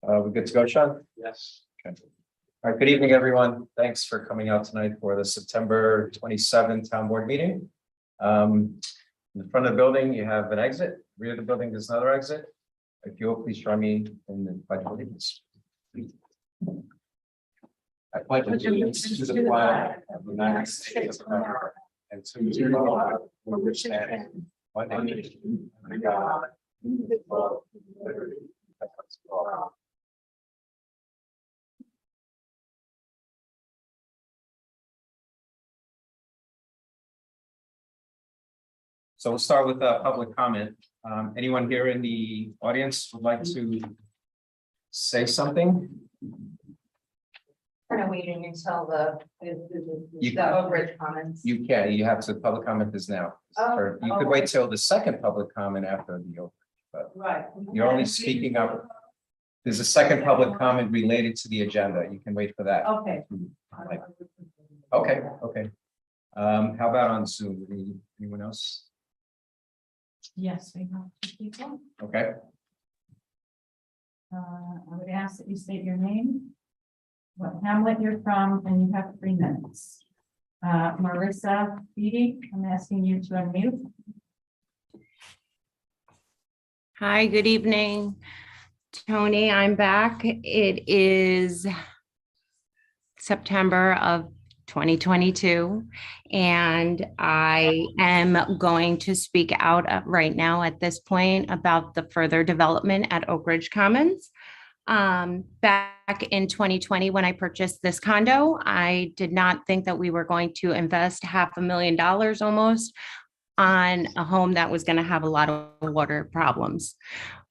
We good to go, Sean? Yes. Okay. All right, good evening, everyone. Thanks for coming out tonight for the September 27th town board meeting. In the front of the building, you have an exit. Rear of the building, there's another exit. If you will, please join me in the pledge of allegiance. I pledge allegiance to the flag of the United States of America and to the republic for which stands one nation under God, indivisible, with liberty and justice for all. So we'll start with public comment. Anyone here in the audience would like to say something? Kind of waiting until the overage comments. You can, you have to, public comment is now. Or you could wait till the second public comment after the overage, but Right. you're only speaking up. There's a second public comment related to the agenda. You can wait for that. Okay. Okay. How about on Zoom? Anyone else? Yes, we have two people. Okay, I would ask that you state your name, what hamlet you're from, and you have 3 minutes. Marissa Beatty, I'm asking you to unmute. Hi, good evening. Tony, I'm back. It is September of 2022, and I am going to speak out right now at this point about the further development at Oak Ridge Commons. Back in 2020, when I purchased this condo, I did not think that we were going to invest $500,000 almost on a home that was going to have a lot of water problems.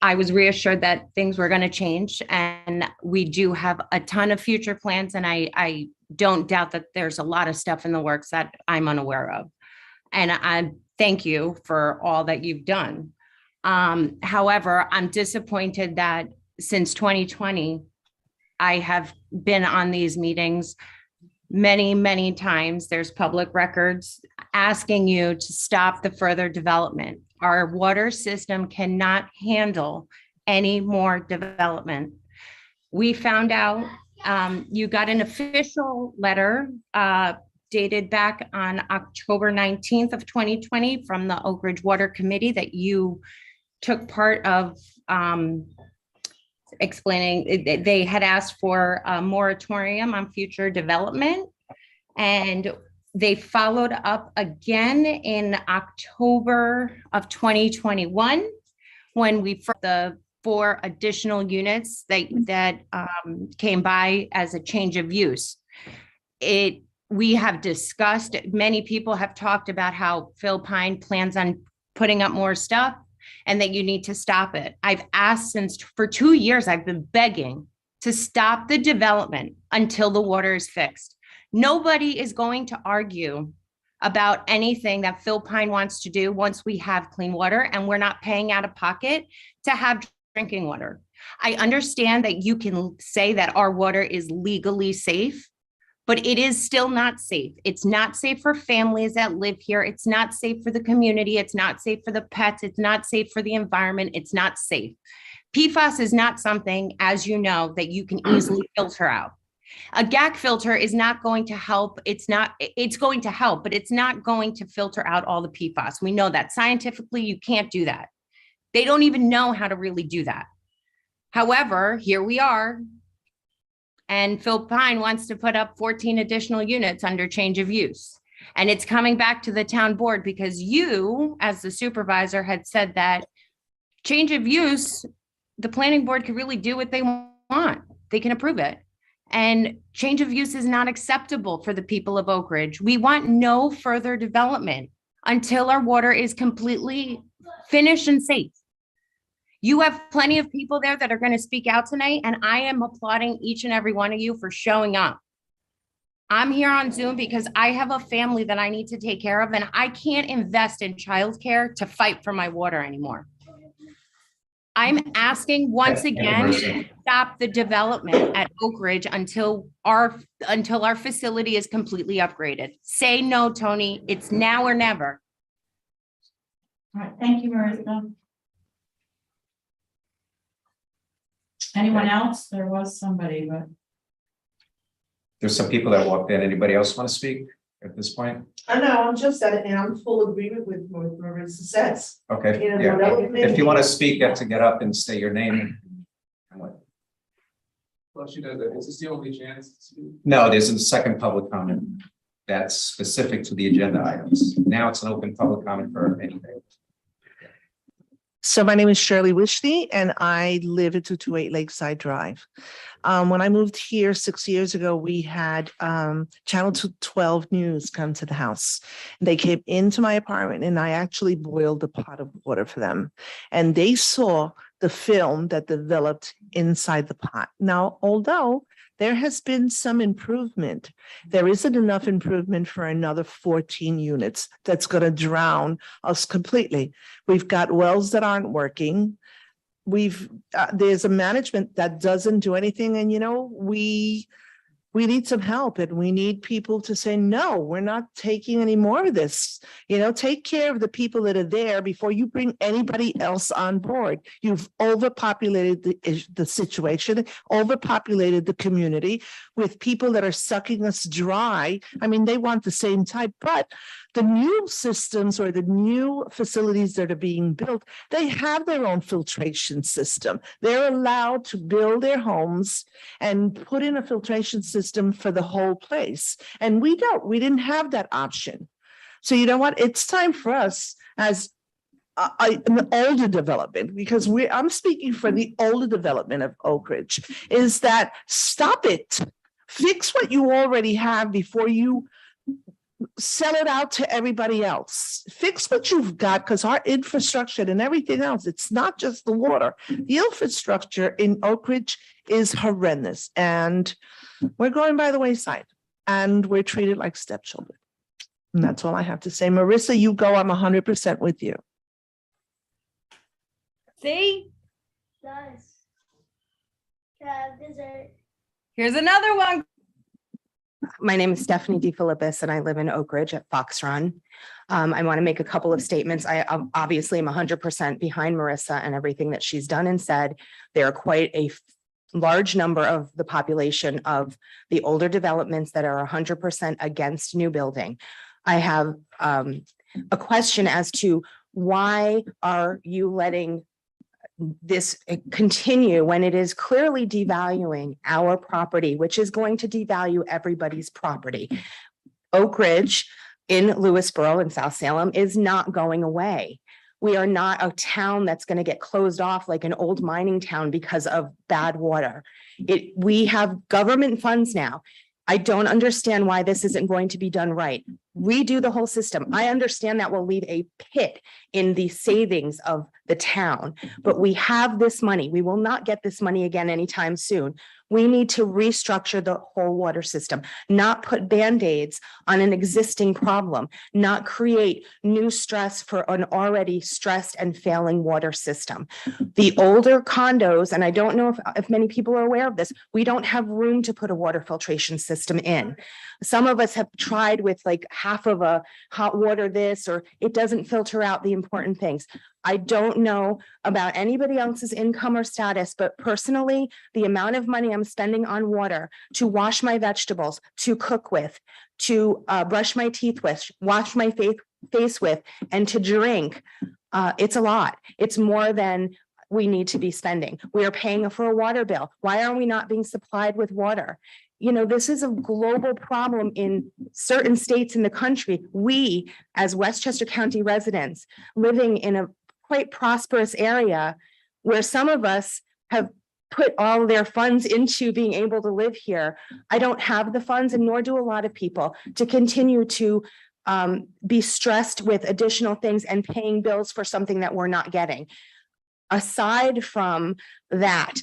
I was reassured that things were going to change, and we do have a ton of future plans, and I don't doubt that there's a lot of stuff in the works that I'm unaware of. And I thank you for all that you've done. However, I'm disappointed that since 2020, I have been on these meetings many times. There's public records asking you to stop the further development. Our water system cannot handle any more development. We found out, you got an official letter dated back on October 19th of 2020 from the Oak Ridge Water Committee that you took part of explaining. They had asked for a moratorium on future development, and they followed up again in October of 2021 when we the 4 additional units that came by as a change of use. We have discussed, many people have talked about how Phil Pine plans on putting up more stuff and that you need to stop it. I've asked for 2 years, I've been begging to stop the development until the water is fixed. Nobody is going to argue about anything that Phil Pine wants to do once we have clean water and we're not paying out of pocket to have drinking water. I understand that you can say that our water is legally safe, but it is still not safe. It's not safe for families that live here. It's not safe for the community. It's not safe for the pets. It's not safe for the environment. It's not safe. PFAS is not something, as you know, that you can easily filter out. A GAC filter is not going to help. It's going to help, but it's not going to filter out all the PFAS. We know that scientifically, you can't do that. They don't even know how to really do that. However, here we are. And Phil Pine wants to put up 14 additional units under change of use. And it's coming back to the town board because you, as the supervisor, had said that change of use, the planning board can really do what they want. They can approve it. And change of use is not acceptable for the people of Oak Ridge. We want no further development until our water is completely finished and safe. You have plenty of people there that are going to speak out tonight, and I am applauding each and every one of you for showing up. I'm here on Zoom because I have a family that I need to take care of, and I can't invest in childcare to fight for my water anymore. I'm asking once again to stop the development at Oak Ridge until our facility is completely upgraded. Say no, Tony. It's now or never. All right, thank you, Marissa. Anyone else? There was somebody, but There's some people that walked in. Anybody else want to speak at this point? I know, I'm just at it, and I'm full agreement with what Marissa says. Okay, You know, yeah. development- If you want to speak, you have to get up and state your name. Well, she knows that. Is this the only chance to speak? No, there's a second public comment that's specific to the agenda items. Now it's an open public comment for anything. So my name is Shirley Wishney, and I live at 228 Lakeside Drive. When I moved here 6 years ago, we had Channel 212 News come to the house. They came into my apartment, and I actually boiled a pot of water for them. And they saw the film that developed inside the pot. Now, although there has been some improvement, there isn't enough improvement for another 14 units that's going to drown us completely. We've got wells that aren't working. There's a management that doesn't do anything. And, we need some help, and we need people to say, no, we're not taking any more of this. Take care of the people that are there before you bring anybody else on board. You've overpopulated the situation, overpopulated the community with people that are sucking us dry. I mean, they want the same type, but the new systems or the new facilities that are being built, they have their own filtration system. They're allowed to build their homes and put in a filtration system for the whole place. And we didn't have that option. So you know what? It's time for us as an older development, because I'm speaking for the older development of Oak Ridge, is that stop it. Fix what you already have before you sell it out to everybody else. Fix what you've got, because our infrastructure and everything else, it's not just the water. The infrastructure in Oak Ridge is horrendous, and we're going by the wayside, and we're treated like stepchildren. And that's all I have to say. Marissa, you go. I'm 100% with you. See, Does. Have dessert. here's another one. My name is Stephanie DeFilippis, and I live in Oak Ridge at Fox Run. I want to make a couple of statements. I obviously am 100% behind Marissa and everything that she's done and said. There are quite a large number of the population of the older developments that are 100% against new building. I have a question as to why are you letting this continue when it is clearly devaluing our property, which is going to devalue everybody's property. Oak Ridge in Lewisboro in South Salem is not going away. We are not a town that's going to get closed off like an old mining town because of bad water. We have government funds now. I don't understand why this isn't going to be done right. Redo the whole system. I understand that will leave a pit in the savings of the town, but we have this money. We will not get this money again anytime soon. We need to restructure the whole water system, not put Band-Aids on an existing problem, not create new stress for an already stressed and failing water system. The older condos, and I don't know if many people are aware of this, we don't have room to put a water filtration system in. Some of us have tried with like half of a hot water this, or it doesn't filter out the important things. I don't know about anybody else's income or status, but personally, the amount of money I'm spending on water to wash my vegetables, to cook with, to brush my teeth with, wash my face with, and to drink, it's a lot. It's more than we need to be spending. We are paying for a water bill. Why are we not being supplied with water? This is a global problem in certain states in the country. We, as Westchester County residents, living in a quite prosperous area where some of us have put all their funds into being able to live here. I don't have the funds, and nor do a lot of people, to continue to be stressed with additional things and paying bills for something that we're not getting. Aside from that,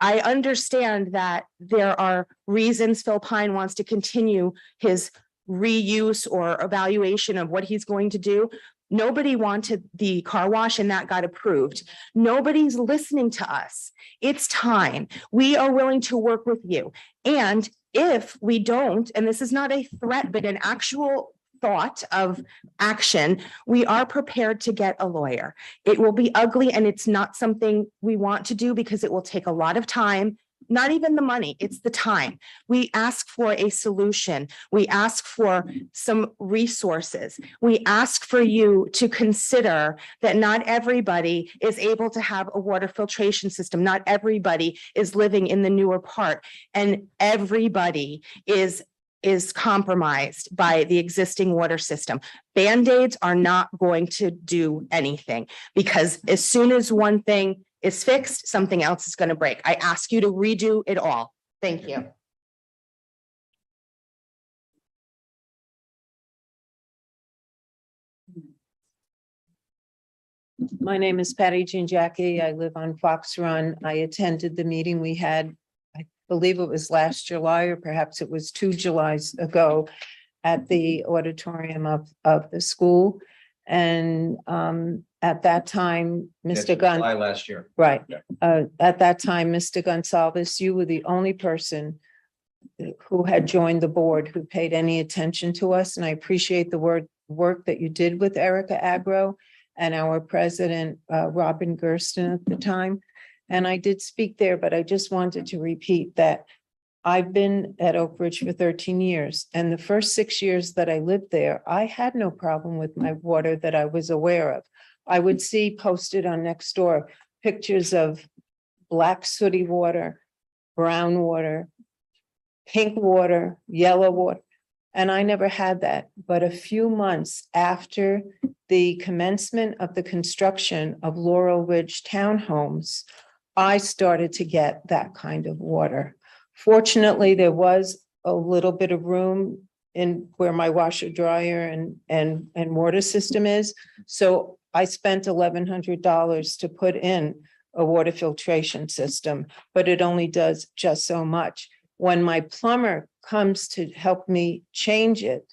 I understand that there are reasons Phil Pine wants to continue his reuse or evaluation of what he's going to do. Nobody wanted the car wash, and that got approved. Nobody's listening to us. It's time. We are willing to work with you. And if we don't, and this is not a threat, but an actual thought of action, we are prepared to get a lawyer. It will be ugly and it's not something we want to do because it will take a lot of time, not even the money, it's the time. We ask for a solution. We ask for some resources. We ask for you to consider that not everybody is able to have a water filtration system. Not everybody is living in the newer part, and everybody is compromised by the existing water system. Band-aids are not going to do anything, because as soon as one thing is fixed, something else is going to break. I ask you to redo it all. Thank you. My name is Patty Jean Jackie. I live on Fox Run. I attended the meeting we had, I believe it was last July, or perhaps it was 2 Julys ago, at the auditorium of the school. And at that time, Mr. Gunn. July last year. Right. Yeah. At that time, Mr. Gonsalves, you were the only person who had joined the board who paid any attention to us. And I appreciate the work that you did with Erica Agro and our president, Robin Gersten at the time. And I did speak there, but I just wanted to repeat that I've been at Oak Ridge for 13 years. And the first 6 years that I lived there, I had no problem with my water that I was aware of. I would see posted on Nextdoor pictures of black sooty water, brown water, pink water, yellow water. And I never had that. But a few months after the commencement of the construction of Laurel Ridge Townhomes, I started to get that kind of water. Fortunately, there was a little bit of room in where my washer dryer and water system is. So I spent $1,100 to put in a water filtration system, but it only does just so much. When my plumber comes to help me change it,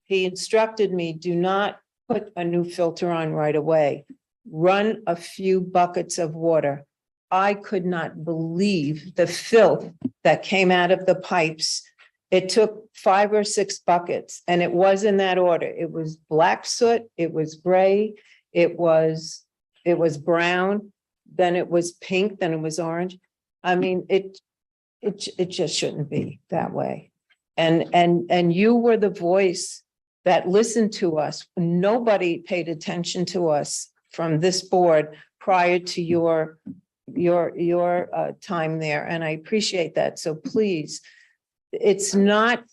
he instructed me, do not put a new filter on right away. Run a few buckets of water. I could not believe the filth that came out of the pipes. It took 5 or 6 buckets, and it was in that order. It was black soot, it was gray, it was brown, then it was pink, then it was orange. I mean, it just shouldn't be that way. And you were the voice that listened to us. Nobody paid attention to us from this board prior to your time there, and I appreciate that. So please, it's not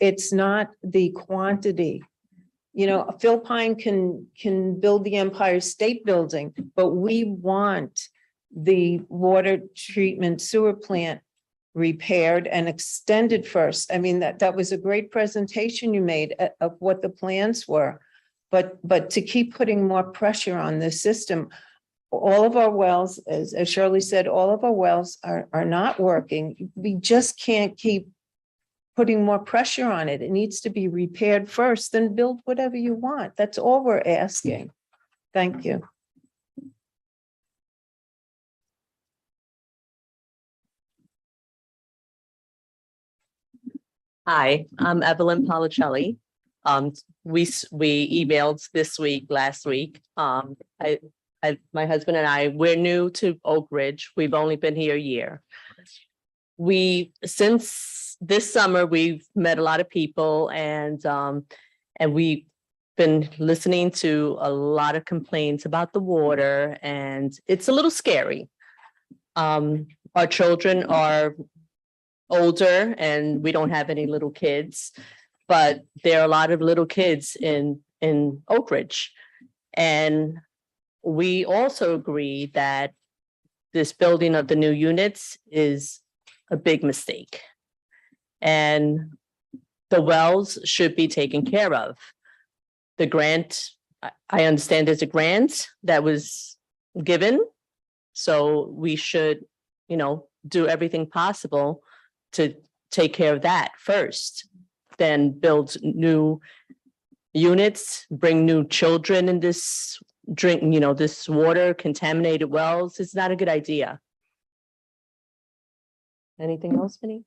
the quantity. You know, Philpine can build the Empire State Building, but we want the water treatment sewer plant repaired and extended first. I mean, that was a great presentation you made of what the plans were, but to keep putting more pressure on the system. All of our wells, as Shirley said, all of our wells are not working. We just can't keep putting more pressure on it. It needs to be repaired first, then build whatever you want. That's all we're asking. Thank you. Hi, I'm Evelyn Policelli. We emailed last week. My husband and I, we're new to Oak Ridge. We've only been here a year. Since this summer, we've met a lot of people, and we've been listening to a lot of complaints about the water, and it's a little scary. Our children are older and we don't have any little kids, but there are a lot of little kids in Oak Ridge. And we also agree that this building of the new units is a big mistake. And the wells should be taken care of. The grant, I understand there's a grant that was given. So we should, do everything possible to take care of that first, then build new units, bring new children in this this water, contaminated wells. It's not a good idea. Anything else, Vinny?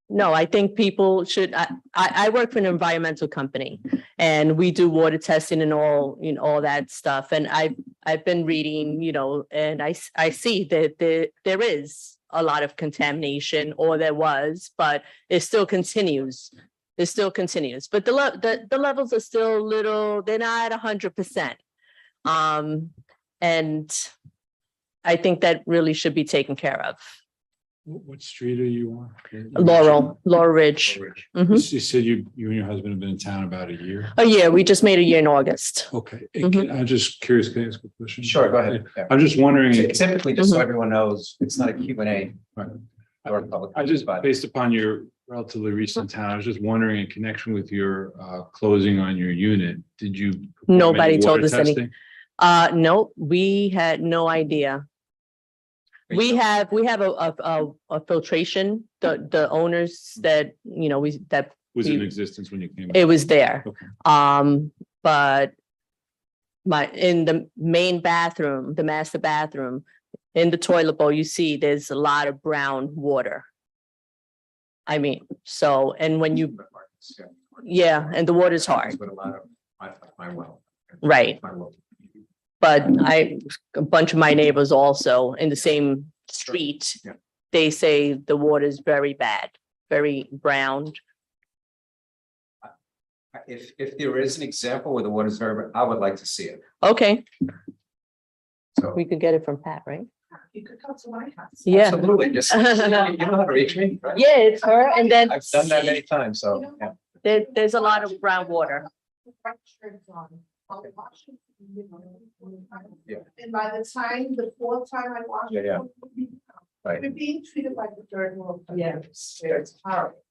No, I think people should, I work for an environmental company and we do water testing and all, all that stuff. And I've been reading, and I see that there is a lot of contamination, or there was, but it still continues. It still continues, but the levels are still little, they're not 100%. And I think that really should be taken care of. What street are you on? Laurel Ridge. Mhm. You said you and your husband have been in town about a year. Oh, yeah, we just made a year in August. Okay, Mhm. I'm just curious, can I ask a question? Sure, go ahead. Yeah. I'm just wondering, Typically, just so everyone knows, it's not a Q&A. Right. Or public. I just, but- based upon your relatively recent town, I was just wondering in connection with your closing on your unit, did you? perform any Nobody told water us any. testing? No, we had no idea. We have a filtration, the owners that, Was in we- existence when you came? it was there. Okay. But in the main bathroom, the master bathroom, in the toilet bowl, you see there's a lot of brown water. I mean, so, and when you, yeah, and the water's hard, But a lot of my well. right? My well. But a bunch of my neighbors also in the same street, Yeah. they say the water is very bad, very brown. If there is an example where the water is very, I would like to see it. Okay, So. we could get it from Pat, right? You could come to my house. Yeah. Absolutely, just, you know how to reach me, right? Yeah, it's her, and then I've done that many times, so, yeah. there's a lot of brown water. Yeah. And by the time, the fourth time I watched. Yeah, yeah. Right. You're being treated like the third world. Yes. It's horrible.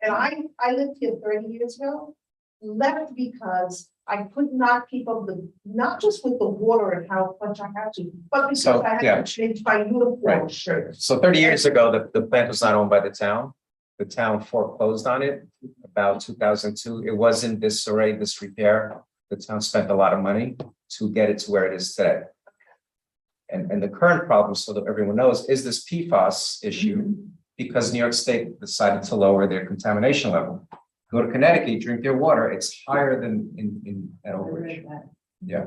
And I lived here 30 years ago, left because I could not keep up with, not just with the water and how much I had to, but because So, I yeah. had to change my uniform Right. shirt. So 30 years ago, the plant was not owned by the town. The town foreclosed on it about 2002. It was in disarray, disrepair. The town spent a lot of money to get it to where it is today. And the current problem, so that everyone knows, is this PFAS issue, because New York State decided to lower their contamination level. Go to Connecticut, you drink their water, it's higher than in at Oak Ridge. Yeah.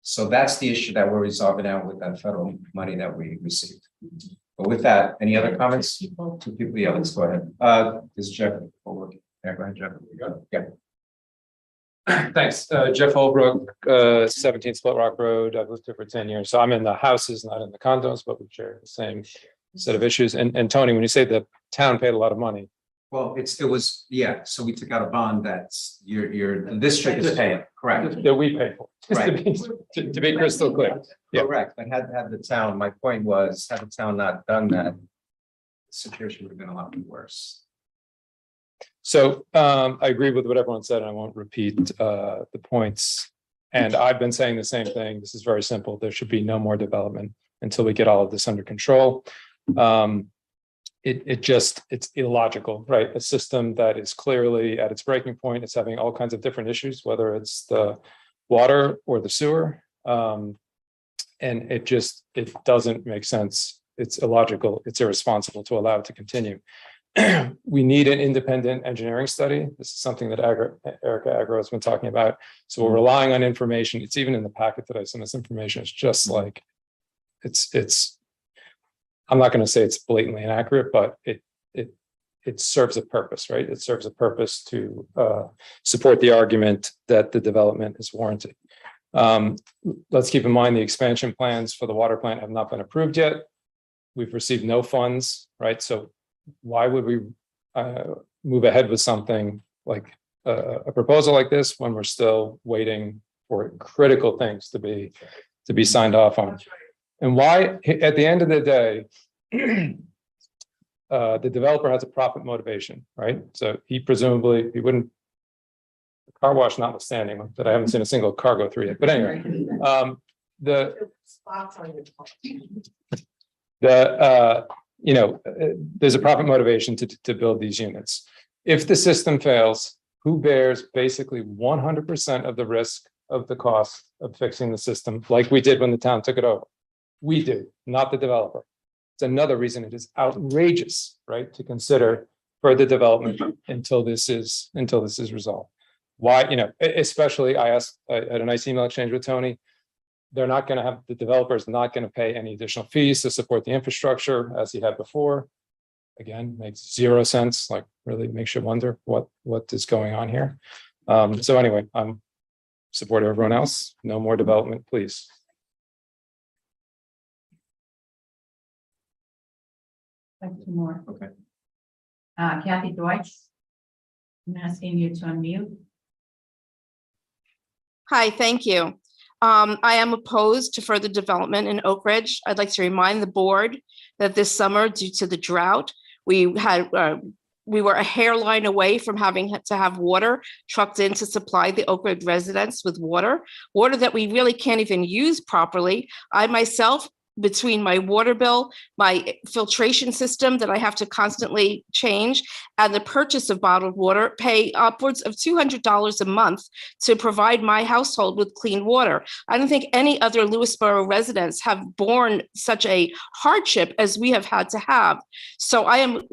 So that's the issue that we're resolving out with that federal money that we received. But with that, any other comments? Two people, yeah, let's go ahead. This is Jeff. Yeah, go ahead, Jeff. Yeah. Thanks, Jeff Holbrook, 17 Split Rock Road. I've lived here for 10 years, so I'm in the houses, not in the condos, but we share the same set of issues. And Tony, when you say the town paid a lot of money, Well, it was, yeah, so we took out a bond that's the district is paying, correct? that we pay for, just to be crystal clear. Yeah. Correct, but had the town, my point was, had the town not done that, the situation would have been a lot worse. So I agree with what everyone said, and I won't repeat the points. And I've been saying the same thing. This is very simple. There should be no more development until we get all of this under control. It's illogical, right? A system that is clearly at its breaking point, it's having all kinds of different issues, whether it's the water or the sewer. And it doesn't make sense. It's illogical. It's irresponsible to allow it to continue. We need an independent engineering study. This is something that Erica Agro has been talking about. So we're relying on information. It's even in the packet that I sent this information. It's just like, I'm not going to say it's blatantly inaccurate, but it serves a purpose, right? It serves a purpose to support the argument that the development is warranted. Let's keep in mind the expansion plans for the water plant have not been approved yet. We've received no funds, right? So why would we move ahead with something like a proposal like this when we're still waiting for critical things to be signed off on? And why, at the end of the day, the developer has a profit motivation, right? So he presumably, he wouldn't, car wash notwithstanding, that I haven't seen a single car go through yet. But anyway, there's a profit motivation to build these units. If the system fails, who bears basically 100% of the risk of the cost of fixing the system, like we did when the town took it over? We do, not the developer. It's another reason it is outrageous, right, to consider further development until this is resolved. Why, especially I had a nice email exchange with Tony. The developer's not going to pay any additional fees to support the infrastructure as he had before. Again, makes zero sense, like really makes you wonder what is going on here. So anyway, I'm supportive of everyone else. No more development, please. Two more. Okay. Kathy Deutsch. I'm asking you to unmute. Hi, thank you. I am opposed to further development in Oak Ridge. I'd like to remind the board that this summer, due to the drought, we were a hairline away from having to have water trucked in to supply the Oak Ridge residents with water that we really can't even use properly. I myself, between my water bill, my filtration system that I have to constantly change, and the purchase of bottled water, pay upwards of $200 a month to provide my household with clean water. I don't think any other Lewisboro residents have borne such a hardship as we have had to have. So I am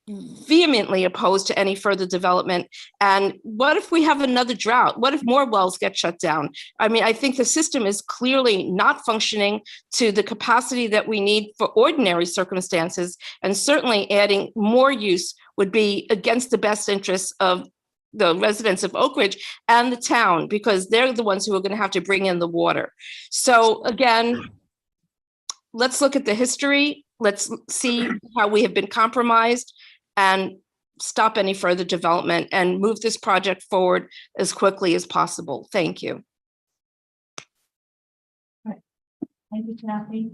vehemently opposed to any further development. And what if we have another drought? What if more wells get shut down? I mean, I think the system is clearly not functioning to the capacity that we need for ordinary circumstances. And certainly adding more use would be against the best interests of the residents of Oak Ridge and the town, because they're the ones who are going to have to bring in the water. So again, let's look at the history. Let's see how we have been compromised and stop any further development and move this project forward as quickly as possible. Thank you. Thank you, Kathy.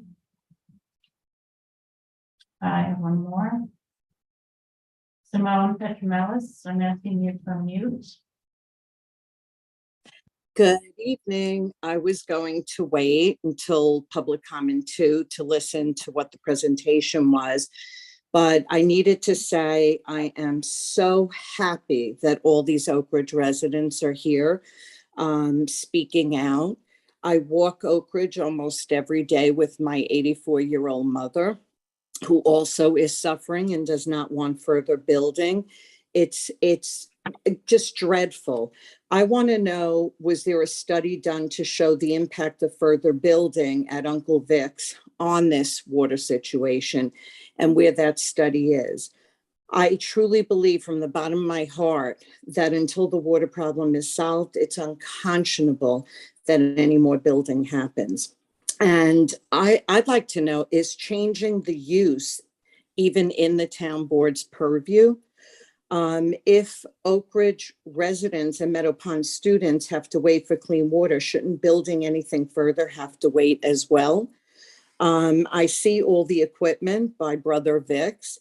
I have one more. Simone Petromelis, I'm asking you to unmute. Good evening. I was going to wait until public comment two to listen to what the presentation was, but I needed to say I am so happy that all these Oak Ridge residents are here speaking out. I walk Oak Ridge almost every day with my 84-year-old mother, who also is suffering and does not want further building. It's just dreadful. I want to know, was there a study done to show the impact of further building at Uncle Vic's on this water situation and where that study is? I truly believe from the bottom of my heart that until the water problem is solved, it's unconscionable that any more building happens. And I'd like to know, is changing the use even in the town board's purview? If Oak Ridge residents and Meadow Pond students have to wait for clean water, shouldn't building anything further have to wait as well? I see all the equipment by Brother Vic's.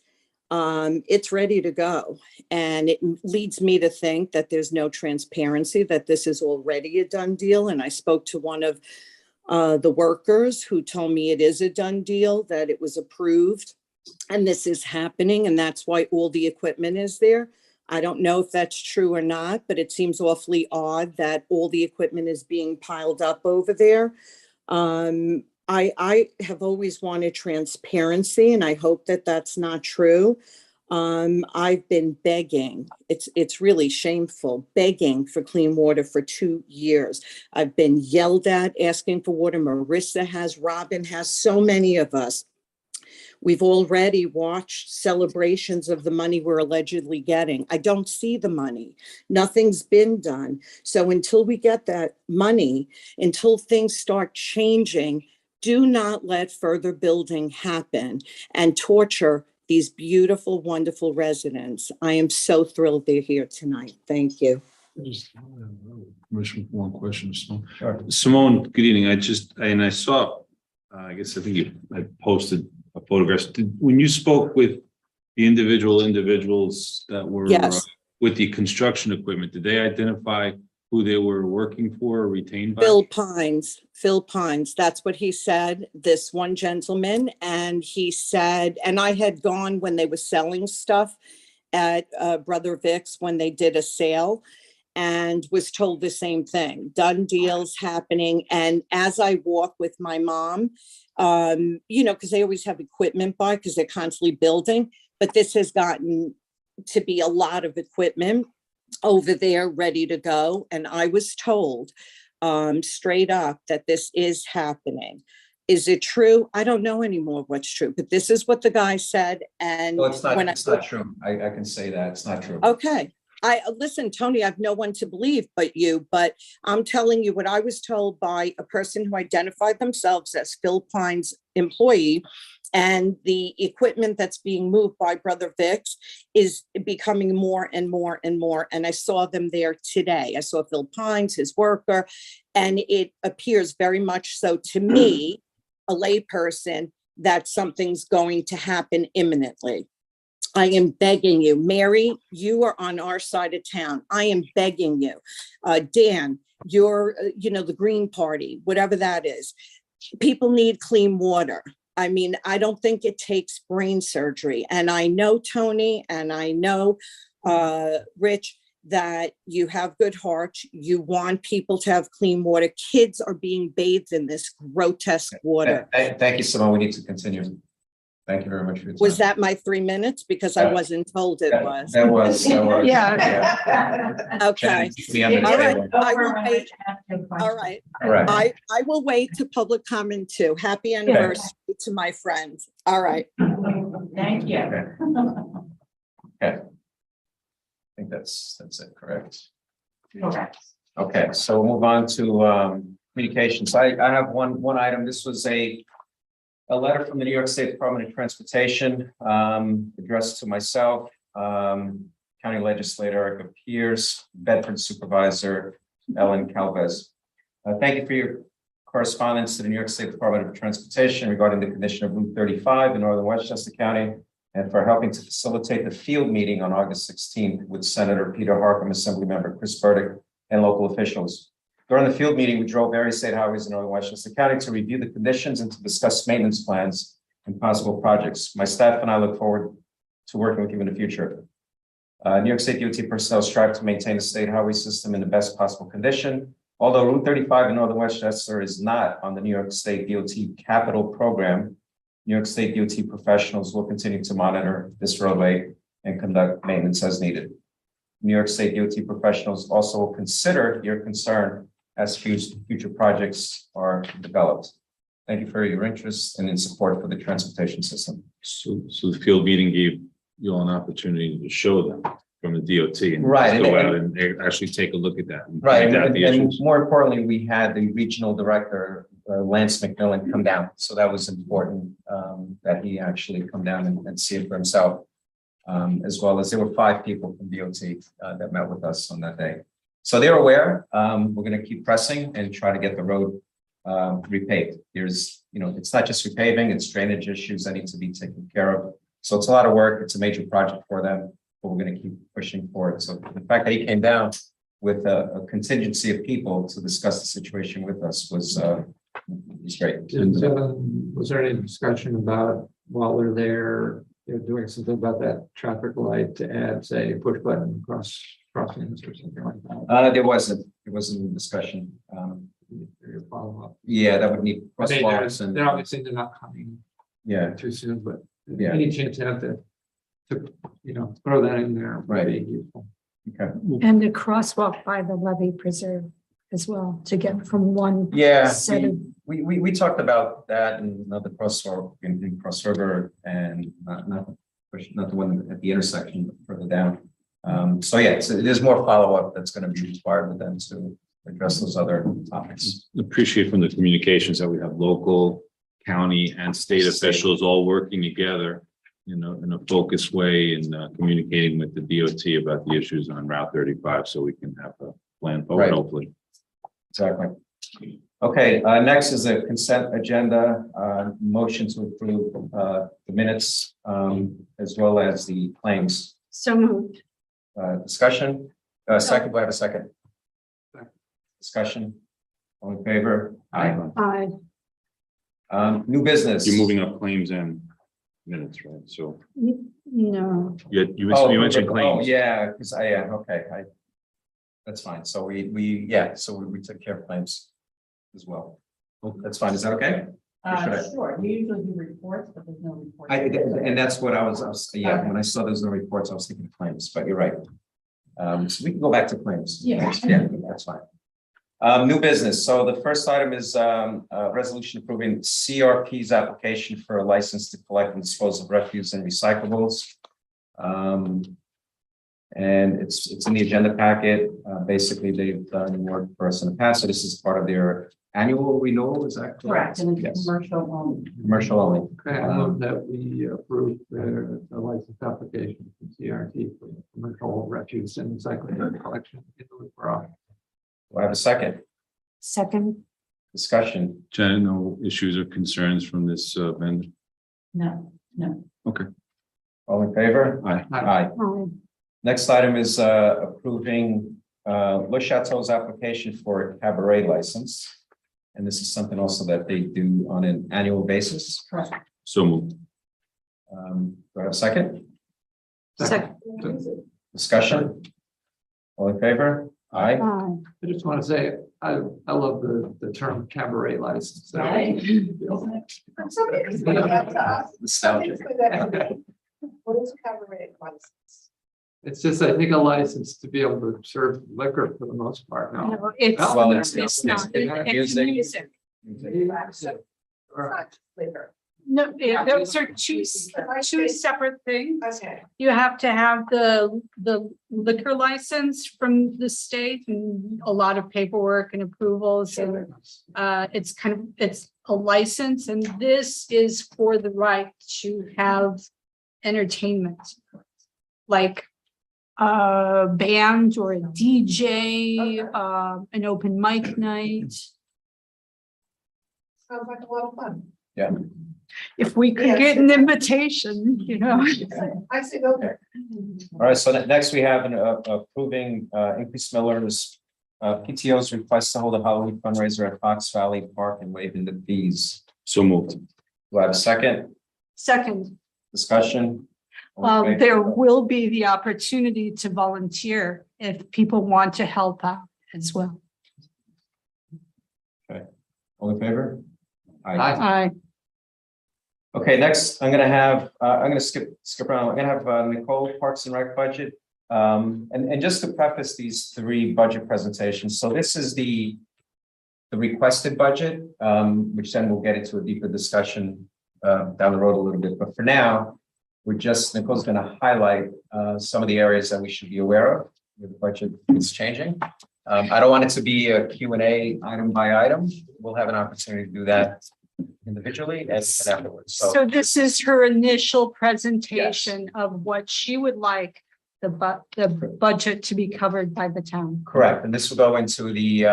It's ready to go. And it leads me to think that there's no transparency, that this is already a done deal. And I spoke to one of the workers who told me it is a done deal, that it was approved. And this is happening, and that's why all the equipment is there. I don't know if that's true or not, but it seems awfully odd that all the equipment is being piled up over there. I have always wanted transparency, and I hope that that's not true. I've been begging, it's really shameful, begging for clean water for 2 years. I've been yelled at asking for water. Marissa has, Robin has, so many of us. We've already watched celebrations of the money we're allegedly getting. I don't see the money. Nothing's been done. So until we get that money, until things start changing, do not let further building happen and torture these beautiful, wonderful residents. I am so thrilled they're here tonight. Thank you. Commissioner, one question, Simone. Sure. Simone, good evening. I saw, I think you had posted a photograph. When you spoke with the individuals that were Yes. With the construction equipment, did they identify who they were working for or retained by? Phil Pines, that's what he said, this one gentleman. And he said, and I had gone when they were selling stuff at Brother Vic's when they did a sale, and was told the same thing, done deals happening. And as I walk with my mom, because they always have equipment by, because they're constantly building, but this has gotten to be a lot of equipment over there ready to go. And I was told straight up that this is happening. Is it true? I don't know anymore what's true, but this is what the guy said. And Well, it's not, when it's not true. I can say that. It's not true. okay. Listen, Tony, I've no one to believe but you, but I'm telling you what I was told by a person who identified themselves as Phil Pine's employee. And the equipment that's being moved by Brother Vic's is becoming more and more and more. And I saw them there today. I saw Phil Pines, his worker, and it appears very much so to me, a layperson, that something's going to happen imminently. I am begging you, Mary, you are on our side of town. I am begging you. Dan, you're, the Green Party, whatever that is. People need clean water. I mean, I don't think it takes brain surgery. And I know, Tony, and I know, Rich, that you have good hearts. You want people to have clean water. Kids are being bathed in this grotesque water. Thank you, Simone. We need to continue. Thank you very much for your time. Was that my 3 minutes? Because I wasn't told it was. That was. Yeah. Okay. All right. I will wait. All right. All right. I will wait to public comment too. Happy anniversary to my friends. All right. Thank you. Okay. I think that's it, correct? Correct. Okay, so we'll move on to communications. I have one item. This was a letter from the New York State Department of Transportation addressed to myself, County Legislator Erica Pierce, Bedford Supervisor Ellen Calvez. Thank you for your correspondence to the New York State Department of Transportation regarding the condition of Route 35 in northern Westchester County, and for helping to facilitate the field meeting on August 16th with Senator Peter Harcum, Assemblymember Chris Burdick, and local officials. During the field meeting, we drove various state highways in northern Westchester County to review the conditions and to discuss maintenance plans and possible projects. My staff and I look forward to working with you in the future. New York State DOT personnel strive to maintain the state highway system in the best possible condition. Although Route 35 in northern Westchester is not on the New York State DOT capital program, New York State DOT professionals will continue to monitor this roadway and conduct maintenance as needed. New York State DOT professionals also will consider your concern as future projects are developed. Thank you for your interest and in support for the transportation system. So the field meeting gave you all an opportunity to show them from the DOT and Right, go out and actually take a look at that. And Right, find out the and issues. more importantly, we had the regional director, Lance McMillan, come down. So that was important that he actually come down and see it for himself. As well as there were 5 people from DOT that met with us on that day. So they're aware. We're going to keep pressing and try to get the road repaved. There's, it's not just repaving, it's drainage issues that need to be taken care of. So it's a lot of work. It's a major project for them, but we're going to keep pushing forward. So the fact that he came down with a contingency of people to discuss the situation with us was great. Was there any discussion about while they're there, they're doing something about that traffic light to add, say, push button crossings or something like that? There wasn't a discussion. Follow up. Yeah, that would need I mean, crosswalks and they're obviously they're not coming too soon, but Yeah. any chance to have to throw that in there would Right. be useful. Okay. And the crosswalk by the levee preserve as well, to get from one Yeah, set of. we talked about that and another crosswalk in Cross River and not the one at the intersection, but further down. So yeah, there's more follow-up that's going to be required with them to address those other topics. Appreciate from the communications that we have local, county and state officials all working together in a focused way and communicating with the DOT about the issues on Route 35 so we can have a plan forward, Right. hopefully. Exactly. Okay, next is a consent agenda, motion to approve the minutes as well as the claims. So moved. Discussion, second, do I have a second? Discussion, all in favor? Aye. New business. You're moving up claims and minutes, right? So No. you mentioned claims. Oh, yeah, because okay, that's fine. So we took care of claims as well. That's fine. Is that okay? should I? Sure, we usually do reports, but there's no report. And that's what I was, yeah, when I saw those no reports, I was thinking of claims, but you're right. So we can go back to claims. Yeah. Yeah, that's fine. New business. So the first item is resolution approving CRP's application for a license to collect and dispose of refuse and recyclables. And it's in the agenda packet. Basically, they've done work for us in the past, so this is part of their annual renewal, is that correct? Correct, and it's Yes. commercial only. Commercial only. Okay, I move that we approve the license application from CRT for commercial refuse and recycling collection in Lewisboro. Do I have a second? Second, Discussion. Janet, no issues or concerns from this vendor? No, no. All in favor? Aye. Aye. Next item is approving Le Chateau's application for a cabaret license. And this is something also that they do on an annual basis. Correct. So moved. Do I have a second? second. Discussion? All in favor? Aye. I just want to say, I love the term cabaret license. Right. Somebody explain that to us. Somebody Nostalgic. explain that to me. What is a cabaret license? It's just, I think, a license to be able to serve liquor for the most part now. No, It's, Well, it's- it's not, it's it's music. music. It's not liquor. No, those are two separate things. Okay. You have to have the liquor license from the state and a lot of paperwork and approvals and it's a license, and this is for the right to have entertainment. Like a band or a DJ, an open mic night. Sounds like a lot of fun. Yeah. If we could Yes. get an invitation, I say go there. All right, so next we have an approving Increase Miller's PTO's request to hold a Halloween fundraiser at Fox Valley Park and waiving the fees. So moved. Do I have a second? Second, Discussion? All in favor? there will be the opportunity to volunteer if people want to help out as well. All in favor? I Okay, next, I'm gonna skip around. I'm gonna have Nicole, Parks and Rec budget. And just to preface these three budget presentations, so this is the requested budget, which then we'll get into a deeper discussion down the road a little bit. But for now, Nicole's gonna highlight some of the areas that we should be aware of. The budget is changing. I don't want it to be a Q&A item by item. We'll have an opportunity to do that individually and afterwards. So this is her initial presentation of what she would like the budget to be covered by the town. Correct, and this will go into the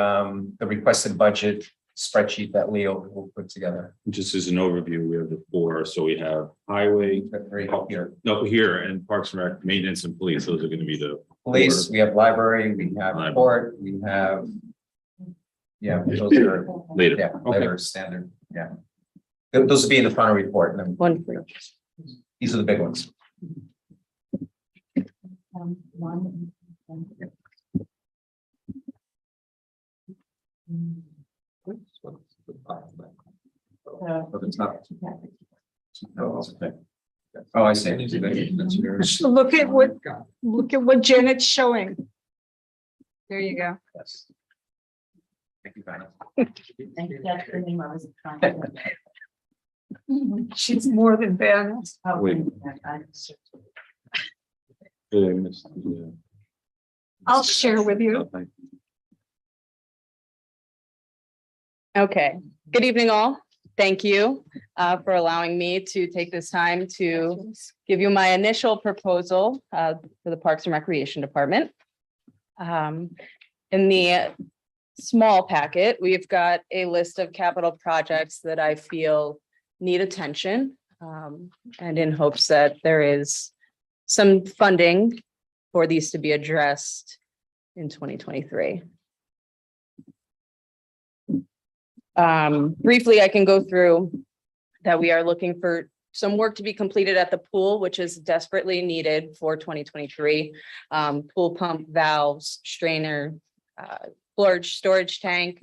requested budget spreadsheet that Leo will put together. Just as an overview, we have the four, so we have highway, Very here. here and Parks and Rec, maintenance and police, those are gonna be the. Police, we have library, we have Library. court, we have. Yeah, those are, Later. yeah, Okay. they're standard, yeah. Those will be in the final report, and then One for each. these are the big ones. But it's not. Oh, it's okay. Oh, I see. That's yours. Look at what Janet's showing. There you go. Yes. Thank you, Bonnie. Thank you. That's the name I was trying to. She's more than balanced. Oh, Wait. I- I'll share with you. Okay, good evening all. Thank you for allowing me to take this time to give you my initial proposal for the Parks and Recreation Department. In the small packet, we've got a list of capital projects that I feel need attention, and in hopes that there is some funding for these to be addressed in 2023. Briefly, I can go through that we are looking for some work to be completed at the pool, which is desperately needed for 2023. Pool pump valves, strainer, large storage tank.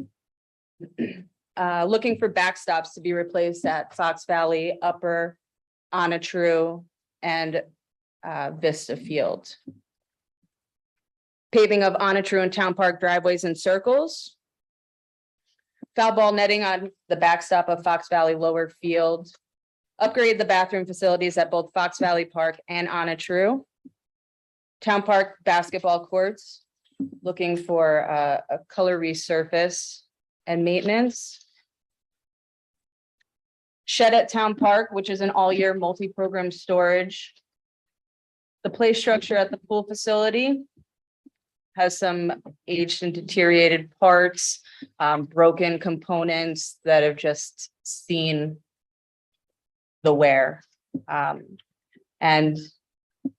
looking for backstops to be replaced at Fox Valley, Upper, Onatru, and Vista Field. Paving of Onatru and Town Park driveways and circles. Foul ball netting on the backstop of Fox Valley Lower Field. Upgrade the bathroom facilities at both Fox Valley Park and Onatru. Town Park basketball courts. Looking for a color resurface and maintenance. Shed at Town Park, which is an all-year multi-program storage. The play structure at the pool facility has some aged and deteriorated parts, broken components that have just seen the wear. And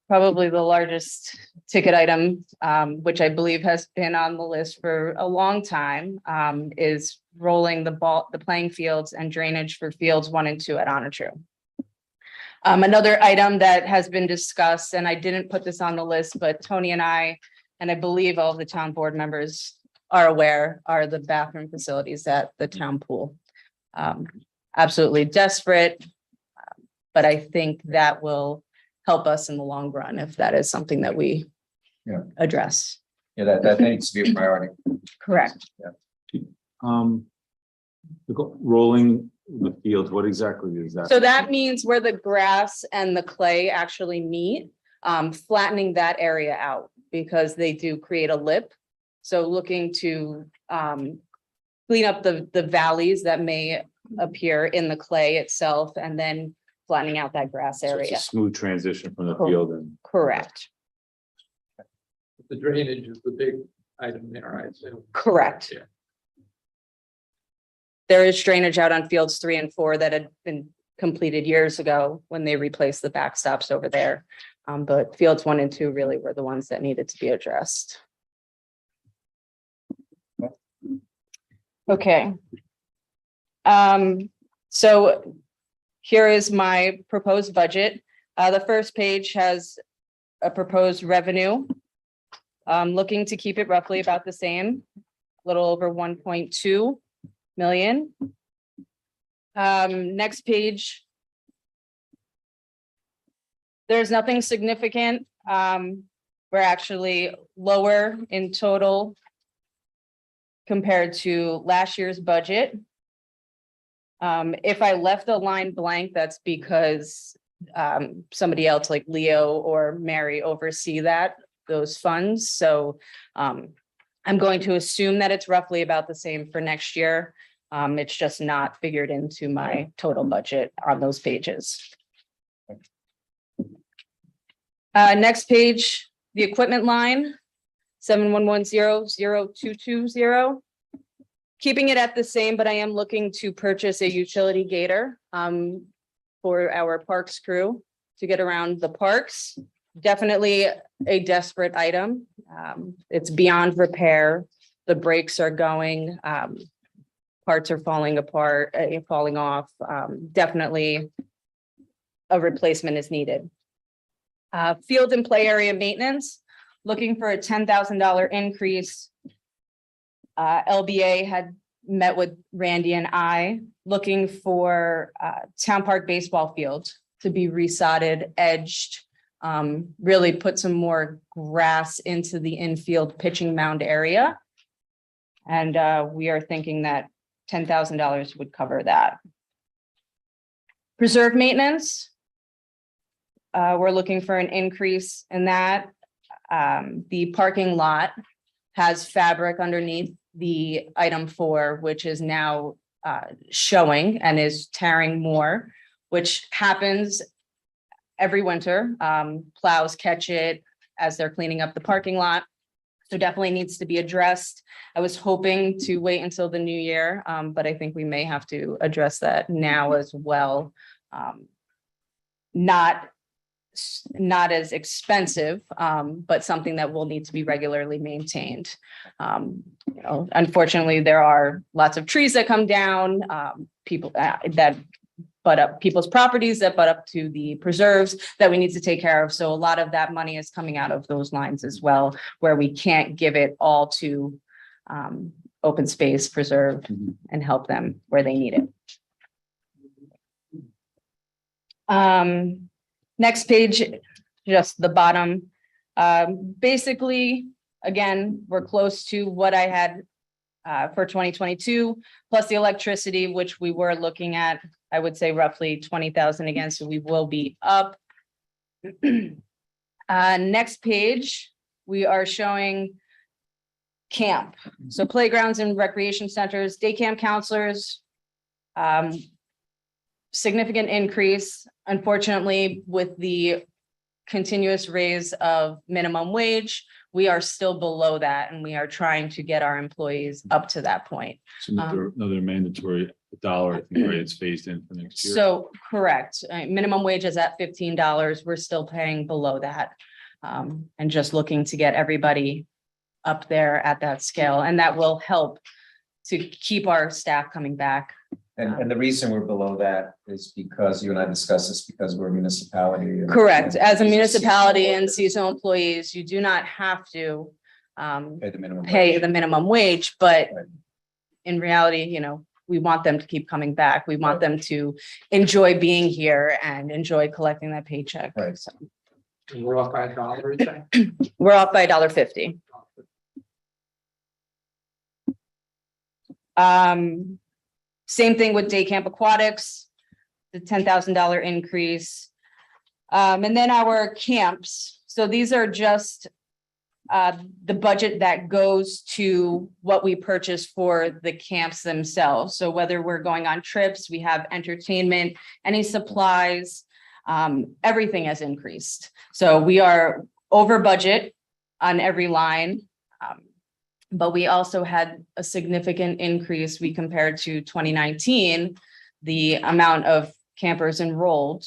probably the largest ticket item, which I believe has been on the list for a long time, is rolling the playing fields and drainage for fields 1 and 2 at Onatru. Another item that has been discussed, and I didn't put this on the list, but Tony and I believe all of the town board members are aware, are the bathroom facilities at the town pool. Absolutely desperate, but I think that will help us in the long run if that is something that we address. Yeah, that needs to be a priority. Correct. Rolling the fields, what exactly is that? So that means where the grass and the clay actually meet, flattening that area out because they do create a lip. So looking to clean up the valleys that may appear in the clay itself and then flattening out that grass So it's area. a smooth transition from the field and. Correct. The drainage is the big item there, I assume. Correct. Yeah. There is drainage out on fields 3 and 4 that had been completed years ago when they replaced the backstops over there. But fields 1 and 2 really were the ones that needed to be addressed. Okay. So here is my proposed budget. The first page has a proposed revenue. Looking to keep it roughly about the same, a little over 1.2 million. Next page. There's nothing significant. We're actually lower in total compared to last year's budget. If I left a line blank, that's because somebody else like Leo or Mary oversee those funds. So I'm going to assume that it's roughly about the same for next year. It's just not figured into my total budget on those pages. Next page, the equipment line, 711002220. Keeping it at the same, but I am looking to purchase a utility gator for our parks crew to get around the parks. Definitely a desperate item. It's beyond repair. The brakes are going, parts are falling apart, falling off. Definitely a replacement is needed. Field and play area maintenance, looking for a $10,000 increase. LBA had met with Randy and I, looking for Town Park baseball field to be resodded, edged, really put some more grass into the infield pitching mound area. And we are thinking that $10,000 would cover that. Preserve maintenance. We're looking for an increase in that. The parking lot has fabric underneath the item 4, which is now showing and is tearing more, which happens every winter. Plows catch it as they're cleaning up the parking lot. So definitely needs to be addressed. I was hoping to wait until the new year, but I think we may have to address that now as well. Not as expensive, but something that will need to be regularly maintained. Unfortunately, there are lots of trees that come down, people that butt up people's properties that butt up to the preserves that we need to take care of. So a lot of that money is coming out of those lines as well, where we can't give it all to open space, preserve, and help them where they need it. Next page, just the bottom. Basically, again, we're close to what I had for 2022, plus the electricity, which we were looking at, I would say roughly 20,000 again, so we will be up. Next page, we are showing camp. So playgrounds and recreation centers, day camp counselors, significant increase. Unfortunately, with the continuous raise of minimum wage, we are still below that, and we are trying to get our employees up to that point. So another mandatory dollar, I think, right, it's phased in for next year. So correct, minimum wage is at $15. We're still paying below that. And just looking to get everybody up there at that scale, and that will help to keep our staff coming back. And the reason we're below that is because you and I discussed this, because we're a municipality. Correct. As a municipality and seasonal employees, you do not have to pay the minimum wage, but in reality, you know, we want them to keep coming back. We want them to enjoy being here and enjoy collecting that paycheck. Right. So We're off by $1, you think? we're off by $1.50. Same thing with day camp aquatics, the $10,000 increase. And then our camps. So these are just the budget that goes to what we purchase for the camps themselves. So whether we're going on trips, we have entertainment, any supplies, everything has increased. So we are over budget on every line. But we also had a significant increase. We compared to 2019, the amount of campers enrolled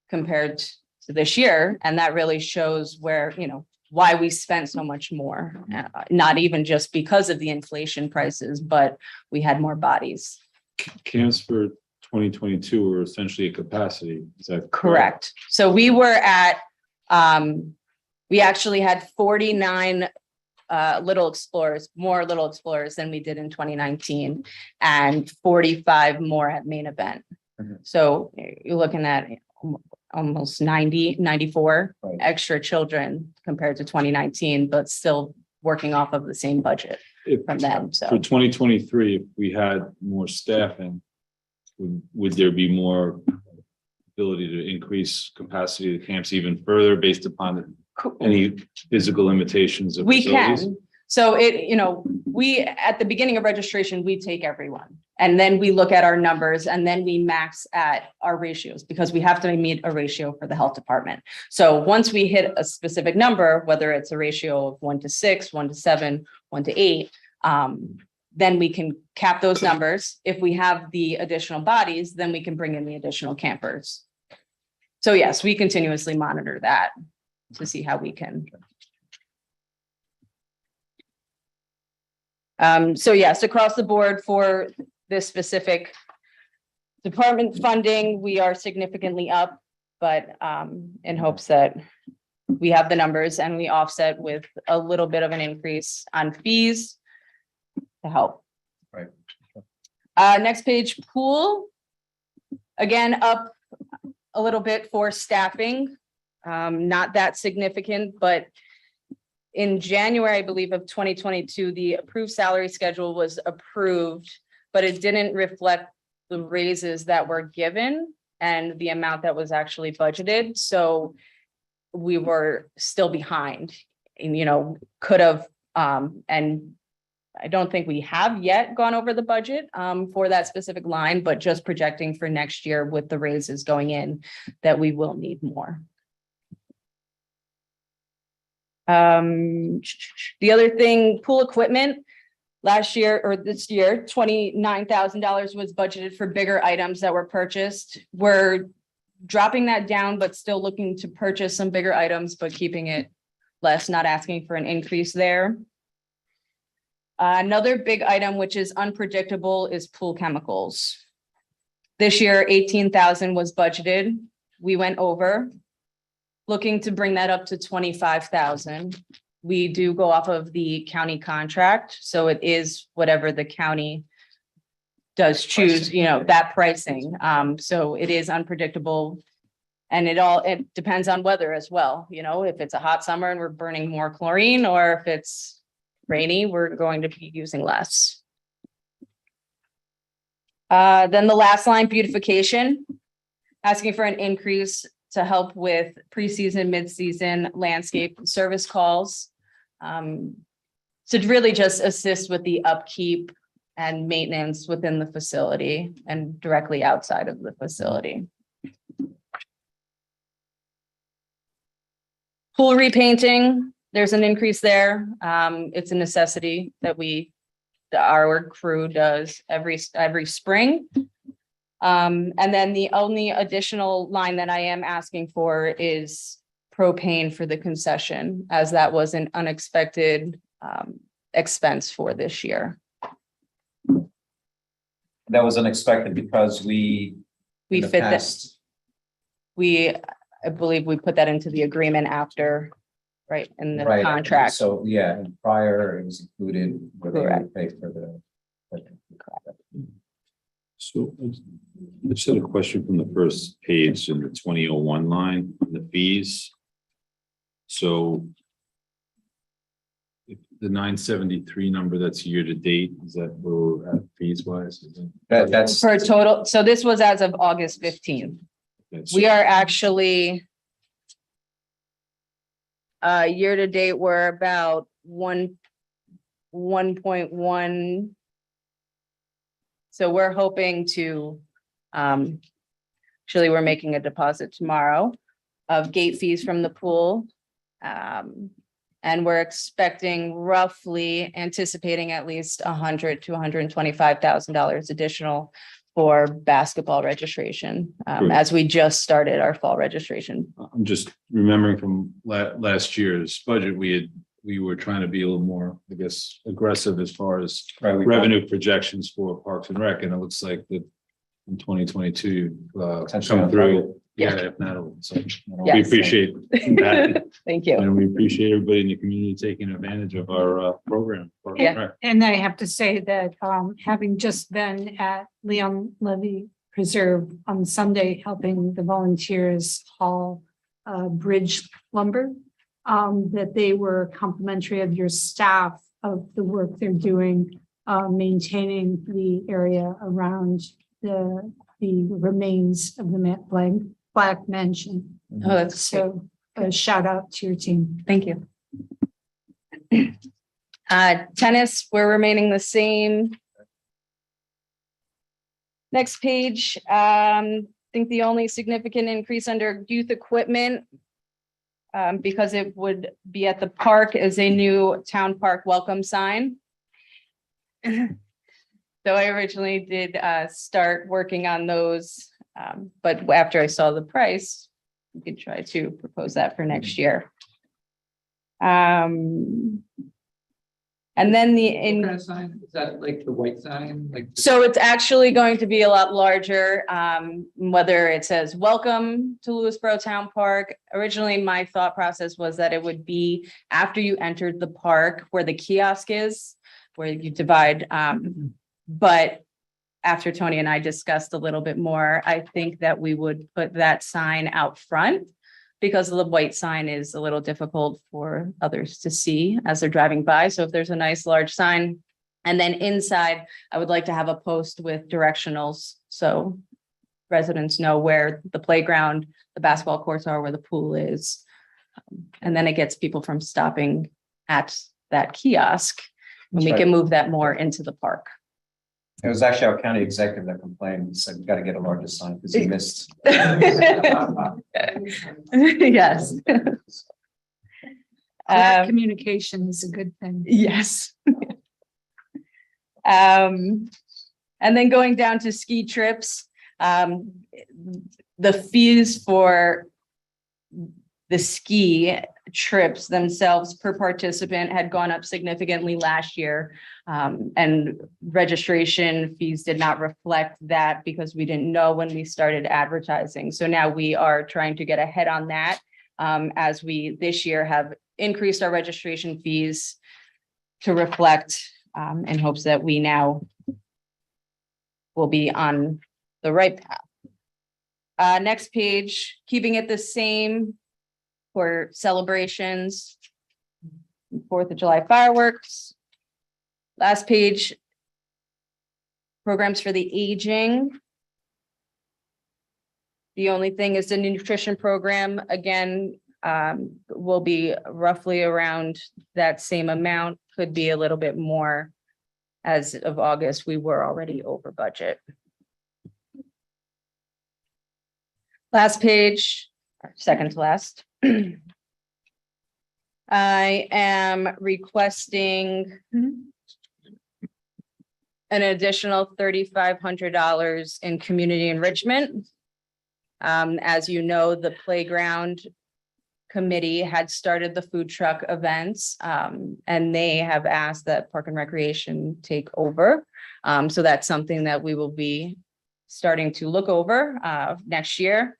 compared to this year. And that really shows where, you know, why we spent so much more, not even just because of the inflation prices, but we had more bodies. Camps for 2022 were essentially a capacity. Is that Correct. So we were at, we actually had 49 Little Explorers, more Little Explorers than we did in 2019, and 45 more at Main Event. So you're looking at almost 94 extra children compared to 2019, but still working off of the same budget from them. So for 2023, if we had more staffing, would there be more ability to increase capacity of the camps even further based upon any physical limitations of we facilities? can. So it, you know, we, at the beginning of registration, we take everyone, and then we look at our numbers, and then we max at our ratios, because we have to meet a ratio for the health department. So once we hit a specific number, whether it's a ratio of 1 to 6, 1 to 7, 1 to 8, then we can cap those numbers. If we have the additional bodies, then we can bring in the additional campers. So yes, we continuously monitor that to see how we can. So yes, across the board for this specific department funding, we are significantly up, but in hopes that we have the numbers and we offset with a little bit of an increase on fees to help. Right. Next page, pool. Again, up a little bit for staffing. Not that significant, but in January, I believe, of 2022, the approved salary schedule was approved, but it didn't reflect the raises that were given and the amount that was actually budgeted. So we were still behind, and, you know, could have, and I don't think we have yet gone over the budget for that specific line, but just projecting for next year with the raises going in, that we will need more. The other thing, pool equipment, last year or this year, $29,000 was budgeted for bigger items that were purchased. We're dropping that down, but still looking to purchase some bigger items, but keeping it less, not asking for an increase there. Another big item, which is unpredictable, is pool chemicals. This year, 18,000 was budgeted. We went over, looking to bring that up to 25,000. we do go off of the county contract, so it is whatever the county does choose, that pricing. So it is unpredictable. And it depends on weather as well, if it's a hot summer and we're burning more chlorine, or if it's rainy, we're going to be using less. Then the last line, beautification, asking for an increase to help with preseason, mid-season landscape service calls. To really just assist with the upkeep and maintenance within the facility and directly outside of the facility. Pool repainting, there's an increase there. It's a necessity that our crew does every spring. And then the only additional line that I am asking for is propane for the concession, as that was an unexpected expense for this year. That was unexpected because in We the fit that. past- I believe we put that into the agreement after, right, in the Right, contract. so, yeah, and prior it was included where they would pay for the. So I just had a question from the first page in the 2001 line, the fees. So if the 973 number that's year to date, is that where we're at fees wise? That's For a total, so this was as of August 15th. We are actually year to date, we're about 1.1. So we're hoping to, actually, we're making a deposit tomorrow of gate fees from the pool. And we're expecting anticipating at least $100,000 to $125,000 additional for basketball registration, as we just started our fall registration. I'm just remembering from last year's budget, we were trying to be a little more, I guess, aggressive as far as revenue projections for Parks and Rec, and it looks like that in 2022 come through. Yeah, if not, so we appreciate that. Thank you. And we appreciate everybody in the community taking advantage of our program. Parks and Rec. And I have to say that having just been at Leon Levy Preserve on Sunday, helping the volunteers haul bridge lumber, that they were complimentary of your staff of the work they're doing, maintaining the area around the remains of the Black Mansion. Oh, that's So a shout out to your team. Thank you. Tennis, we're remaining the same. Next page, I think the only significant increase under youth equipment, because it would be at the park, is a new town park welcome sign. So I originally did start working on those, but after I saw the price, we could try to propose that for next year. And then What kind of sign? Is that like the white sign? so it's actually going to be a lot larger, whether it says welcome to Lewisboro Town Park. Originally, my thought process was that it would be after you entered the park where the kiosk is, where you divide. But after Tony and I discussed a little bit more, I think that we would put that sign out front, because the white sign is a little difficult for others to see as they're driving by. So if there's a nice large sign, and then inside, I would like to have a post with directionals, so residents know where the playground, the basketball courts are, where the pool is. And then it gets people from stopping at that kiosk, and we can move that more into the park. It was actually our county executive that complained. He said, "You got to get a larger sign," because he missed. Yes. Communication is a good thing. Yes. And then going down to ski trips, the fees for the ski trips themselves per participant had gone up significantly last year. And registration fees did not reflect that because we didn't know when we started advertising. So now we are trying to get ahead on that. as we this year have increased our registration fees to reflect in hopes that we now will be on the right path. Next page, keeping it the same for celebrations, 4th of July fireworks. Last page, programs for the aging. The only thing is the nutrition program, again, will be roughly around that same amount, could be a little bit more. As of August, we were already over budget. Last page, second to last. I am requesting an additional $3,500 in community enrichment. As you know, the playground committee had started the food truck events, and they have asked that Park and Recreation take over. So that's something that we will be starting to look over next year.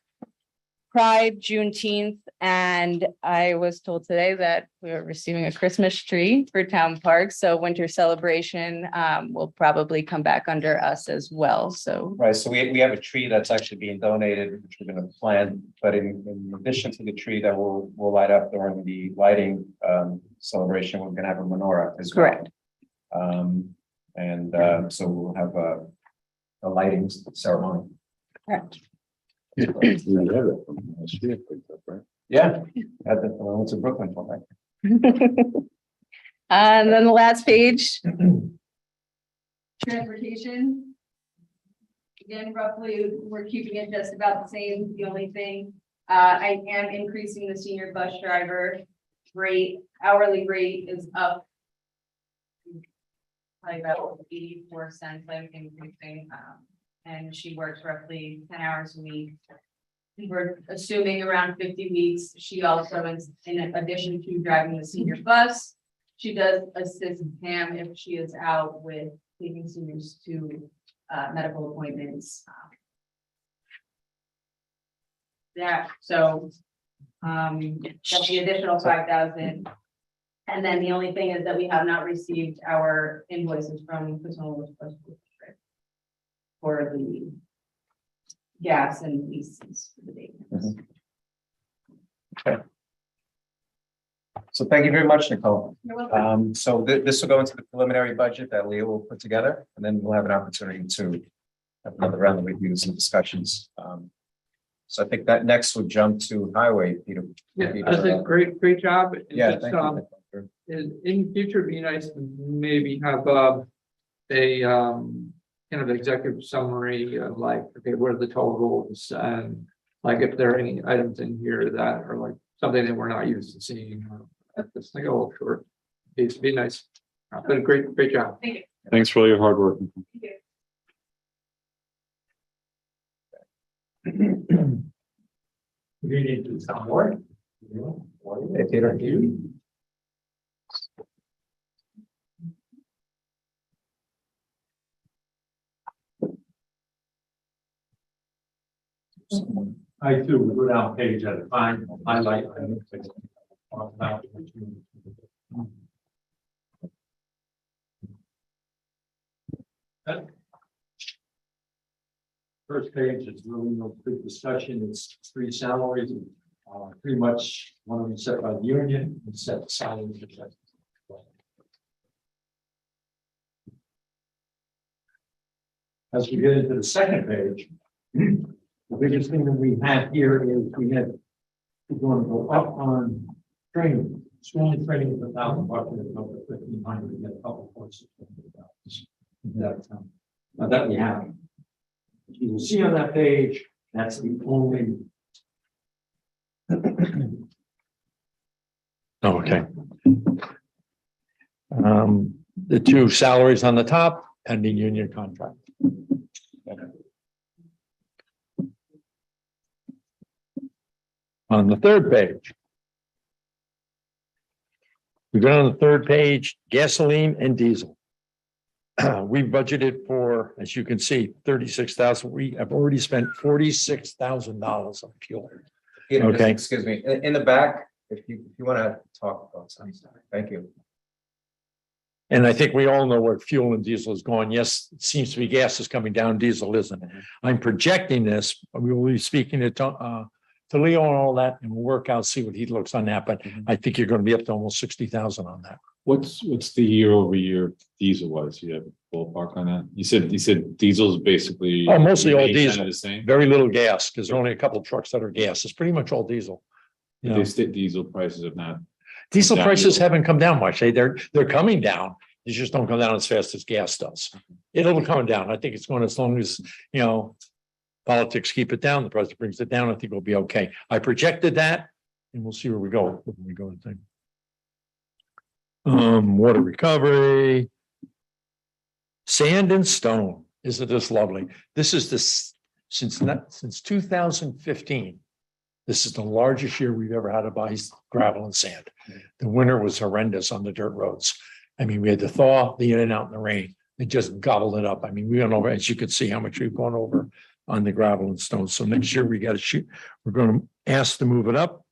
Pride, Juneteenth, and I was told today that we're receiving a Christmas tree for Town Park. So winter celebration will probably come back under us as well. So Right, so we have a tree that's actually being donated, which we're gonna plant, but in addition to the tree that will light up during the lighting celebration, we're gonna have a menorah as well. correct. So we'll have a lighting ceremony. Correct. We have it from last year, right? Yeah, had that when I went to Brooklyn for that. And then the last page. Transportation. Again, roughly, we're keeping it just about the same. The only thing, I am increasing the senior bus driver rate, hourly rate is up. Probably about 84 cents, I'm increasing, and she works roughly 10 hours a week. We're assuming around 50 weeks. She also is, in addition to driving the senior bus, she does assist Pam if she is out with taking seniors to medical appointments. Yeah, so that's the additional 5,000. And then the only thing is that we have not received our invoices from Casella for the gas and leases for the day. Okay. So thank you very much, Nicole. You're welcome. So this will go into the preliminary budget that Leah will put together, and then we'll have an opportunity to have another round of reviews and discussions. So I think that next would jump to highway, Peter. Yeah, Peter, that's a great job. It's Yeah, just, thank you. in future, it'd be nice to maybe have a kind of executive summary of like, okay, what are the totals, and like if there are any items in here that are like something that we're not used to seeing. Just like, oh, sure, it'd be nice. But a great job. Thank you. Thanks for all your hard work. We need to some more. Hey, Peter. I too would go down page at a time, highlight. First page is really no big discussion. It's 3 salaries. Pretty much one of them set by the union and set the salaries. As we get into the second page, the biggest thing that we have here is we're going to go up on training. Strong training is $1,000 and over 1,500 to get a couple courses. Now that we have. You will see on that page, that's the only. Okay. The 2 salaries on the top, pending union contract. On the third page. We go on the third page, gasoline and diesel. We budgeted for, as you can see, 36,000. We have already spent $46,000 on fuel. Peter, just Okay. excuse me, in the back, if you want to talk about something, thank you. And I think we all know where fuel and diesel is going. Yes, it seems to be gas is coming down, diesel isn't. I'm projecting this, we will be speaking to Leo and all that, and we'll work out, see what he looks on that, but I think you're gonna be up to almost 60,000 on that. What's the year over year diesel was? You have a ballpark on that? You said diesel's basically. Oh, mostly all 80% of diesel. The same. Very little gas, because there are only a couple of trucks that are gas. It's pretty much all diesel. You know, Diesel prices have not. diesel down prices little. haven't come down much. They're coming down. They just don't come down as fast as gas does. It'll come down. I think it's going as long as, you know, politics keep it down. The president brings it down. I think we'll be okay. I projected that and we'll see where we go when we go to thing. Water recovery. Sand and stone. Isn't this lovely? This is this since 2015. This is the largest year we've ever had to buy gravel and sand. The winter was horrendous on the dirt roads. I mean, we had to thaw the in and out in the rain. They just gobbled it up. I mean, we went over, as you could see, how much we've gone over on the gravel and stone. So next year we got to shoot. We're going to ask to move it up.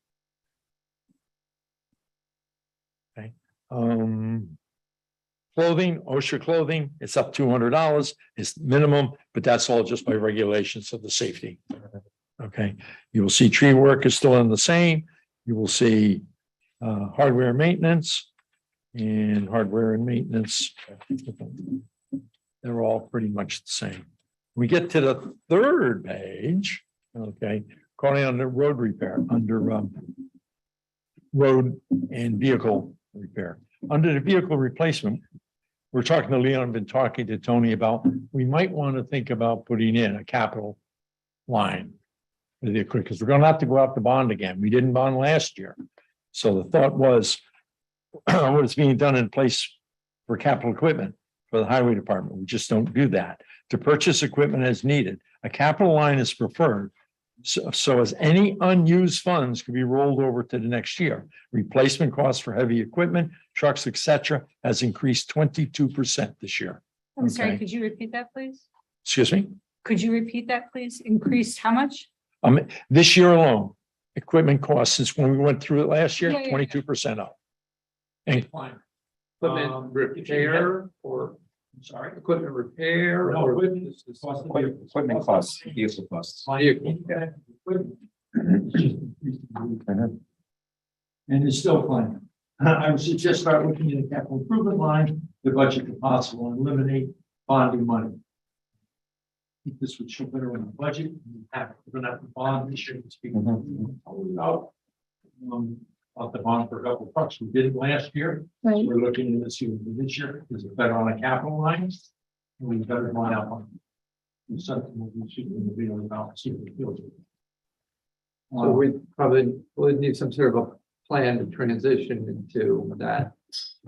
Okay. Clothing, OSHA clothing, it's up $200. It's minimum, but that's all just by regulations of the safety. Okay, you will see tree work is still in the same. You will see hardware and maintenance. And hardware and maintenance. They're all pretty much the same. We get to the third page, okay, calling on the road repair under road and vehicle repair. Under the vehicle replacement, we're talking to Leon, I've been talking to Tony about, we might want to think about putting in a capital line. Because we're gonna have to go out to bond again. We didn't bond last year. So the thought was, what is being done in place for capital equipment for the highway department. We just don't do that. To purchase equipment as needed, a capital line is preferred. So as any unused funds can be rolled over to the next year. Replacement costs for heavy equipment, trucks, etc., has increased 22% this year. I'm sorry, Okay. could you repeat that, please? Excuse me? Could you repeat that, please? Increased how much? This year alone, equipment costs since when we went through it last year, Yeah, yeah, yeah. 22% up. And Equipment repair or, I'm sorry. equipment repair No, or. equipment costs, diesel costs. Vehicle. And it's still climbing. I would suggest start looking at a capital improvement line, the budget if possible, and eliminate bonding money. I think this would show better on the budget. We're gonna have to bond this year. About the bond for a couple of trucks. We did it last year. So we're looking at this year. Is it better on a capital line? And we better line up on. Something we should be about. See what it feels. So we probably would need some sort of a plan to transition into that,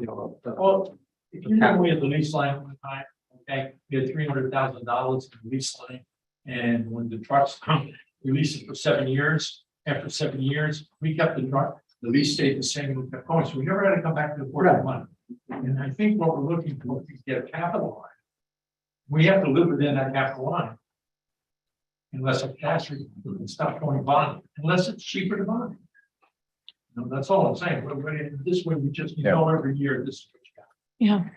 you know. Well, if you know, we had the lease line one time, okay, we had $300,000 in the lease line. And when the trucks come, we leased it for 7 years. After 7 years, we kept the truck, the lease stayed the same, and we kept going, so we never had to come back to the board of money. And I think what we're looking for is to get a capital line. We have to live within that capital line. Unless a cash, we can stop going bonding, unless it's cheaper to bond. No, that's all I'm saying. This way, we just, you know, every year, this is what you got. Yeah.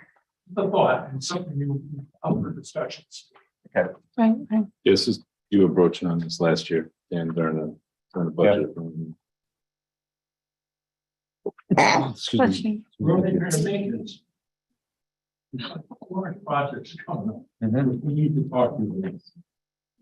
The thought and something you up for discussions. Right, right. This is, you were broaching on this last year and during the budget. Excuse me. Road repair and maintenance. Large projects coming up. We need to talk to you. And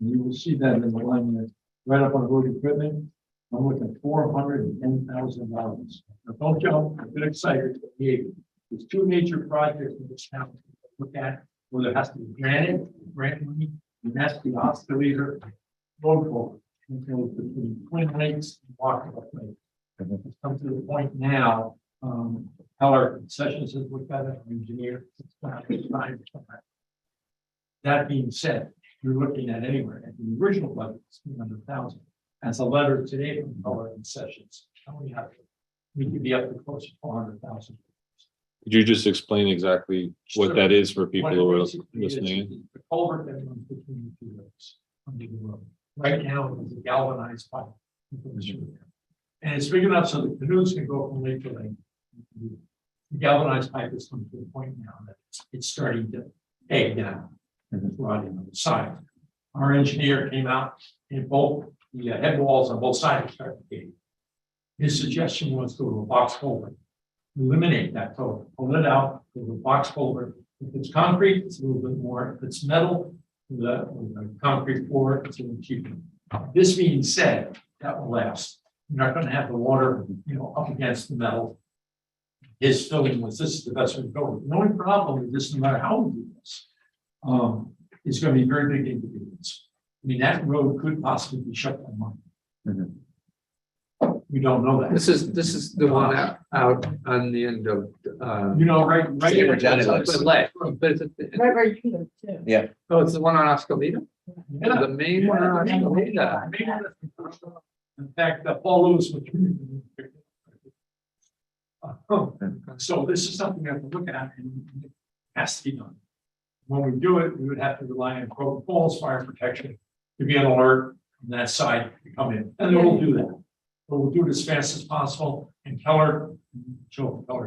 you will see that in the line that right up on road equipment. I'm looking at $410,000. Now, don't jump, I'm a bit excited. There's two major projects in this town to look at, where there has to be grant money, and that's the oscillator road culvert. And so between Twin Lakes and Walker Lake. It's come to the point now, Heller Sessions has looked at it, engineer. That being said, you're looking at anywhere, at the original budget, it's 300,000. As a letter today from Heller and Sessions, we could be up to close to 400,000. Could you just explain exactly what that is for people who are Basically, listening? The culvert that runs between the two lakes under the road. Right now, it's a galvanized pipe. And it's big enough so the canoes can go from lake to lake. The galvanized pipe is coming to the point now that it's starting to egg down. And it's rotting on the side. Our engineer came out and both the head walls on both sides started to cave. His suggestion was to go to a box culvert. Eliminate that total, pull it out, go to a box culvert. If it's concrete, it's a little bit more. If it's metal, with a concrete floor, it's a little cheaper. This being said, that will last. You're not gonna have the water, up against the metal. His feeling was this is the best way to go. The only problem with this, no matter how we do this, it's gonna be very big inconvenience. I mean, that road could possibly be shut down. We don't know that. This is the one out on the end of, right. See where Johnny lives. But it's Right here too. Yeah. oh, it's the one on Oskalita? Yeah. The main one on Oskalita. In fact, Paul Lewis was. So this is something we have to look at and it has to be done. When we do it, we would have to rely on Croton Falls Fire Protection to be on alert on that side to come in, and they will do that. But we'll do it as fast as possible, and Keller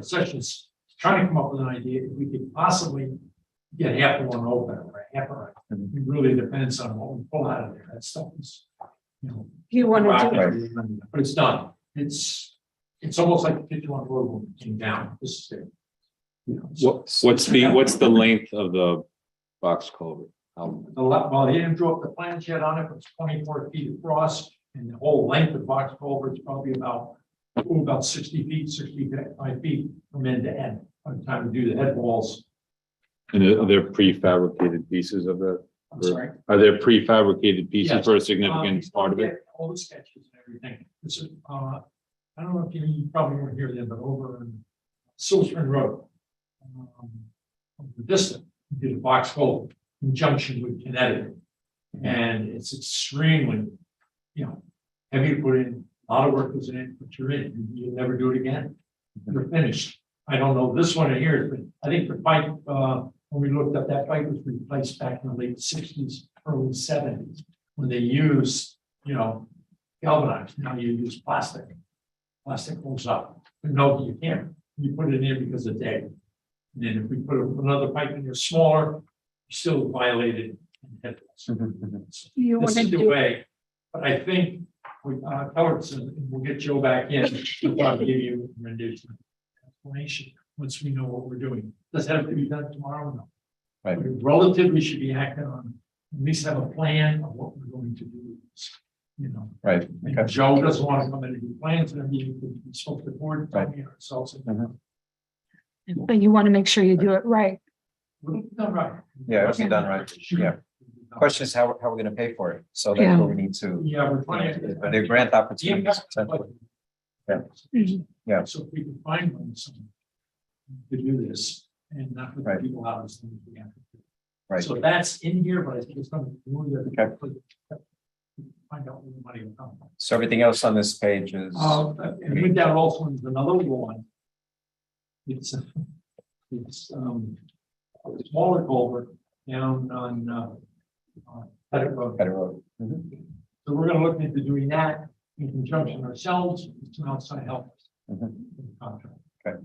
Sessions trying to come up with an idea if we could possibly get half of one open or half of it. It really depends on what we pull out of there. That stuff is, You want to do but it's done. It's almost like the 51 road when it came down. This is it. What's the length of the box culvert? Well, he didn't draw up the plans yet on it, but it's 24 feet across, and the whole length of box culvert is probably about 60 feet, 65 feet from end to end. By the time we do the head walls. And are there prefabricated pieces of that? I'm sorry. Are there prefabricated pieces Yes. for a significant part of it? All the sketches and everything. This is, I don't know if you probably weren't here then, but over on Silver Spring Road. The distant, we did a box culvert in junction with Connecticut. And it's extremely, heavy to put in, a lot of work goes in it, but you're in, you'll never do it again. You're finished. I don't know this one here, but I think the pipe, when we looked up, that pipe was replaced back in the late 60s, early 70s, when they used, galvanized. Now you use plastic. Plastic holds up. But no, you can't. You put it in because of day. And then if we put another pipe in there smaller, you still violated. You This wanna is the do- way, but I think with Kellerson, we'll get Joe back in. We'll probably give you a rendition explanation once we know what we're doing. Does that have to be done tomorrow? No. Right. But relatively should be acting on, at least have a plan of what we're going to do. Right. And Okay. Joe doesn't want to come in and do plans, and we spoke to the board, Right. ourselves. But you want to make sure you do it right. We'll be done right. Yeah, it'll be done right. Yeah. Question is how we're gonna pay for it. So that's Yeah. what we need to, Yeah, we're trying to. the grant opportunities. essentially. Yeah. Yeah. So if we can find one, someone to do this and not put Right. people out as long as we have to. Right. So that's in here, but I think it's gonna. Okay. Find out where the money will come from. So everything else on this page is, And with that also is another one. It's a smaller culvert down on Pettit Road. Better Road. So we're gonna look into doing that in conjunction ourselves with some outside help. Contract. Okay.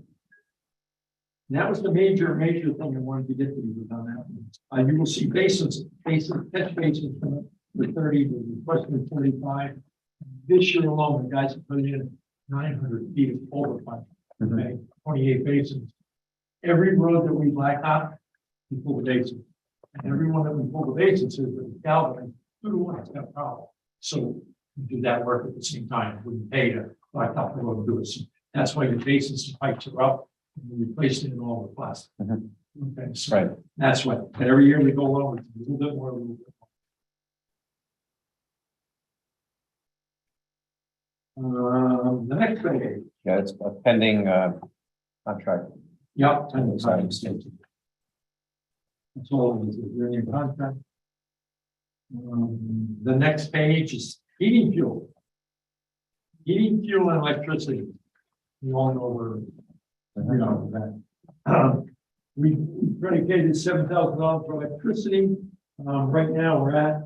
And that was the major thing I wanted to get to you on that one. You will see basins, catch basins from the 30 to Western 45. This year alone, the guys have put in 900 feet of culvert pipe, okay, 28 basins. Every road that we blacktop, we pull the basin. And every one that we pull the basins is with galvanized, 2 to 1, it's got a problem. So we do that work at the same time. We pay to blacktop the road and do it. So that's why the basins and pipes are up. And we replaced it in all the plastic. Okay, so right. that's what, and every year we go along with a little bit more, a little bit more. The next page. Yeah, it's a pending contract. Yep. Signing That's stage. all it is, we're in contract. The next page is heating fuel. Heating fuel and electricity. We all know we know that. We predicated $7,000 for electricity. Right now we're at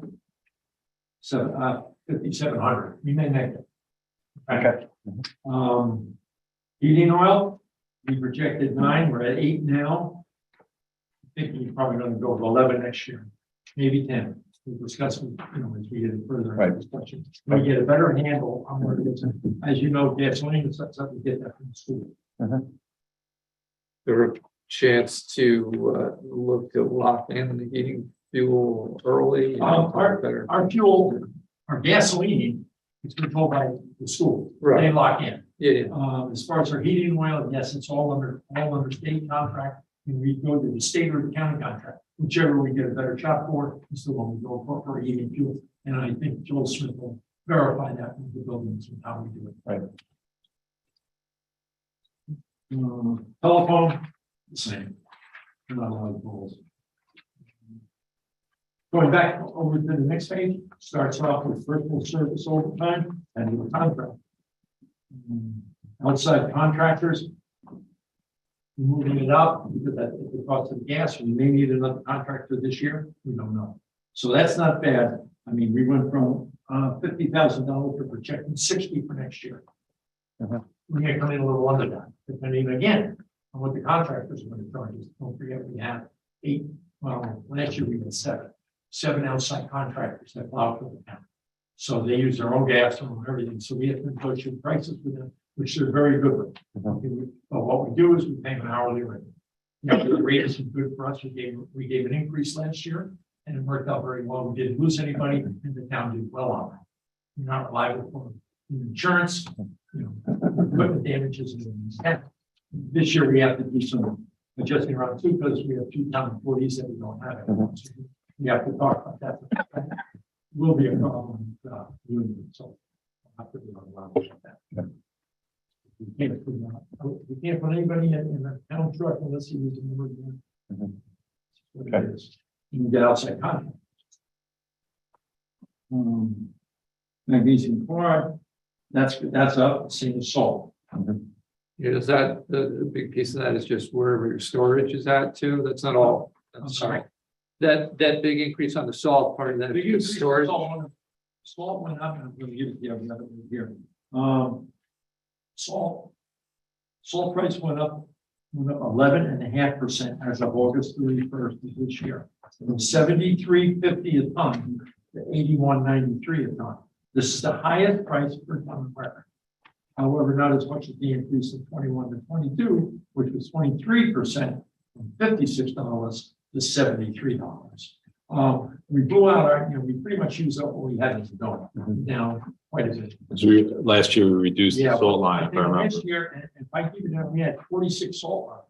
5,700. We may make it. Okay. Heating oil, we projected 9, we're at 8 now. I think we're probably gonna go to 11 next year, maybe 10. We'll discuss, as we get further Right. discussion. We get a better handle on where it is. As you know, gasoline is something we get that from the school. There a chance to look to lock in the heating fuel early? Better. Our fuel, our gasoline is controlled by the school. Right. They lock in. Yeah. As far as our heating oil, yes, it's all under state contract. And we go to the state or the county contract, whichever we get a better shot for, is the one we go for heating fuel. And I think Joel Smith will verify that with the buildings and how we do it. Right. Telephone, the same. Not a lot of goals. Going back over to the next page, starts off with virtual service overtime and the contract. Outside contractors. Moving it up because at the cost of gas, we may need another contractor this year, we don't know. So that's not bad. I mean, we went from $50,000 to projecting 60 for next year. We may come in a little under that, depending again on what the contractors are going to charge us. Don't forget, we have 8, well, last year we had 7 outside contractors that plow for the town. So they use their own gas and everything, so we have to negotiate prices with them, which they're very good with. But what we do is we pay them an hourly rate. The rate is good for us. We gave an increase last year and it worked out very well. We didn't lose anybody and the town did well on that. We're not liable for insurance, equipment damages and things. This year we have to do some adjusting around too, because we have 2 town employees that we don't have. So we have to talk about that. Will be a problem. So I'll have to do a lot of that. We can't put anybody in a town truck unless he was in the room. What it is. You can get outside contact. Magnesium chloride, that's up, same as salt. Yeah, is that the big piece of that is just wherever your storage is at too? That's not all. I'm sorry. That big increase on the salt part of that Big is increase in storage. Salt went up, and I'm going to give it to you the other one here. Salt price went up 11.5% as of August 31st of this year. From $73.50 a ton to $81.93 a ton. This is the highest price per ton of record. However, not as much as the increase of 21 to 22, which was 23% from $56 to $73. We blew out our, we pretty much used up what we had as a donor now quite a bit. So last year we reduced the salt line, if I remember. Last year, and if I keep it down, we had 46 salt lines.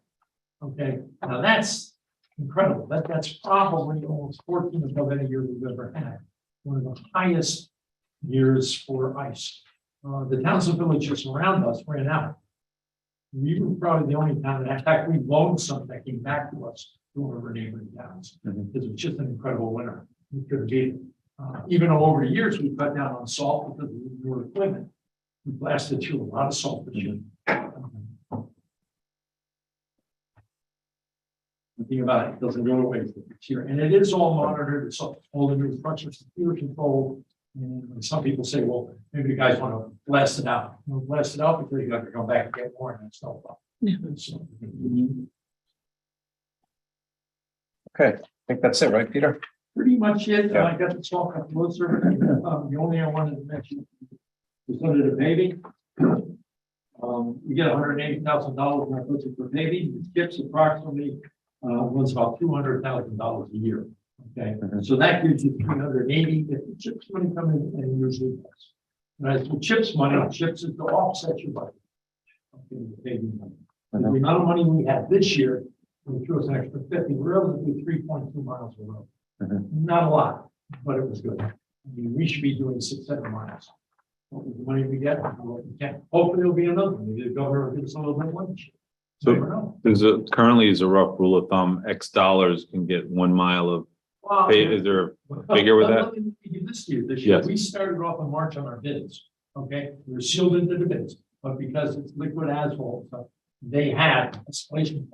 Okay, now that's incredible. That's probably almost 14 above any year we've ever had. One of the highest years for ice. The towns and villages around us ran out. We were probably the only town that, in fact, we loaned some that came back to us to one of our neighboring towns. Because it was just an incredible winter. We couldn't beat it. Even though over the years we cut down on salt because of newer equipment, we blasted through a lot of salt this year. The thing about it doesn't go away this year, and it is all monitored. It's all the new structures, computer controlled. And some people say, well, maybe you guys want to blast it out. Blast it out because you got to come back and get more and that stuff. So, Okay, I think that's it, right, Peter? pretty much it. I got to talk up closer. The only thing I wanted to mention was under the paving. We get $180,000 in our budget for paving. The chips approximately was about $200,000 a year. Okay, so that gives you 380 if the chips money come in, and usually does. Right, so chips is to offset your budget. Okay, the paving money. The amount of money we had this year, we threw us an extra 50. We're able to do 3.2 miles of road. Not a lot, but it was good. I mean, we should be doing 6-7 miles. What was the money we get? We can. Hopefully it'll be another one. Maybe the governor will give us a little bit more. So currently is a rough rule of thumb, X dollars can get 1 mile of pay. Is there a figure with that? This year, Yes. we started off in March on our bids. Okay, we were sealed into the bids, but because it's liquid asphalt, so they had a splashing.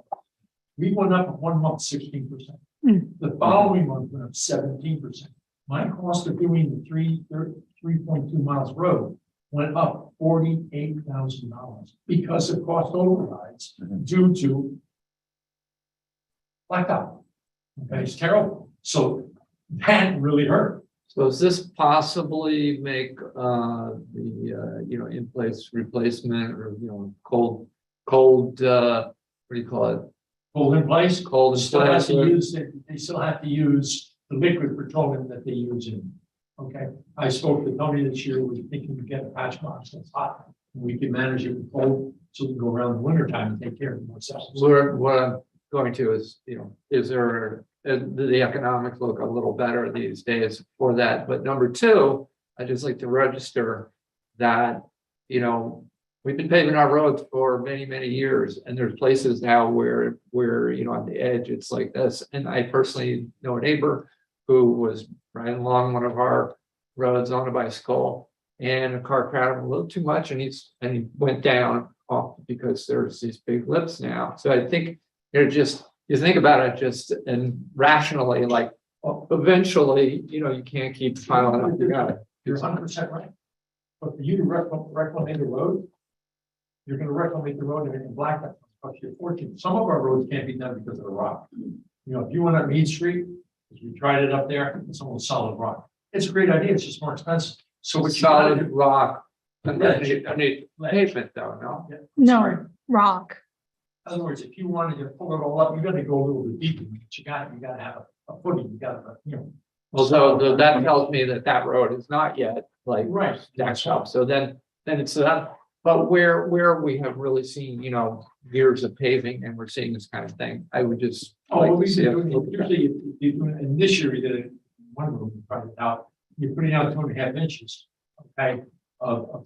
We went up 1 month, 16%. The following month went up 17%. My cost of doing the 3.2 miles road went up $48,000 because of cost overrides due to blackout. Okay, it's terrible. So that really hurt. So does this possibly make in place replacement or cold what do you call it? Cold in place. Cold in Still have place. to use it. They still have to use the liquid petroleum that they use in. Okay, I spoke to Tony this year. We're thinking to get a patch box that's hot. We can manage it with cold, so we can go around the winter time and take care of it ourselves. What I'm going to is, is there, the economics look a little better these days for that? But number two, I just like to register that, we've been paving our roads for many, many years, and there's places now where on the edge, it's like this. And I personally know a neighbor who was riding along one of our roads on a bicycle, and a car crowded him a little too much, and he went down off because there's these big lips now. So I think you think about it just and rationally, like eventually, you can't keep piling up. You got it. You're 100% right. But for you to reclaim the road, you're going to reclaim the road and blacktop. Cost you a fortune. Some of our roads can't be done because of the rock. If you went on Mead Street, we tried it up there, it's almost solid rock. It's a great idea, it's just more expensive. So what Solid rock. I need pavement though, no? No, rock. In other words, if you wanted to pull it all up, you gotta go a little bit deeper, but you gotta have a footing, you gotta, Well, so that tells me that road is not yet like Right. stacked up. So then it's that, but where we have really seen, years of paving and we're seeing this kind of thing, I would just. Oh, like well, to we see it. usually, and this year we did it, one room, we tried it out, you're putting out 2.5 inches, okay, of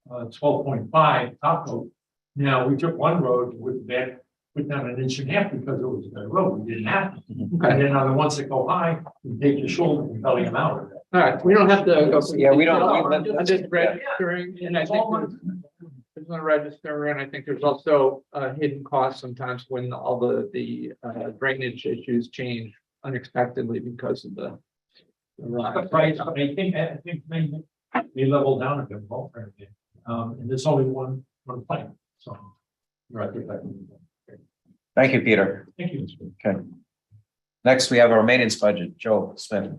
12.5 top coat. Now, we took one road with that, put down 1.5 inches because it was a better road, we didn't have to. And then on the ones that go high, we take your shoulder and belly them out of it. All right, we don't have to go. Yeah, we don't- I'm just registering, and I think there's a register, and I think there's also hidden costs sometimes when all the drainage issues change unexpectedly because of the rise. Right, I think maybe they level down a bit, and there's only one plan, so. Right. Thank you, Peter. Thank you. Okay. Next, we have our maintenance budget. Joe Smith.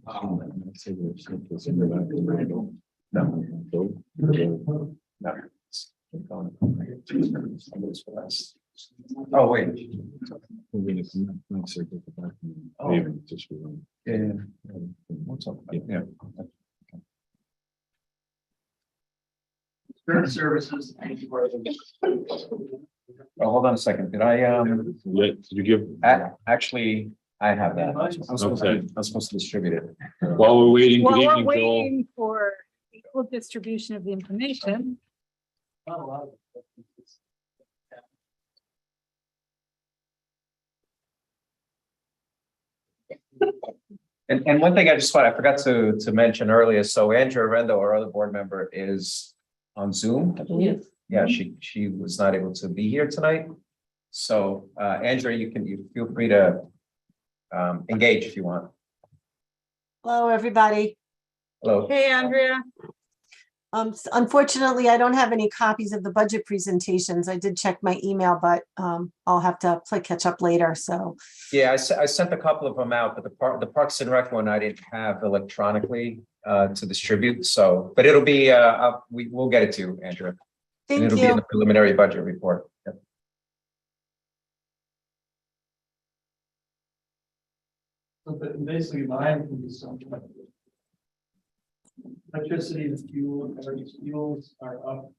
No. Oh, wait. Yeah. We'll talk about it. Yeah. Current services. Oh, hold on a second. Did I, Did you give? actually, I have that. I'm supposed to distribute it. While we're waiting, Well, good we're evening, Joel. waiting for equal distribution of the information. And one thing I forgot to mention earlier, so Andrea Arendo, our other board member, is on Zoom, I believe. Yeah, she was not able to be here tonight. So, Andrea, you feel free to engage if you want. Hello, everybody. Hello. Hey, Andrea. Unfortunately, I don't have any copies of the budget presentations. I did check my email, but I'll have to play catch up later, so. Yeah, I sent a couple of them out, but the Parks and Rec one I didn't have electronically to distribute, so, but it'll be, we'll get it to you, Andrea. And Thank it'll be in you. the preliminary budget report. Yep. So basically, mine can be something like electricity and fuel, fuels are up,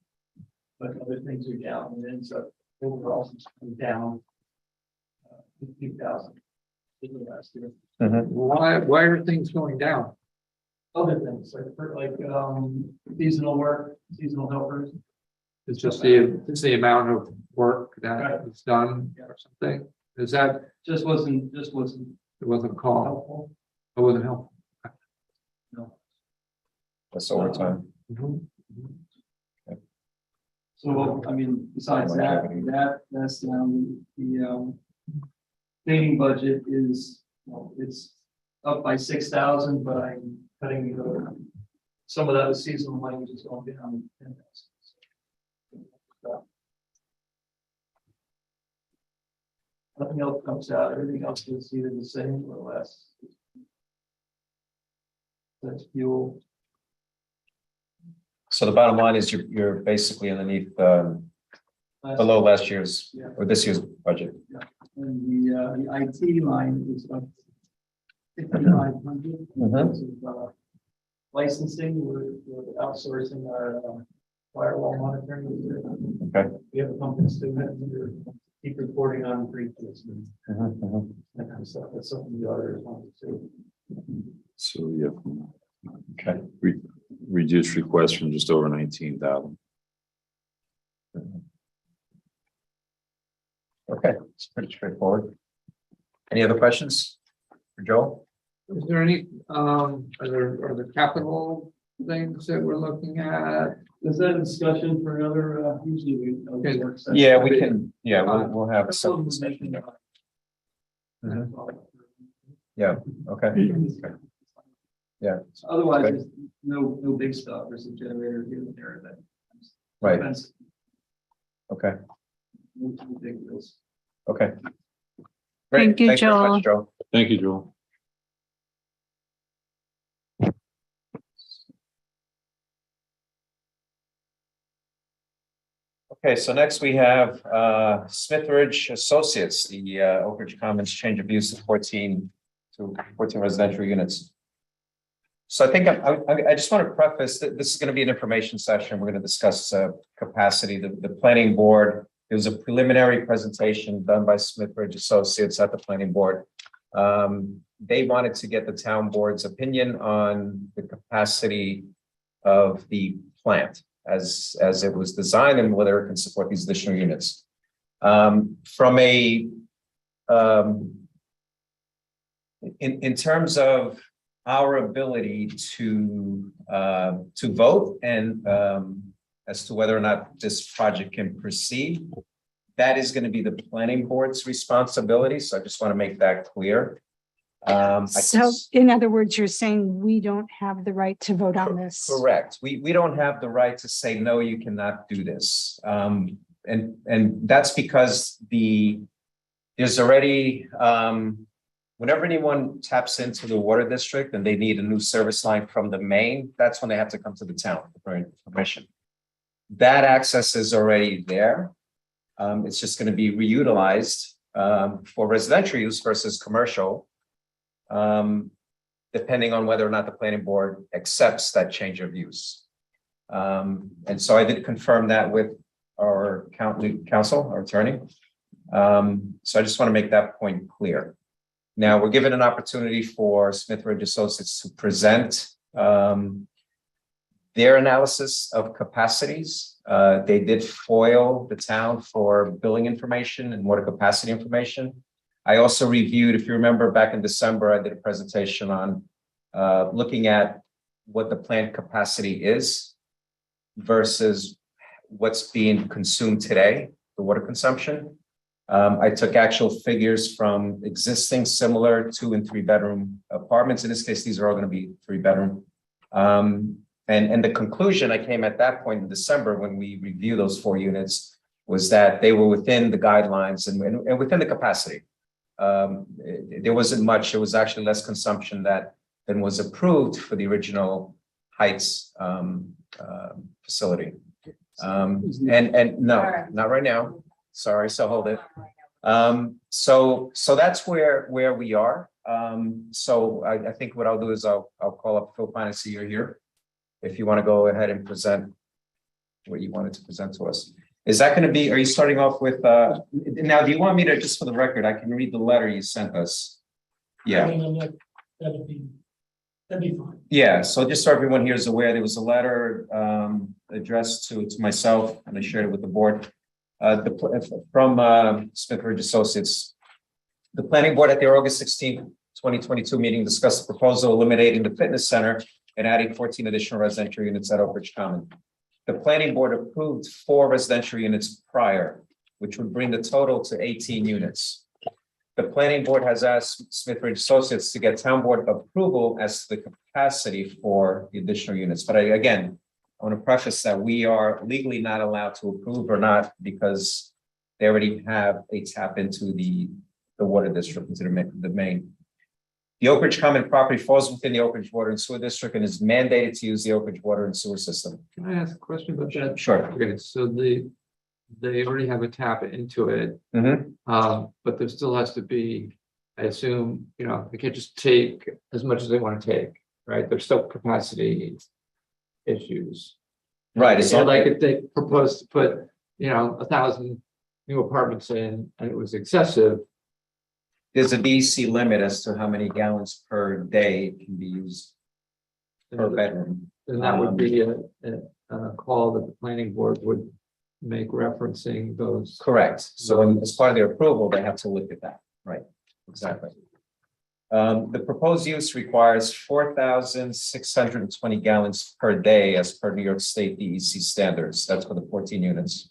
but other things are down, and then so overall it's down 15,000 last year. Why are things going down? Other things like seasonal work, seasonal helpers. It's just the amount of work that is done or something. Is that? Just wasn't. It wasn't called. Helpful. It wasn't helpful. No. That's overtime. So, I mean, besides that's down, the cleaning budget is, it's up by 6,000, but I'm cutting the some of that is seasonal language is going down. Nothing else comes out, everything else is either the same or less. That's fuel. So the bottom line is you're basically underneath, below last year's or this year's budget. And the IT line is up 5,500. Licensing, we're outsourcing our firewall monitoring. Okay. We have a company student, we're keep reporting on breaches and that kind of stuff. That's something the auditors want to see. So, yeah. Okay. Reduced request from just over 19,000. Okay, it's pretty straightforward. Any other questions for Joel? Is there any, are there capital things that we're looking at? Is that a discussion for another, usually we. Yeah, we can, yeah, we'll have some discussion there. Yeah, okay. Okay. Yeah. Otherwise, Okay. there's no big stuff. There's a generator here and there that. Right. Expensive. Okay, Ridiculous. okay. Great. Thank you, Thanks very much, Joel. Joe. Thank you, Joel. Okay, so next we have Smithridge Associates, the Oak Ridge Commons change of use of 14 residential units. So I think I just want to preface that this is going to be an information session. We're going to discuss capacity. The planning board, there was a preliminary presentation done by Smithridge Associates at the planning board. They wanted to get the town board's opinion on the capacity of the plant as it was designed and whether it can support these additional units. In terms of our ability to vote and as to whether or not this project can proceed, that is going to be the planning board's responsibility. So I just want to make that clear. So in other words, you're saying we don't have the right to vote on this? Correct. We don't have the right to say, no, you cannot do this. And that's because there's already, whenever anyone taps into the water district and they need a new service line from the main, that's when they have to come to the town for permission. That access is already there. It's just going to be reutilized for residential use versus commercial, depending on whether or not the planning board accepts that change of use. And so I did confirm that with our counsel, our attorney. So I just want to make that point clear. Now, we're given an opportunity for Smithridge Associates to present their analysis of capacities. They did foil the town for billing information and water capacity information. I also reviewed, if you remember back in December, I did a presentation on looking at what the plant capacity is versus what's being consumed today, the water consumption. I took actual figures from existing similar 2 and 3 bedroom apartments. In this case, these are all going to be 3 bedroom. And the conclusion I came at that point in December when we reviewed those 4 units was that they were within the guidelines and within the capacity. There wasn't much. It was actually less consumption than was approved for the original Heights facility. And no, not right now. Sorry, so hold it. So that's where we are. So I think what I'll do is I'll call up Phil Pine and see you're here. If you want to go ahead and present what you wanted to present to us. Is that going to be, are you starting off with, now, do you want me to, just for the record, I can read the letter you sent us? Yeah. That'd be fine. Yeah, so just so everyone here is aware, there was a letter addressed to myself and I shared it with the board. From Smithridge Associates. The planning board at their August 16th, 2022 meeting discussed the proposal eliminating the fitness center and adding 14 additional residential units at Oak Ridge Common. The planning board approved 4 residential units prior, which would bring the total to 18 units. The planning board has asked Smith Ridge Associates to get town board approval as to the capacity for the additional units. But again, I want to preface that we are legally not allowed to approve or not because they already have a tap into the water district, into the main. The Oak Ridge Common property falls within the Oak Ridge Water and Sewer District and is mandated to use the Oak Ridge Water and Sewer System. Can I ask a question about that? Sure. Okay, so they already have a tap into it, Mm-hmm. but there still has to be, I assume, they can't just take as much as they want to take, right? There's still capacity issues. Right. It's So not like if they proposed to put, 1,000 new apartments in and it was excessive, there's a DEC limit as to how many gallons per day can be used per bedroom. then that would be a call that the planning board would make referencing those. Correct. So as part of their approval, they have to look at that. Right. Exactly. The proposed use requires 4,620 gallons per day as per New York State DEC standards. That's for the 14 units.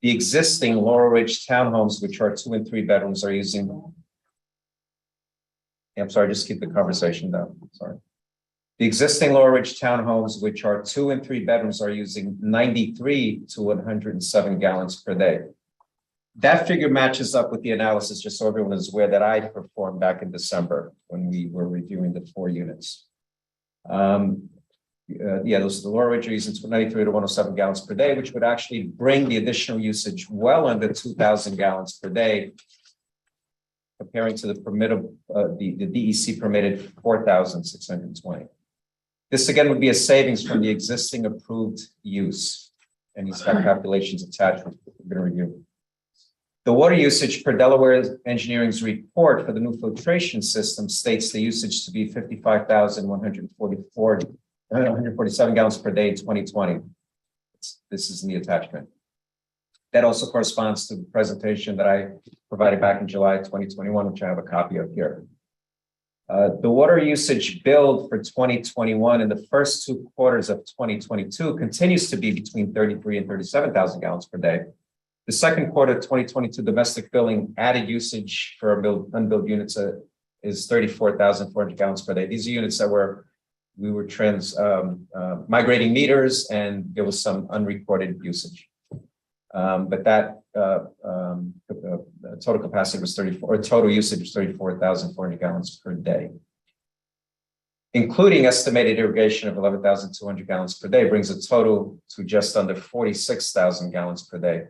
The existing Laurel Ridge townhomes, which are 2 and 3 bedrooms, are using. I'm sorry, just keep the conversation down. Sorry. The existing Laurel Ridge townhomes, which are 2 and 3 bedrooms, are using 93 to 107 gallons per day. That figure matches up with the analysis, just so everyone is aware, that I performed back in December when we were reviewing the 4 units. Those the Laurel Ridge are using 93 to 107 gallons per day, which would actually bring the additional usage well under 2,000 gallons per day, comparing to the permittable, the DEC permitted 4,620. This again would be a savings from the existing approved use, and he's got calculations attached we're going to review. The water usage per Delaware Engineering's report for the new filtration system states the usage to be 147 gallons per day in 2020. This is in the attachment. That also corresponds to the presentation that I provided back in July 2021, which I have a copy of here. The water usage billed for 2021 and the first 2 quarters of 2022 continues to be between 33 and 37,000 gallons per day. The second quarter of 2022 domestic billing added usage for unbilled units is 34,400 gallons per day. These are units that we were migrating meters, and there was some unrecorded usage. But that total capacity was total usage was 34,400 gallons per day. Including estimated irrigation of 11,200 gallons per day brings a total to just under 46,000 gallons per day.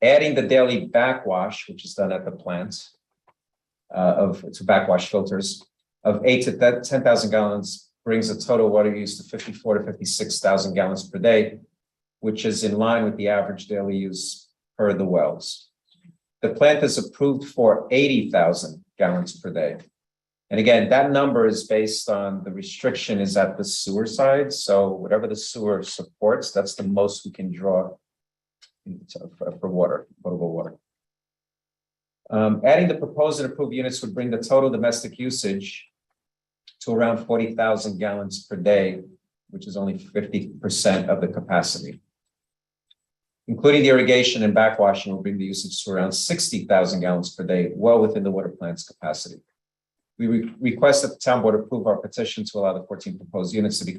Adding the daily backwash, which is done at the plant, to backwash filters of 8 to 10,000 gallons brings a total water use to 54 to 56,000 gallons per day, which is in line with the average daily use per the wells. The plant is approved for 80,000 gallons per day. And again, that number is based on the restriction is at the sewer side. So whatever the sewer supports, that's the most we can draw for water, potable water. Adding the proposed and approved units would bring the total domestic usage to around 40,000 gallons per day, which is only 50% of the capacity. Including the irrigation and backwashing will bring the usage to around 60,000 gallons per day, well within the water plant's capacity. We request that the town board approve our petition to allow the 14 proposed units to be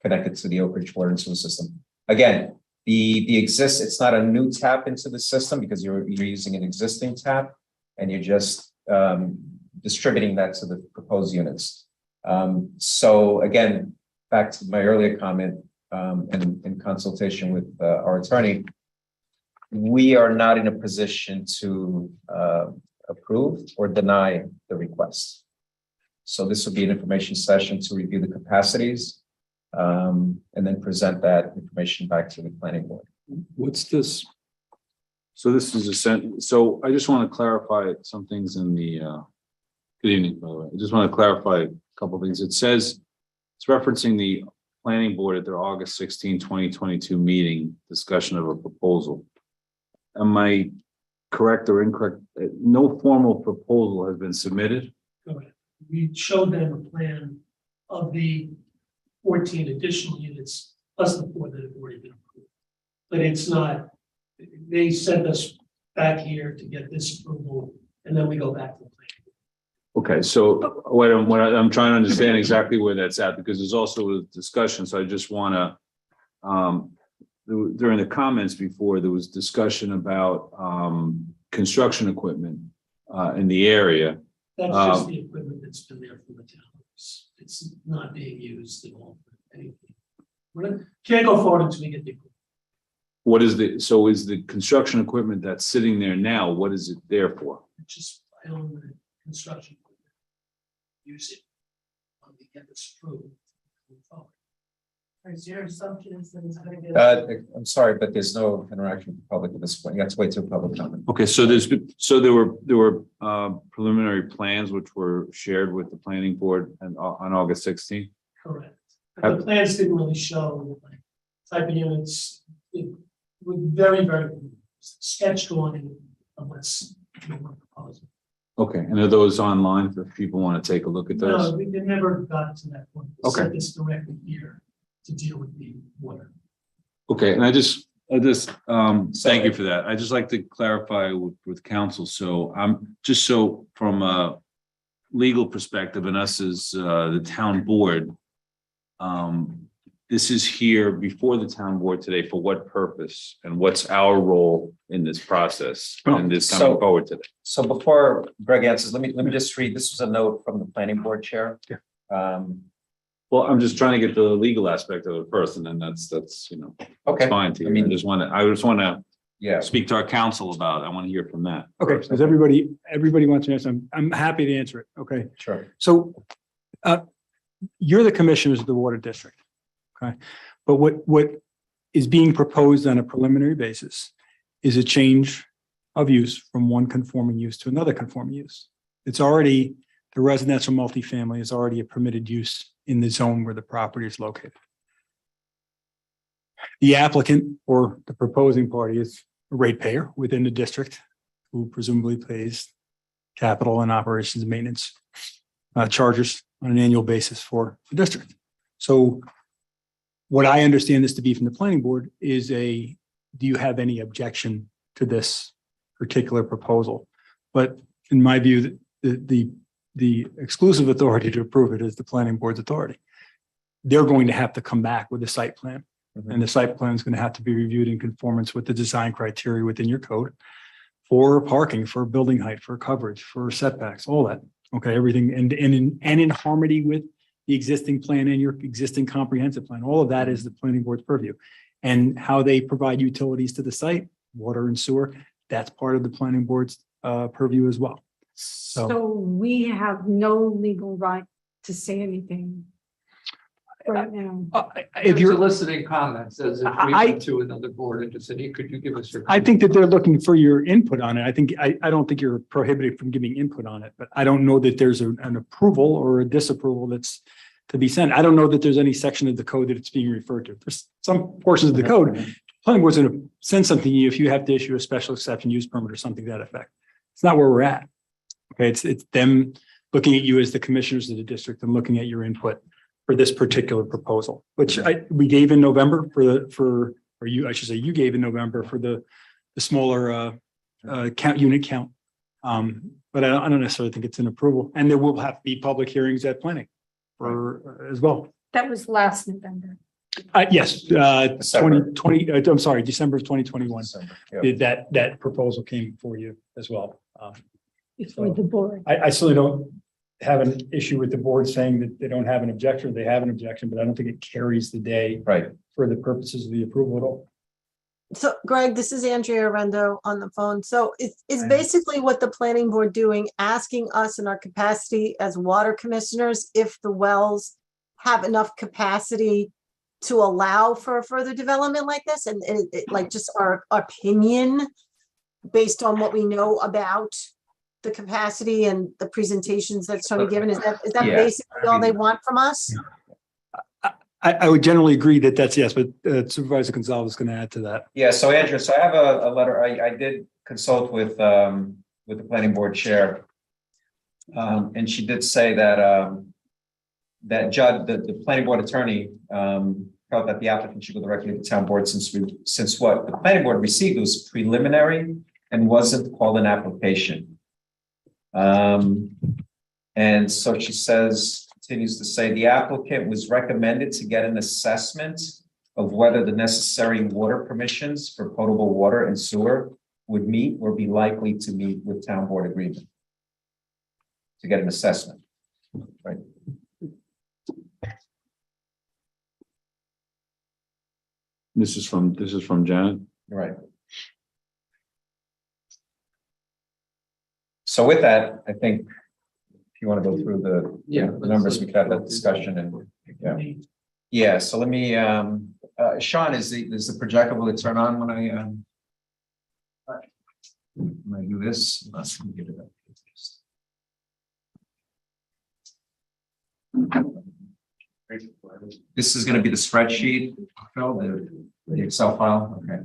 connected to the Oak Ridge water and sewer system. Again, it's not a new tap into the system because you're using an existing tap and you're just distributing that to the proposed units. So again, back to my earlier comment, and in consultation with our attorney, we are not in a position to approve or deny the request. So this would be an information session to review the capacities and then present that information back to the planning board. What's this? So this is so I just want to clarify some things in the, good evening, by the way. I just want to clarify a couple of things. It says, it's referencing the planning board at their August 16, 2022 meeting, discussion of a proposal. Am I correct or incorrect? No formal proposal has been submitted. We showed them a plan of the 14 additional units plus the 4 that have already been approved. But it's not, they sent us back here to get this approval and then we go back to the plan. Okay, so I'm trying to understand exactly where that's at, because there's also a discussion, so I just wanna, during the comments before, there was discussion about, construction equipment, in the area. That's just the equipment that's been there for the town. It's not being used at all for anything. Can't go forward until we get the equipment. What is is the construction equipment that's sitting there now, what is it there for? Just I own the construction equipment. Use it when we get this approved. Move forward. Is your assumption is that it's gonna get? I'm sorry, but there's no interaction with the public at this point. You have to wait till public comment. Okay, so there were preliminary plans which were shared with the planning board and on August 16th. Correct. But the plans didn't really show like type of units. It was very sketch drawing of what's we're proposing. Okay, and are those online if people want to take a look at those? No, we never got to that point. We Okay. set this directly here to deal with the water. Okay, and I just, thank you for that. I just like to clarify with council. So I'm just so from a legal perspective and us as the town board, this is here before the town board today for what purpose and what's our role in this process and this coming forward today? So before Greg answers, let me just read, this was a note from the planning board chair. Yeah. Well, I'm just trying to get the legal aspect of it first, and then that's, you know, Okay. it's fine to you. I just want to Yeah. speak to our council about it. I want to hear from that. Okay, so everybody wants to answer. I'm happy to answer it. Okay. Sure. So you're the commissioners of the water district. Okay. But what is being proposed on a preliminary basis is a change of use from one conforming use to another conforming use. It's already, the residential multifamily is already a permitted use in the zone where the property is located. The applicant or the proposing party is a ratepayer within the district who presumably pays capital and operations and maintenance charges on an annual basis for the district. So what I understand this to be from the planning board is do you have any objection to this particular proposal? But in my view, the exclusive authority to approve it is the planning board's authority. They're going to have to come back with a site plan. And the site plan is going to have to be reviewed in conformance with the design criteria within your code for parking, for building height, for coverage, for setbacks, all that. Okay, everything and in harmony with the existing plan and your existing comprehensive plan. All of that is the planning board's purview. And how they provide utilities to the site, water and sewer, that's part of the planning board's purview as well. So we have no legal right to say anything right now. If you're Soliciting comments as if we went to another board and just said, hey, could you give us your? I think that they're looking for your input on it. I don't think you're prohibited from giving input on it, but I don't know that there's an approval or a disapproval that's to be sent. I don't know that there's any section of the code that it's being referred to. There's some portions of the code. Planning board's going to send something to you if you have to issue a special exception use permit or something to that effect. It's not where we're at. Okay, it's them looking at you as the commissioners of the district and looking at your input for this particular proposal, which we gave in November you gave in November for the smaller unit count. But I don't necessarily think it's an approval, and there will have to be public hearings at planning as well. That was last November. Yes, December. 2020, I'm sorry, December of 2021. Yeah. That proposal came for you as well. Before the board. I certainly don't have an issue with the board saying that they don't have an objection, they have an objection, but I don't think it carries the day Right. for the purposes of the approval at all. So Greg, this is Andrea Arendo on the phone. So is basically what the planning board doing, asking us in our capacity as water commissioners, if the wells have enough capacity to allow for a further development like this? And like just our opinion based on what we know about the capacity and the presentations that's Tony given, is that Yeah. basically all they want from us? I would generally agree that that's yes, but Supervisor Gonzalez is going to add to that. Yeah, so Andrew, so I have a letter, I did consult with the planning board chair. And she did say that Judd, the planning board attorney, felt that the applicant should go directly to the town board since what the planning board received was preliminary and wasn't called an application. And so she says, continues to say, the applicant was recommended to get an assessment of whether the necessary water permissions for potable water and sewer would meet or be likely to meet with town board agreement. To get an assessment, right? This is from Janet. Right. So with that, I think if you want to go through the numbers, we could have that discussion and, yeah. Yeah, so let me, Sean, is the projector, will it turn on when I do this? Let's get it up. This is going to be the spreadsheet, Phil, the Excel file, okay.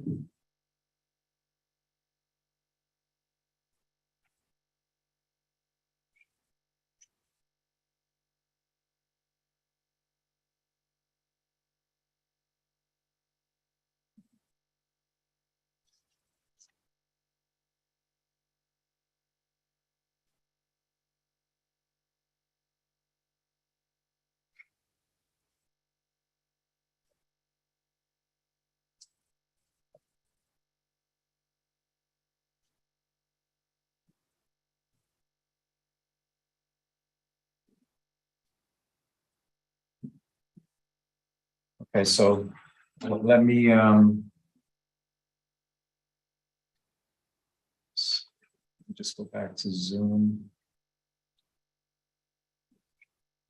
Okay, so let me just go back to Zoom.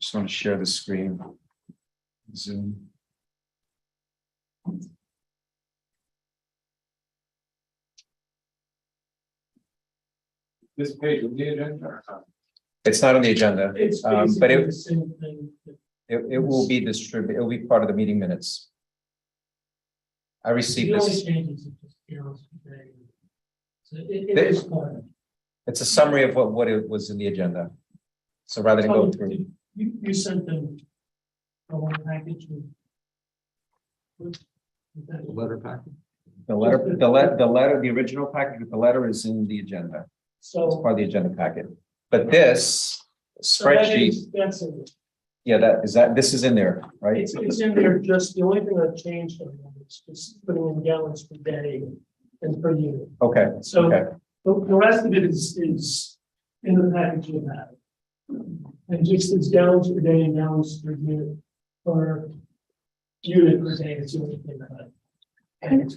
Just want to share the screen. Zoom. This page of the agenda. It's not on the agenda, It's but basically the same thing. it will be distributed. It will be part of the meeting minutes. I received The only this. changes are just, you know, today. So it is part of. It's a summary of what it was in the agenda. So rather than go through. You sent them a one package. Letter packet. The letter, the original package with the letter is in the agenda. It's So. part of the agenda packet. But this so that spreadsheet, is- That's in there. yeah, this is in there, right? It's in there, just the only thing that changed on that is just putting in gallons per day and per unit. Okay, So okay, the rest of it is in the package you have. And just as gallons per day and gallons per unit per day, it's the only thing that. And it's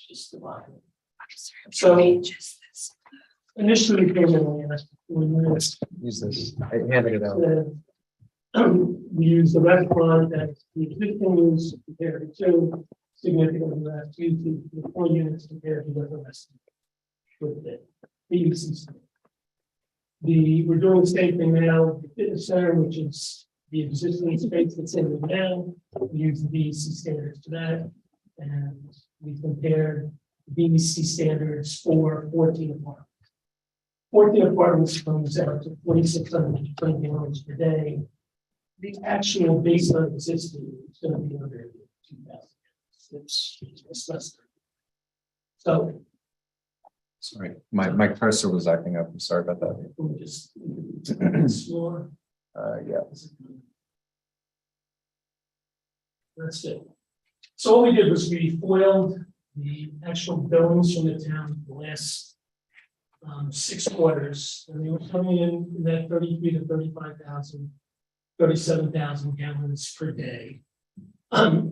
just the line. So initially, we came in and asked for 4 units. use this. I handed it out. We use the restaurant as the existing use compared to significantly less usage, the 4 units compared to the rest. With the EUC. We're doing the same thing now, the fitness center, which is the existing space that's in there now. We use the DEC standards for that. And we compared DEC standards for 14 apartments. 14 apartments comes out to 4,620 gallons per day. The actual baseline existing is going to be under 2,000. It's less than. So. Sorry, my cursor was acting up. I'm sorry about that. We'll just explore. Yeah. That's it. So what we did was we foiled the actual billings from the town for the last 6 quarters, and they were coming in that 33 to 35,000, 37,000 gallons per day. So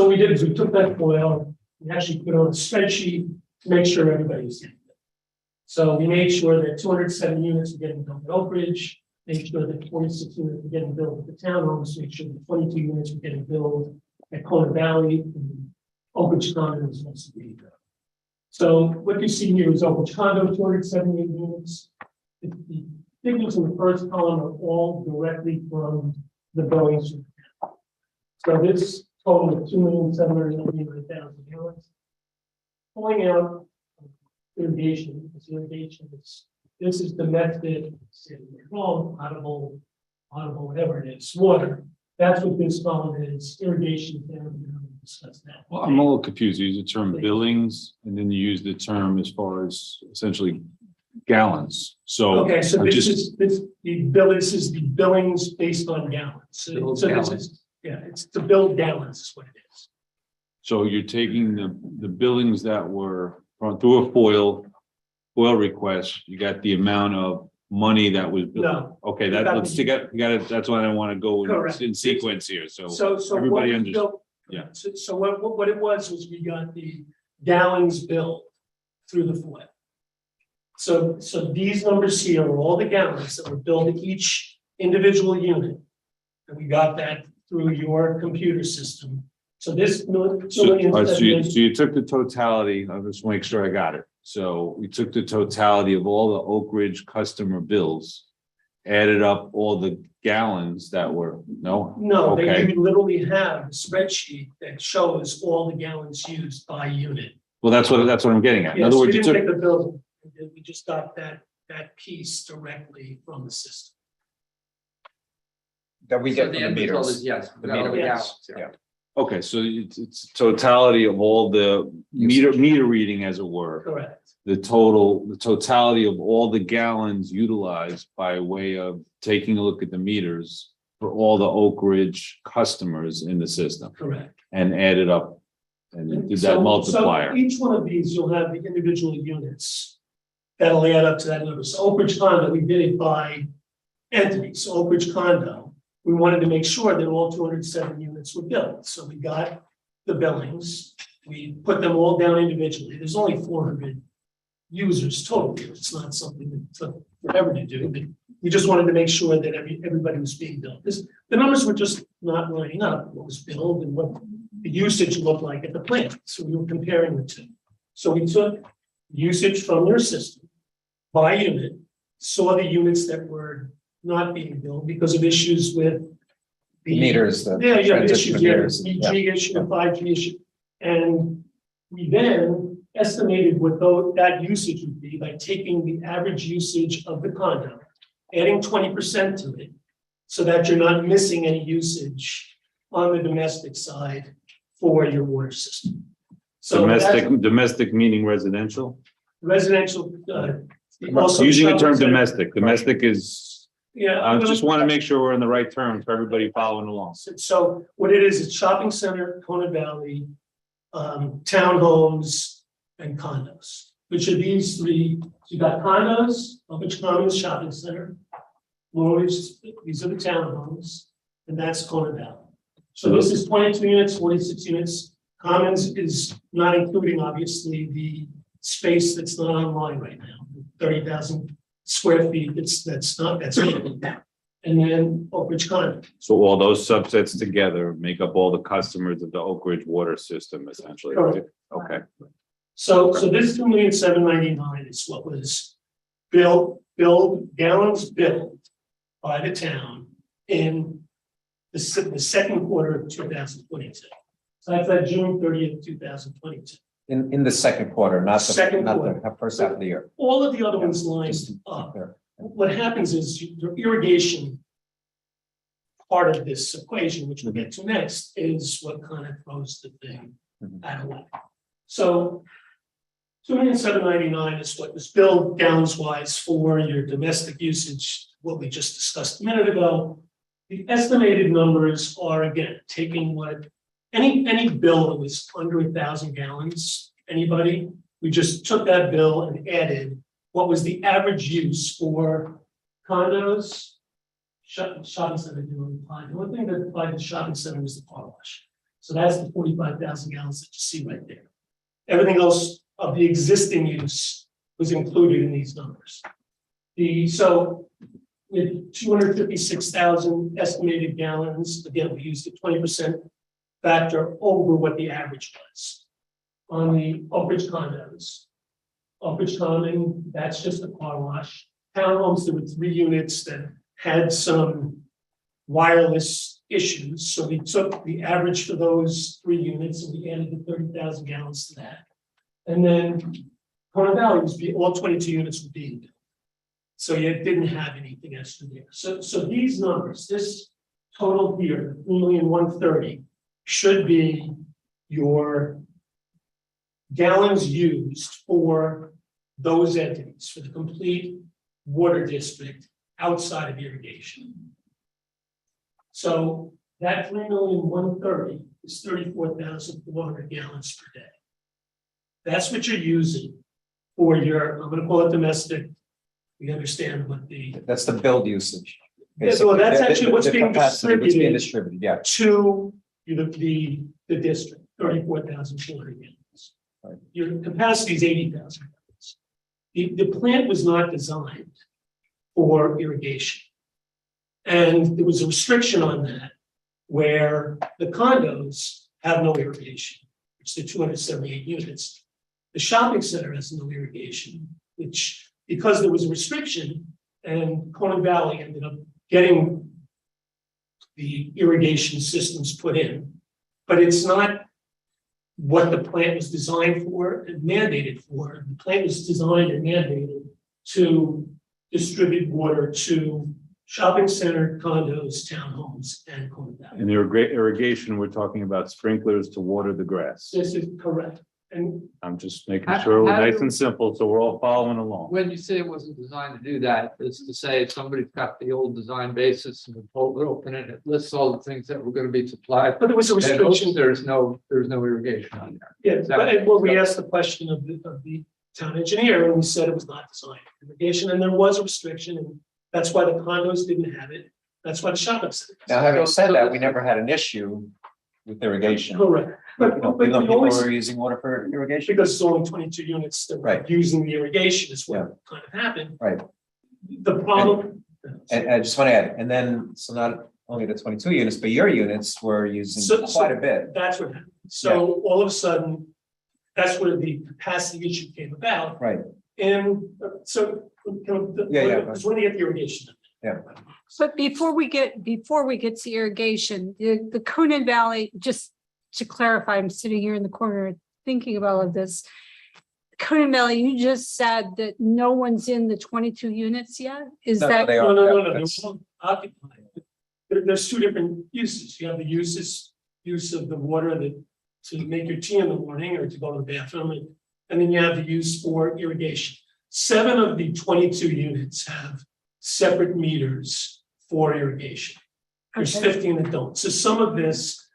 what we did is we took that foil, we actually put it on a spreadsheet to make sure everybody's getting it. So we made sure that 207 units were getting built at Oak Ridge, made sure that 46 units were getting built at the townhomes, made sure that 22 units were getting built at Kona Valley, and Oak Ridge Condo was also being built. So what you see here is Oak Ridge Condo, 278 units. The figures in the first column are all directly from the billings. So this total of 2,799,000 gallons. Pulling out irrigation, because irrigation is, this is domestic, home, potable, whatever it is, water. That's what this column is, irrigation. Discuss that. Well, I'm a little confused. You use the term billings and then you use the term as far as essentially gallons. So Okay, so I this just, is, this is the billings based on gallons. So Billed this gallons. is, yeah, it's the billed gallons is what it is. so you're taking the billings that were through a FOIL request, you got the amount of money that was. No. Okay, that, let's take it, you gotta, that's why I want to go Correct. in sequence here, so So what everybody we understands. built. Yeah. So what it was we got the gallons billed through the FOIL. So these numbers here are all the gallons that were billed to each individual unit. And we got that through your computer system. So this So, all right, so you million. took the totality, I just want to make sure I got it. So we took the totality of all the Oak Ridge customer bills, added up all the gallons that were, no? No, Okay. you literally have a spreadsheet that shows all the gallons used by unit. Well, that's what I'm getting at. In Yes, other we words, you didn't took, take the bill, we just got that piece directly from the system. That we So get the from the end result meters. is yes. The gallons, meters, yeah. yeah. okay, so it's totality of all the meter reading, as it were. Correct. The totality of all the gallons utilized by way of taking a look at the meters for all the Oak Ridge customers in the system Correct. and added up. And you did So- that multiplier. So each one of these, you'll have the individual units that'll add up to that number. So Oak Ridge Condo, we did it by entity. So Oak Ridge Condo, we wanted to make sure that all 207 units were billed. So we got the billings, we put them all down individually. There's only 400 users total. It's not something that took forever to do, but we just wanted to make sure that everybody was being billed. Because the numbers were just not lining up, what was billed and what the usage looked like at the plant. So we were comparing the two. So we took usage from your system by unit, saw the units that were not being billed because of issues with The meters, the yeah, transition issues, of yeah, meters, yeah. 3G issue, 5G issue. And we then estimated what that usage would be by taking the average usage of the condo, adding 20% to it, so that you're not missing any usage on the domestic side for your water system. So that's Domestic meaning residential? residential, also Using the term shopping center. domestic is, Yeah. I just want to make sure we're in the right term for everybody following along. So what it is, it's shopping center, Kona Valley, townhomes and condos, which are these three. You got condos, which Commons Shopping Center. Lowers, these are the townhomes, and that's Kona Valley. So this is 22 units, 46 units. Commons is not including, obviously, the space that's not online right now, 30,000 square feet. That's not. And then Oak Ridge Condo. So all those subsets together make up all the customers of the Oak Ridge water system, essentially. Correct. Okay. So this 2,799,000 is what was billed gallons billed by the town in the second quarter of 2022. So that's that June 30th, 2022. In the second quarter, not Second the quarter. first half of the year. All of the other ones lined up. What happens is your irrigation part of this equation, which we'll get to next, is what kind of throws the thing out of whack. So 2,799,000 is what was billed gallons wise for your domestic usage, what we just discussed a minute ago. The estimated numbers are, again, taking what any bill that was under 1,000 gallons, anybody, we just took that bill and added what was the average use for condos, shopping center didn't apply. The only thing that applied to shopping center was the car wash. So that's the 45,000 gallons that you see right there. Everything else of the existing use was included in these numbers. So with 256,000 estimated gallons, again, we used a 20% factor over what the average was. On the Oak Ridge condos, Oak Ridge Common, that's just a car wash. Townhomes, there were 3 units that had some wireless issues. So we took the average for those 3 units and we added the 30,000 gallons to that. And then Kona Valley was all 22 units were being built. So you didn't have anything extra there. So these numbers, this total here, 3,130,000, should be your gallons used for those entities for the complete water district outside of irrigation. So that 3,130,000 is 34,400 gallons per day. That's what you're using for your, I'm gonna call it domestic. We understand what the, That's the build usage. well, that's actually what's The being capacity, what's being distributed distributed, yeah. to the district, 34,400 gallons. Right. Your capacity is 80,000 gallons. The plant was not designed for irrigation. And there was a restriction on that where the condos have no irrigation, which the 278 units. The shopping center has no irrigation, which because there was a restriction and Conan Valley ended up getting the irrigation systems put in, but it's not what the plant was designed for and mandated for. The plant was designed and mandated to distribute water to shopping center, condos, townhomes, and Conan Valley. In irrigation, we're talking about sprinklers to water the grass. This is correct. And I'm just making How- sure we're how nice do- and simple, so we're all following along. When you say it wasn't designed to do that, is to say if somebody's got the old design basis and we pull it open and it lists all the things that were gonna be supplied. But there was a then restriction. There's no irrigation on there. Yeah, Is that- but well, we asked the question of the town engineer, and we said it was not designed for irrigation, and there was a restriction, and that's why the condos didn't have it. That's why the shopping center. Now, having said that, we never had an issue with irrigation. Correct. But Even though we people always, were using water for irrigation. because it's only 22 units that were Right. using the irrigation is Yeah. what kind of happened. Right. The problem. And I just want to add, and then, so not only the 22 units, but your units were using quite a bit. That's what happened. So all of a sudden, that's where the capacity issue came about. Right. And so, because when you get the irrigation. Yeah. But before we get to irrigation, the Conan Valley, just to clarify, I'm sitting here in the corner thinking about all of this. Conan Valley, you just said that no one's in the 22 units yet? Is No, that? they are. No, That's- they're occupied. There's two different uses. You have the use of the water that to make your tea in the morning or to go to the bathroom, and then you have the use for irrigation. 7 of the 22 units have separate meters for irrigation. There's Okay. 15 that don't. So some of this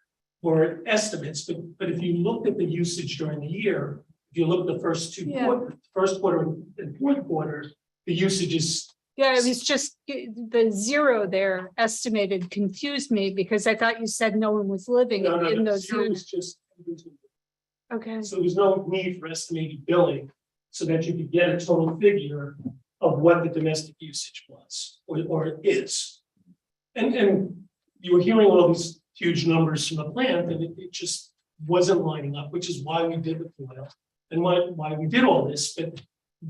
were estimates, but if you looked at the usage during the year, if you look at the first two Yeah. quarters, first quarter and fourth quarter, the usage is. Yeah, it was just the zero there estimated confused me because I thought you said no one was living No, in no, those zero units. is just. Okay. So there's no need for estimated billing so that you could get a total figure of what the domestic usage was or is. And you were hearing all these huge numbers from the plant and it just wasn't lining up, which is why we did the FOIL and why we did all this, but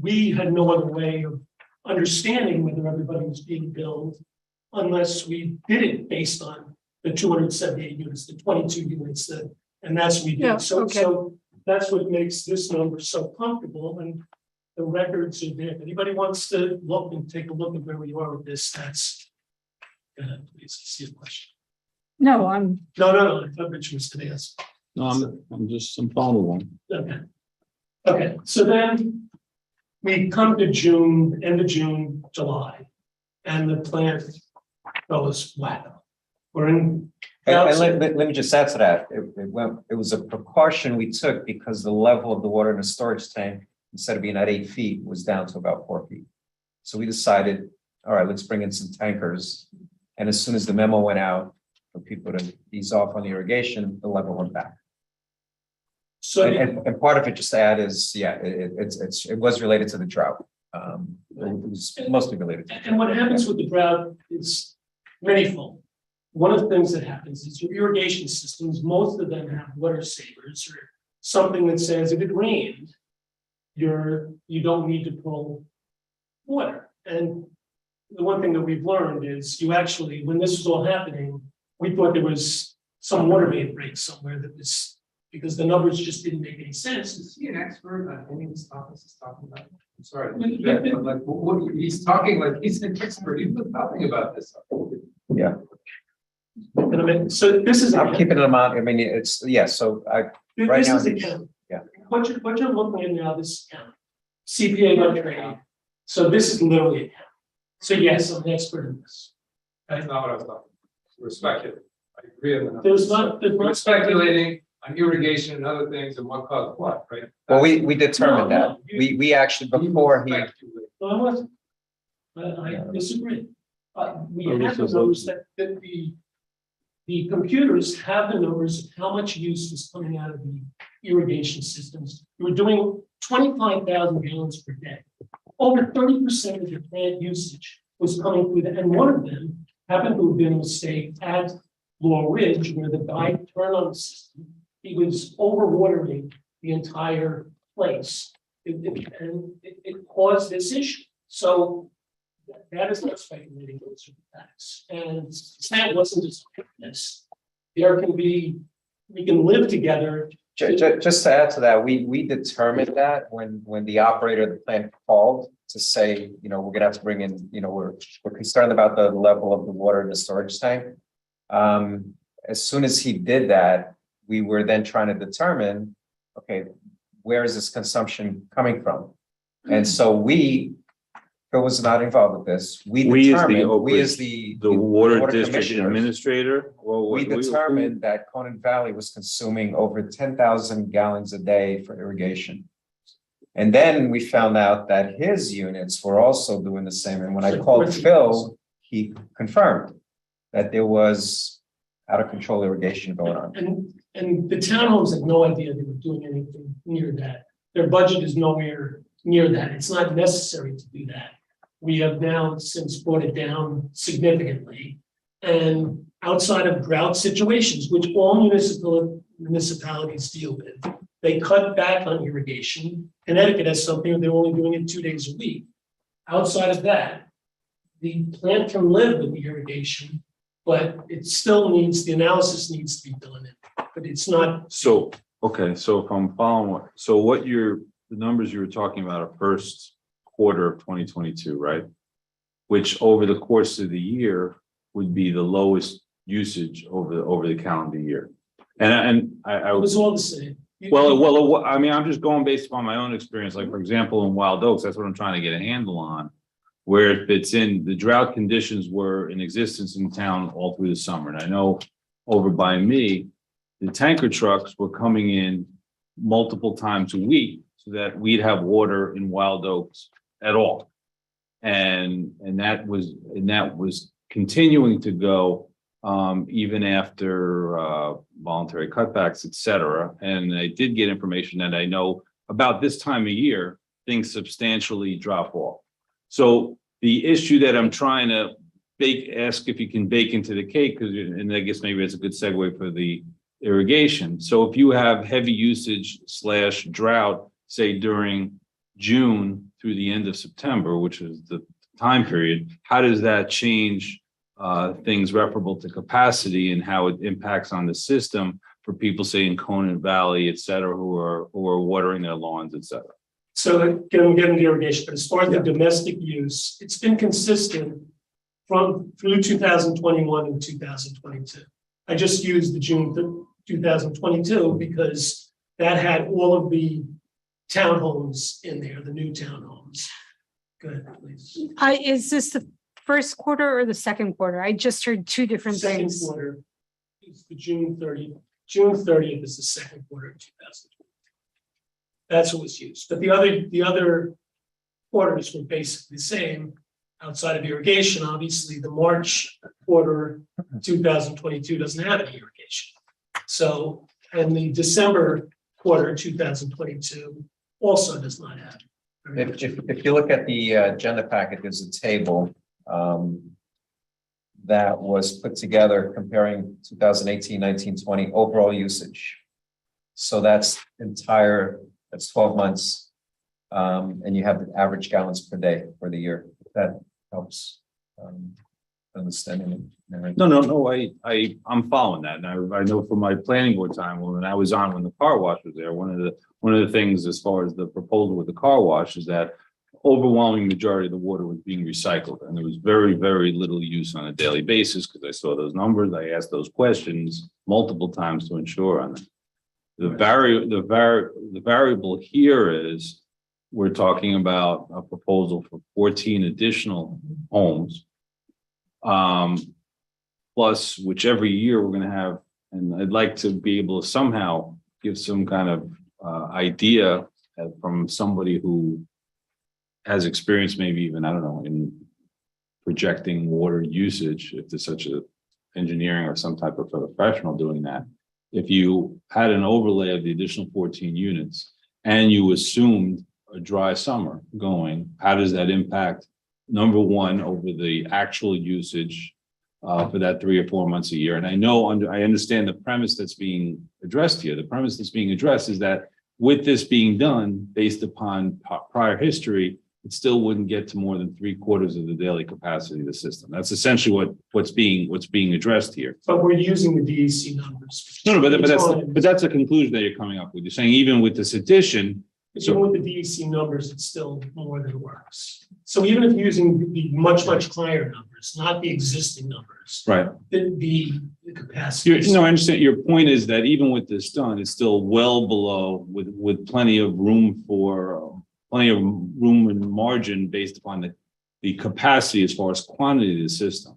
we had no other way of understanding whether everybody was being billed unless we did it based on the 278 units, the 22 units and that's what we Yeah, did. So okay. so that's what makes this number so comfortable and the records are there. If anybody wants to look and take a look at where we are with this, that's. Please see a question. No, No, I thought Richard was gonna ask. No, I'm following. Okay. Okay, so then we come to June, end of June, July, and the plant goes wow. We're in. And let me just add to that. It was a precaution we took because the level of the water in the storage tank, instead of being at 8 feet, was down to about 4 feet. So we decided, all right, let's bring in some tankers. And as soon as the memo went out for people to ease off on the irrigation, the level went back. So And part of it, just to add, is, yeah, it was related to the drought. It was mostly related to. And what happens with the drought is manifold. One of the things that happens is your irrigation systems, most of them have water savers or something that says if it rained, you don't need to pull water. And the one thing that we've learned is you actually, when this was all happening, we thought there was some water main break somewhere that was, because the numbers just didn't make any sense. Is he an expert on any of this office is talking about? I'm sorry. I'm like, what, he's talking like he's an expert. He's been talking about this. Yeah. And I mean, so this is. I'm keeping them out. I mean, it's, yeah, so right This now. is a county. Yeah. What you're looking at now, this is county. CPA by training. So this is literally, it. So yes, I'm an expert in this. That's not what I was talking. We're speculating. I agree on that. There's not. We're speculating on irrigation and other things and what caused what, right? Well, we determined No, that. no, you- We actually, before he, No, I wasn't. I disagree. We Oh, have the numbers that the computers have the numbers of how much use was coming out of the irrigation systems. We were doing 25,000 gallons per day. Over 30% of the plant usage was coming through that, and one of them happened to have been a mistake at Laurel Ridge, where the guy turned on the system. He was overwatering the entire place. It caused this issue. So that is not speculating, those are facts. And that wasn't just this. There can be, we can live together. just to add to that, we determined that when the operator of the plant called to say, we're gonna have to bring in, we're concerned about the level of the water in the storage tank. As soon as he did that, we were then trying to determine, okay, where is this consumption coming from? And so Phil was not involved with this. We as the water district commissioners, administrator. we determined that Conant Valley was consuming over 10,000 gallons a day for irrigation. And then we found out that his units were also doing the same. And when I called Phil, he confirmed that there was out of control irrigation going on. And the townhomes had no idea they were doing anything near that. Their budget is nowhere near that. It's not necessary to do that. We have now since brought it down significantly. And outside of drought situations, which all municipalities deal with, they cut back on irrigation. Connecticut has something, they're only doing it 2 days a week. Outside of that, the plant can live with the irrigation, but it still needs, the analysis needs to be done. But it's not. So, okay, so if I'm following, the numbers you were talking about are first quarter of 2022, right? Which over the course of the year would be the lowest usage over the calendar year. And I It was all the same. well, I mean, I'm just going based upon my own experience. Like, for example, in Wild Oaks, that's what I'm trying to get a handle on. Where it fits in, the drought conditions were in existence in town all through the summer. And I know over by me, the tanker trucks were coming in multiple times a week so that we'd have water in Wild Oaks at all. And that was continuing to go even after voluntary cutbacks, et cetera. And I did get information that I know about this time of year, things substantially drop off. So the issue that I'm trying to ask if you can bake into the cake, and I guess maybe it's a good segue for the irrigation. So if you have heavy usage / drought, say during June through the end of September, which is the time period, how does that change things referable to capacity and how it impacts on the system for people, say in Conant Valley, et cetera, who are watering their lawns, et cetera? So getting the irrigation, but as far as the domestic use, it's been consistent through 2021 and 2022. I just used the June 2022 because that had all of the townhomes in there, the new townhomes. Go ahead, please. Is this the first quarter or the second quarter? I just heard two different Second things. quarter is the June 30th. June 30th is the second quarter of 2020. That's what was used. But the other quarters were basically the same outside of irrigation. Obviously, the March quarter 2022 doesn't have any irrigation. So, and the December quarter 2022 also does not have. If you look at the agenda packet, there's a table that was put together comparing 2018, 19, 20 overall usage. So that's 12 months. And you have the average gallons per day for the year. That helps understanding it. No. I'm following that. And I know from my planning board time when I was on when the car wash was there, one of the things as far as the proposal with the car wash is that overwhelming majority of the water was being recycled. And there was very, very little use on a daily basis because I saw those numbers. I asked those questions multiple times to ensure on that. The variable here is we're talking about a proposal for 14 additional homes. Plus, which every year we're gonna have, and I'd like to be able to somehow give some kind of idea from somebody who has experience, maybe even, I don't know, in projecting water usage, if there's such a engineering or some type of professional doing that. If you had an overlay of the additional 14 units and you assumed a dry summer going, how does that impact, number one, over the actual usage for that 3 or 4 months a year? And I know I understand the premise that's being addressed here. The premise that's being addressed is that with this being done based upon prior history, it still wouldn't get to more than 3/4 of the daily capacity of the system. That's essentially what's being addressed here. But we're using the DEC numbers. No, but that's a conclusion that you're coming up with. You're saying even with this addition, Even with the DEC numbers, it's still more than works. So even if you're using the much higher numbers, not the existing numbers, right? The capacity. No, I understand. Your point is that even with this done, it's still well below with plenty of room and margin based upon the capacity as far as quantity of the system.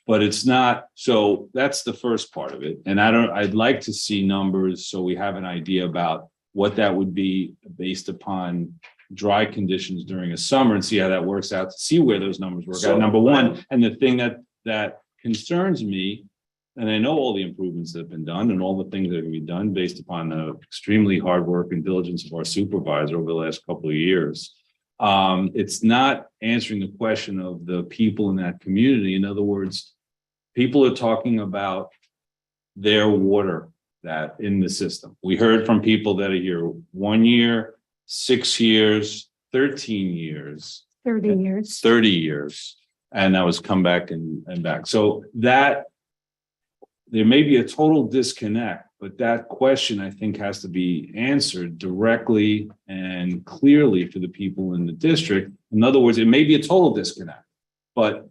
But it's not, so that's the first part of it. And I'd like to see numbers so we have an idea about what that would be based upon dry conditions during a summer and see how that works out, to see where those numbers work out, number one. And the thing that concerns me, and I know all the improvements that have been done and all the things that are going to be done based upon the extremely hard work and diligence of our supervisor over the last couple of years. It's not answering the question of the people in that community. In other words, people are talking about their water that in the system. We heard from people that are here 1 year, 6 years, 13 years. 30 years. 30 years. And that was come back and back. So that there may be a total disconnect, but that question I think has to be answered directly and clearly for the people in the district. In other words, it may be a total disconnect, but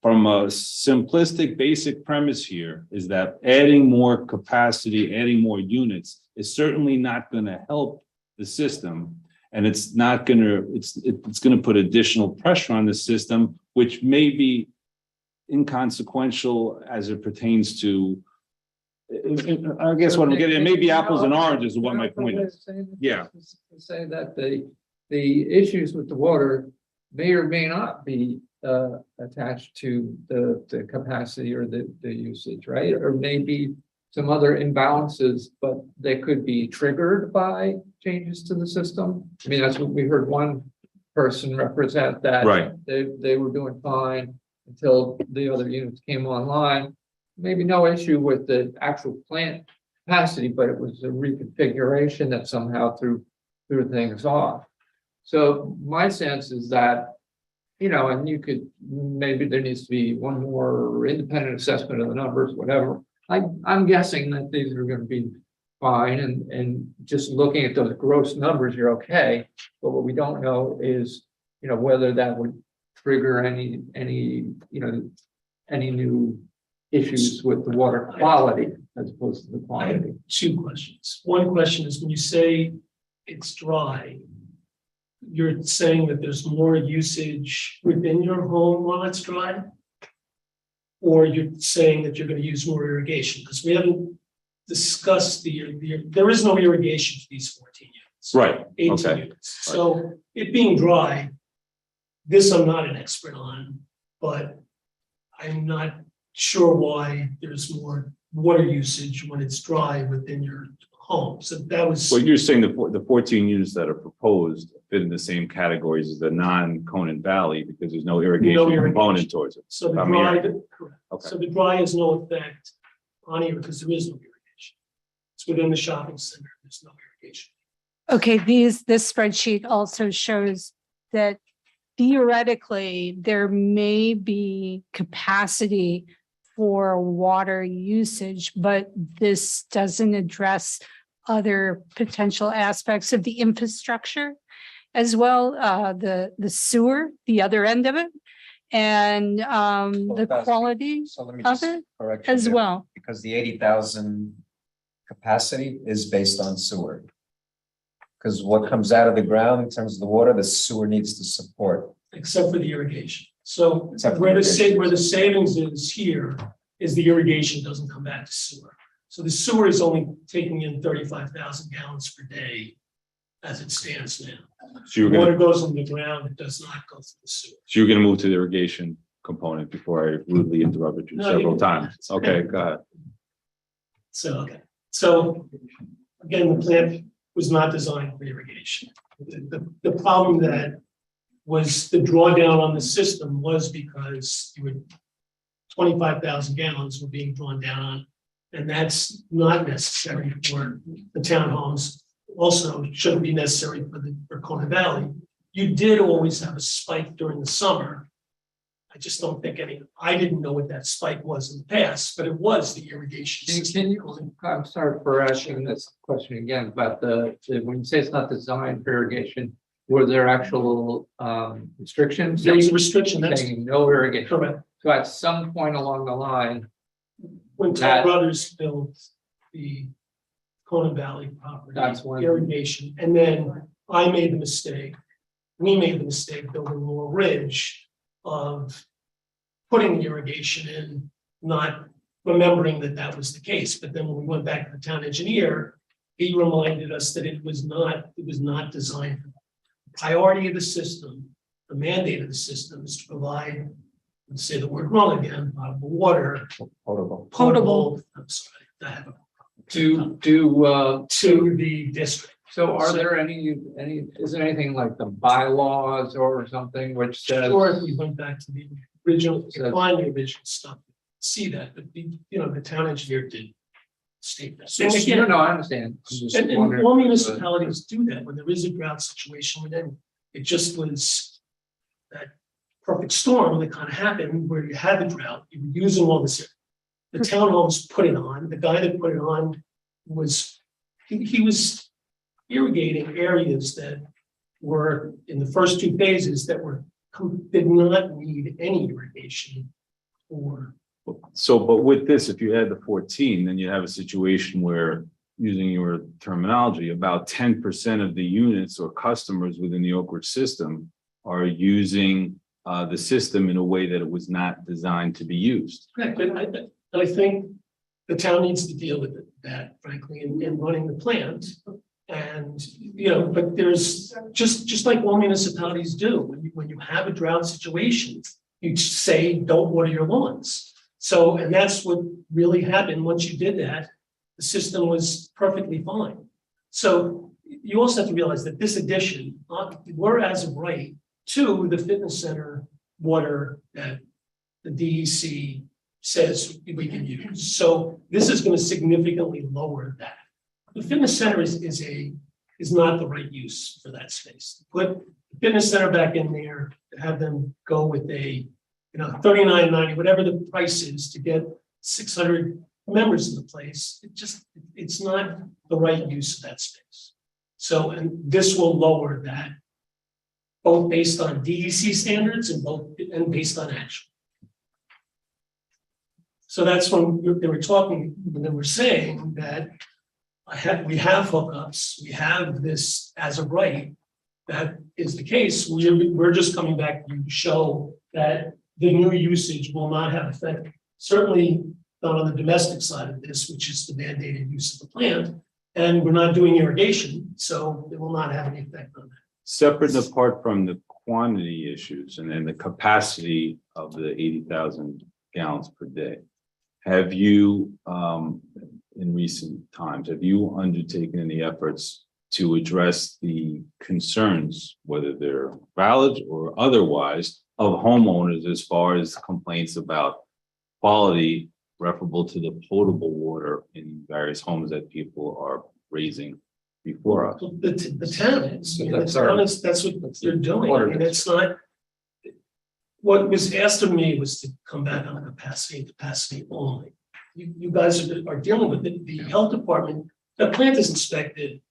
from a simplistic basic premise here is that adding more capacity, adding more units is certainly not going to help the system. And it's not going to, it's going to put additional pressure on the system, which may be inconsequential as it pertains to, I guess what I'm getting, it may be apples and oranges is what my point is. Yeah. Say that the issues with the water may or may not be attached to the capacity or the usage, right? Or maybe some other imbalances, but they could be triggered by changes to the system. I mean, that's what we heard one person represent, that right. They were doing fine until the other units came online. Maybe no issue with the actual plant capacity, but it was a reconfiguration that somehow threw things off. So my sense is that, you know, and you could, maybe there needs to be one more independent assessment of the numbers, whatever. I'm guessing that these are going to be fine, and just looking at those gross numbers, you're okay. But what we don't know is, you know, whether that would trigger any new issues with the water quality as opposed to the I have quantity. 2 questions. One question is, when you say it's dry, you're saying that there's more usage within your home while it's dry? Or you're saying that you're going to use more irrigation? Because we haven't discussed there is no irrigation for these 14 units. Right. 18 Okay. units. So it being dry, this I'm not an expert on, but I'm not sure why there's more water usage when it's dry within your home. So that was. Well, you're saying the 14 units that are proposed fit in the same categories as the non-Conant Valley because there's no irrigation component towards it. So the I mean, dry, correct. Okay. So the dry has no effect on here because there is no irrigation. It's within the shopping center. There's no irrigation. Okay, this spreadsheet also shows that theoretically there may be capacity for water usage, but this doesn't address other potential aspects of the infrastructure as well, the sewer, the other end of it, and the quality of it as well. Because the 80,000 capacity is based on sewer. Because what comes out of the ground in terms of the water, the sewer needs to support. except for the irrigation. So Except for where the irrigation. where the savings is here is the irrigation doesn't come back to sewer. So the sewer is only taking in 35,000 gallons per day as it stands now. So you're Water gonna, goes in the ground, it does not go through the sewer. so you're gonna move to the irrigation component before I rudely interrupted you No, several you- times. Okay, go ahead. So, okay, so again, the plant was not designed for irrigation. The problem that was the drawdown on the system was because you were 25,000 gallons were being drawn down on. And that's not necessary for the townhomes. Also, shouldn't be necessary for Kona Valley. You did always have a spike during the summer. I just don't think I didn't know what that spike was in the past, but it was the irrigation system. I'm sorry for asking this question again, but when you say it's not designed for irrigation, were there actual restrictions? There was a restriction, that's Saying no irrigation. correct. So at some point along the line, When Toll That- Brothers built the Kona Valley property. That's when- Irrigation, and then I made the mistake, we made the mistake building Laurel Ridge of putting the irrigation in, not remembering that that was the case. But then when we went back to the town engineer, he reminded us that it was not designed for that. The priority of the system, the mandate of the system is to provide, let's say the word wrong again, potable water, potable, I'm sorry, I have a to the district. So are there any, is there anything like the bylaws or something which says? Sure, if we went back to the original, Says- find the original stuff, see that, but the town engineer did state that. No, again, no, I understand. I'm just and wondering, all municipalities do that when there is a drought situation, and then it just was that perfect storm that kind of happened where you had the drought, you were using all this. The townhomes put it on, the guy that put it on was, he was irrigating areas that were in the first two phases that did not need any irrigation or. So, but with this, if you had the 14, then you have a situation where, using your terminology, about 10% of the units or customers within the Oak Ridge system are using the system in a way that it was not designed to be used. Correct, but I think the town needs to deal with that, frankly, in running the plant. And, but there's just like all municipalities do, when you have a drought situation, you say, don't water your lawns. So, and that's what really happened. Once you did that, the system was perfectly fine. So you also have to realize that this addition, we're as of right to the fitness center water that the DEC says we can use. So this is going to significantly lower that. The fitness center is not the right use for that space. Put the fitness center back in there, have them go with a, $39.90, whatever the price is to get 600 members in the place. It's not the right use of that space. So, and this will lower that, both based on DEC standards and based on action. So that's when they were talking, when they were saying that we have hookups, we have this as of right. That is the case. We're just coming back to show that the new usage will not have effect. Certainly not on the domestic side of this, which is the mandated use of the plant. And we're not doing irrigation, so it will not have any effect on that. Separate and apart from the quantity issues and then the capacity of the 80,000 gallons per day, have you, in recent times, have you undertaken any efforts to address the concerns, whether they're valid or otherwise, of homeowners as far as complaints about quality referable to the potable water in various homes that people are raising before us? The town is, that's what they're doing. I mean, it's not. What was asked of me was to come back on capacity only. You guys are dealing with it. The health department, the plant is inspected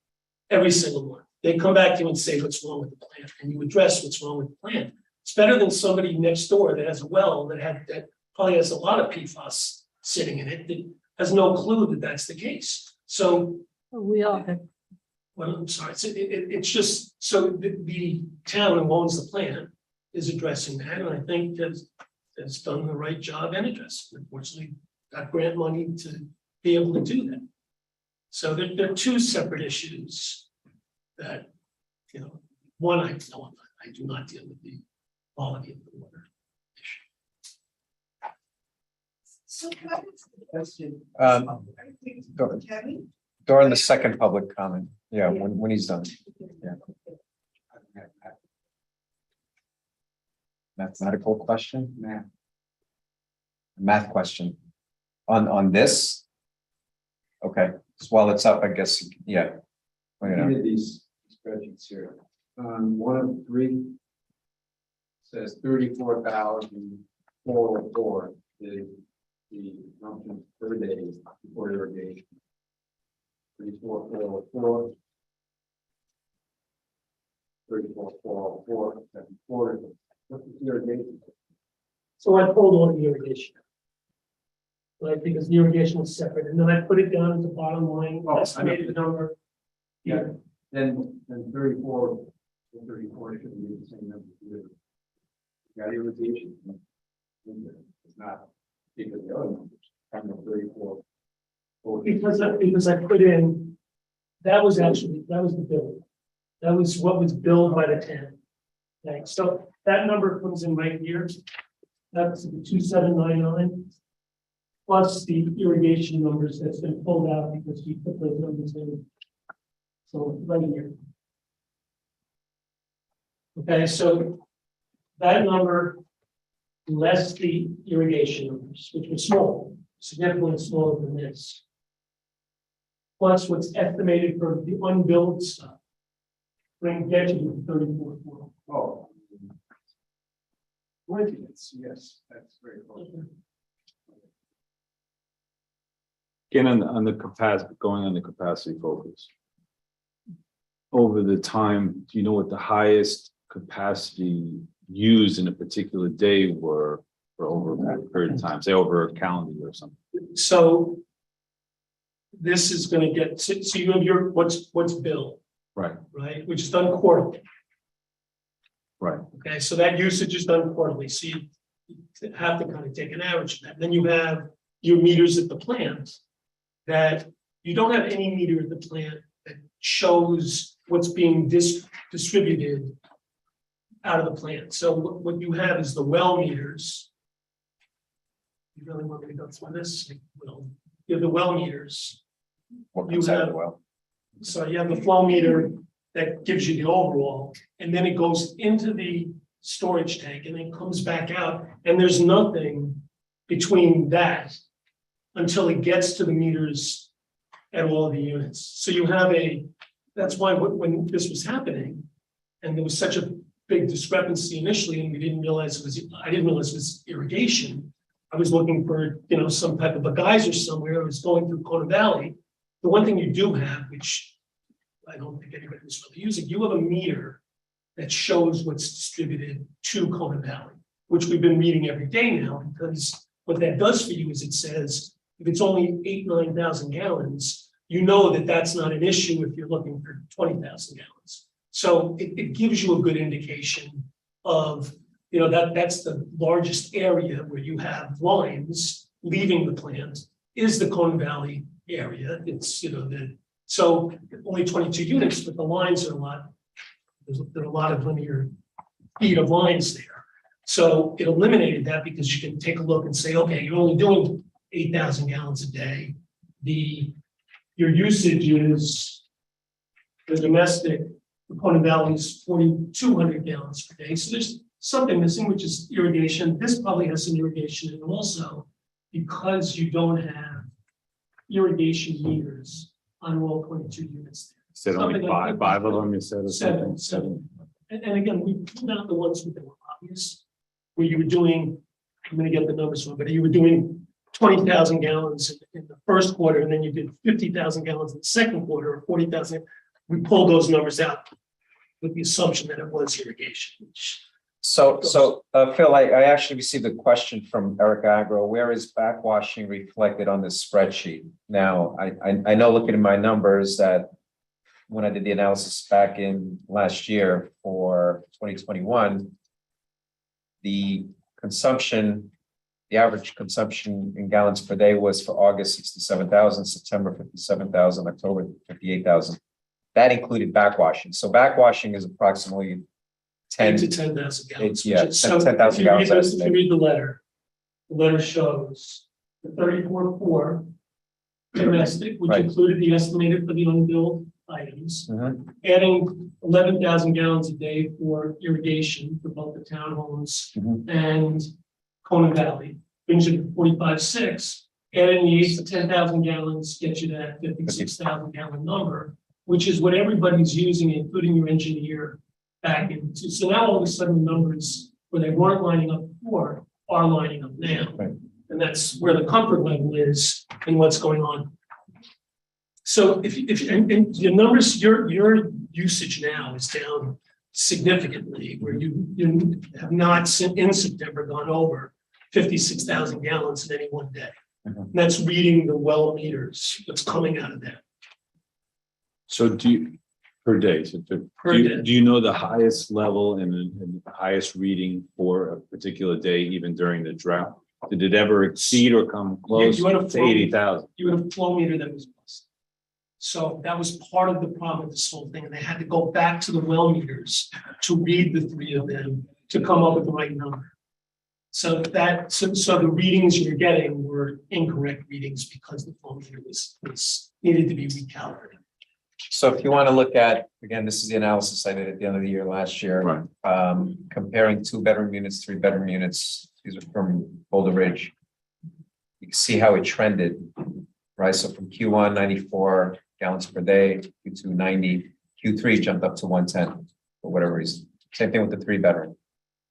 every single one. They come back to you and say what's wrong with the plant, and you address what's wrong with the plant. It's better than somebody next door that has a well that probably has a lot of PFAS sitting in it that has no clue that that's the case. So We all have. Well, I'm sorry, it's just, so the town who owns the plant is addressing that, and I think has done the right job and addressed. Unfortunately, got grant money to be able to do that. So they're two separate issues that, you know, one, I do not deal with the quality of the water. So can I ask a question? Go- During the second public comment, yeah, when he's done. Yeah. Mathematical question? Math question. On this? Okay, so while it's up, I guess, yeah. You know. These spreadsheets here, one of three says 34,404 is the consumption per day for irrigation. 34,404. 34,404, that's four. What's the irrigation? So I pulled all the irrigation. Right, because the irrigation was separate, and then I put it down as a bottom line, estimated number. Yeah, then 34 shouldn't be the same number. You got irrigation. It's not because the other numbers, I'm 34. Because I put in, that was the bill. That was what was billed by the town. Okay, so that number comes in right here. That's the 2799. Plus the irrigation numbers that's been pulled out because we put those numbers in. So right here. Okay, so that number less the irrigation numbers, which were small, significantly smaller than this. Plus what's estimated for the unbilled stuff. Get you to 34. Oh. Coincidence, yes, that's very close. Again, on the capacity, going on the capacity focus. Over the time, do you know what the highest capacity used in a particular day were for over a period of time, say over a calendar year or something? So this is going to get, so you have your, what's billed, Right, right, which is done quarterly. right. Okay, so that usage is done quarterly, so you have to kind of take an average of that. Then you have your meters at the plant that you don't have any meter at the plant that shows what's being distributed out of the plant. So what you have is the well meters. You really want me to go through this? Well, you have the well meters. What comes out of the well? So you have the flow meter that gives you the overall, and then it goes into the storage tank and then comes back out, and there's nothing between that until it gets to the meters at all the units. So you have that's why when this was happening, and there was such a big discrepancy initially, and I didn't realize it was irrigation. I was looking for, you know, some type of a geyser somewhere. I was going through Kona Valley. The one thing you do have, which I don't think anybody was really using, you have a meter that shows what's distributed to Kona Valley, which we've been reading every day now, because what that does for you is it says, if it's only 9,000 gallons, you know that that's not an issue if you're looking for 20,000 gallons. So it gives you a good indication of, you know, that's the largest area where you have lines leaving the plant is the Kona Valley area. It's, you know, so only 22 units, but the lines are there are a lot of linear feet of lines there. So it eliminated that because you can take a look and say, okay, you're only doing 8,000 gallons a day. Your usage is the domestic, the Kona Valley is 4,200 gallons per day. So there's something missing, which is irrigation. This probably has some irrigation, and also because you don't have irrigation meters on all 22 units there. Said only Something like five of them, you said, or something? Seven. And again, we pulled out the ones that were obvious, where you were doing, I'm gonna get the numbers wrong, but you were doing 20,000 gallons in the first quarter, and then you did 50,000 gallons in the second quarter, or 40,000. We pulled those numbers out with the assumption that it was irrigation. So Phil, I actually received a question from Erica Agro. Where is backwashing reflected on this spreadsheet? Now, I know looking at my numbers that when I did the analysis back in last year for 2021, the consumption, the average consumption in gallons per day was for August 67,000, September 57,000, October 58,000. That included backwashing. So backwashing is approximately 8 to 10,000 gallons. Yeah, which is- so 10,000 if you read gallons. this- If you read the letter shows the 34.4 domestic, which Right. included the estimated for the unbilled items, Mhm. adding 11,000 gallons a day for irrigation for both the townhomes Mhm. and Conan Valley, brings you to 45.6. Adding the 8 to 10,000 gallons gets you to that 56,000 gallon number, which is what everybody's using, including your engineer back into. So now all of a sudden, the numbers where they weren't lining up before are lining up now. Right. And that's where the comfort level is in what's going on. So and your numbers, your usage now is down significantly, where you have not in September gone over 56,000 gallons in any one day. Mhm. And that's reading the well meters that's coming out of that. So do you, per day, so Per do day. do you know the highest level and the highest reading for a particular day, even during the drought? Did it ever exceed or come close You had a to flow- 80,000? You had a flow meter that was busted. So that was part of the problem with this whole thing, and they had to go back to the well meters to read the three of them to come up with the right number. So so the readings you're getting were incorrect readings because the flow meter was needed to be recalibrated. So if you want to look at, again, this is the analysis I did at the end of the year last year. Right. Comparing 2-bedroom units, 3-bedroom units, these are from Boulder Ridge. You can see how it trended, right? So from Q1, 94 gallons per day, Q2, 90, Q3 jumped up to 110 for whatever reason. Same thing with the 3-bedroom,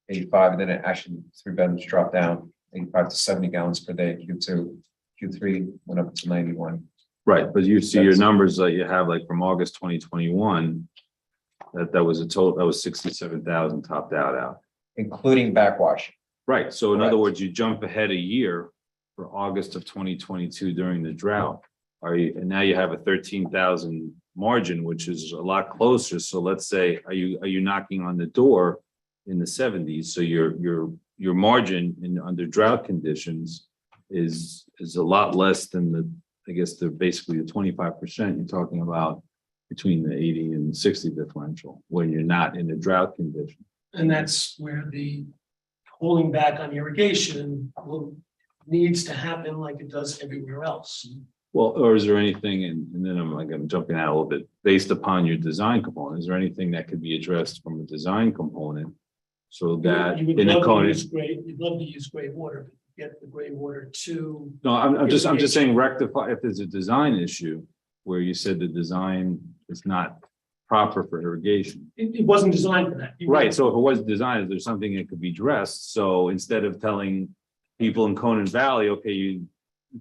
85, and then it actually 3 bedrooms dropped down, 85 to 70 gallons per day in Q2. Q3 went up to 91. Right, but you see your numbers that you have, like from August 2021, that was a total, that was 67,000 topped out. Including backwashing. Right, so in other Correct. words, you jump ahead a year for August of 2022 during the drought. And now you have a 13,000 margin, which is a lot closer. So let's say, are you knocking on the door in the 70s? So your margin under drought conditions is a lot less than I guess basically the 25% you're talking about between the 80 and 60 differential when you're not in a drought condition. And that's where the holding back on irrigation needs to happen like it does everywhere else. Well, or is there anything, and then I'm jumping out a little bit, based upon your design component, is there anything that could be addressed from a design component? So that You would in a love to code, use you'd love to use gray water, but get the gray water to. no, I'm just saying rectify, if there's a design issue where you said the design is not proper for irrigation. It wasn't designed for that. Right, so if it was designed, is there something that could be addressed? So instead of telling people in Conan Valley, okay, you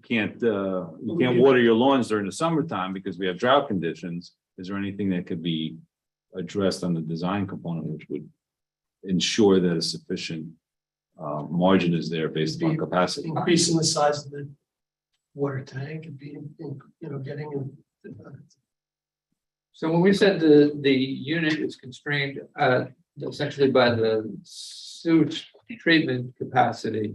can't water your lawns during the summertime because we have drought conditions, is there anything that could be addressed on the design component which would ensure that a sufficient margin is there based upon capacity? Increasing the size of the water tank and being, getting. So when we said the unit is constrained essentially by the sewage treatment capacity,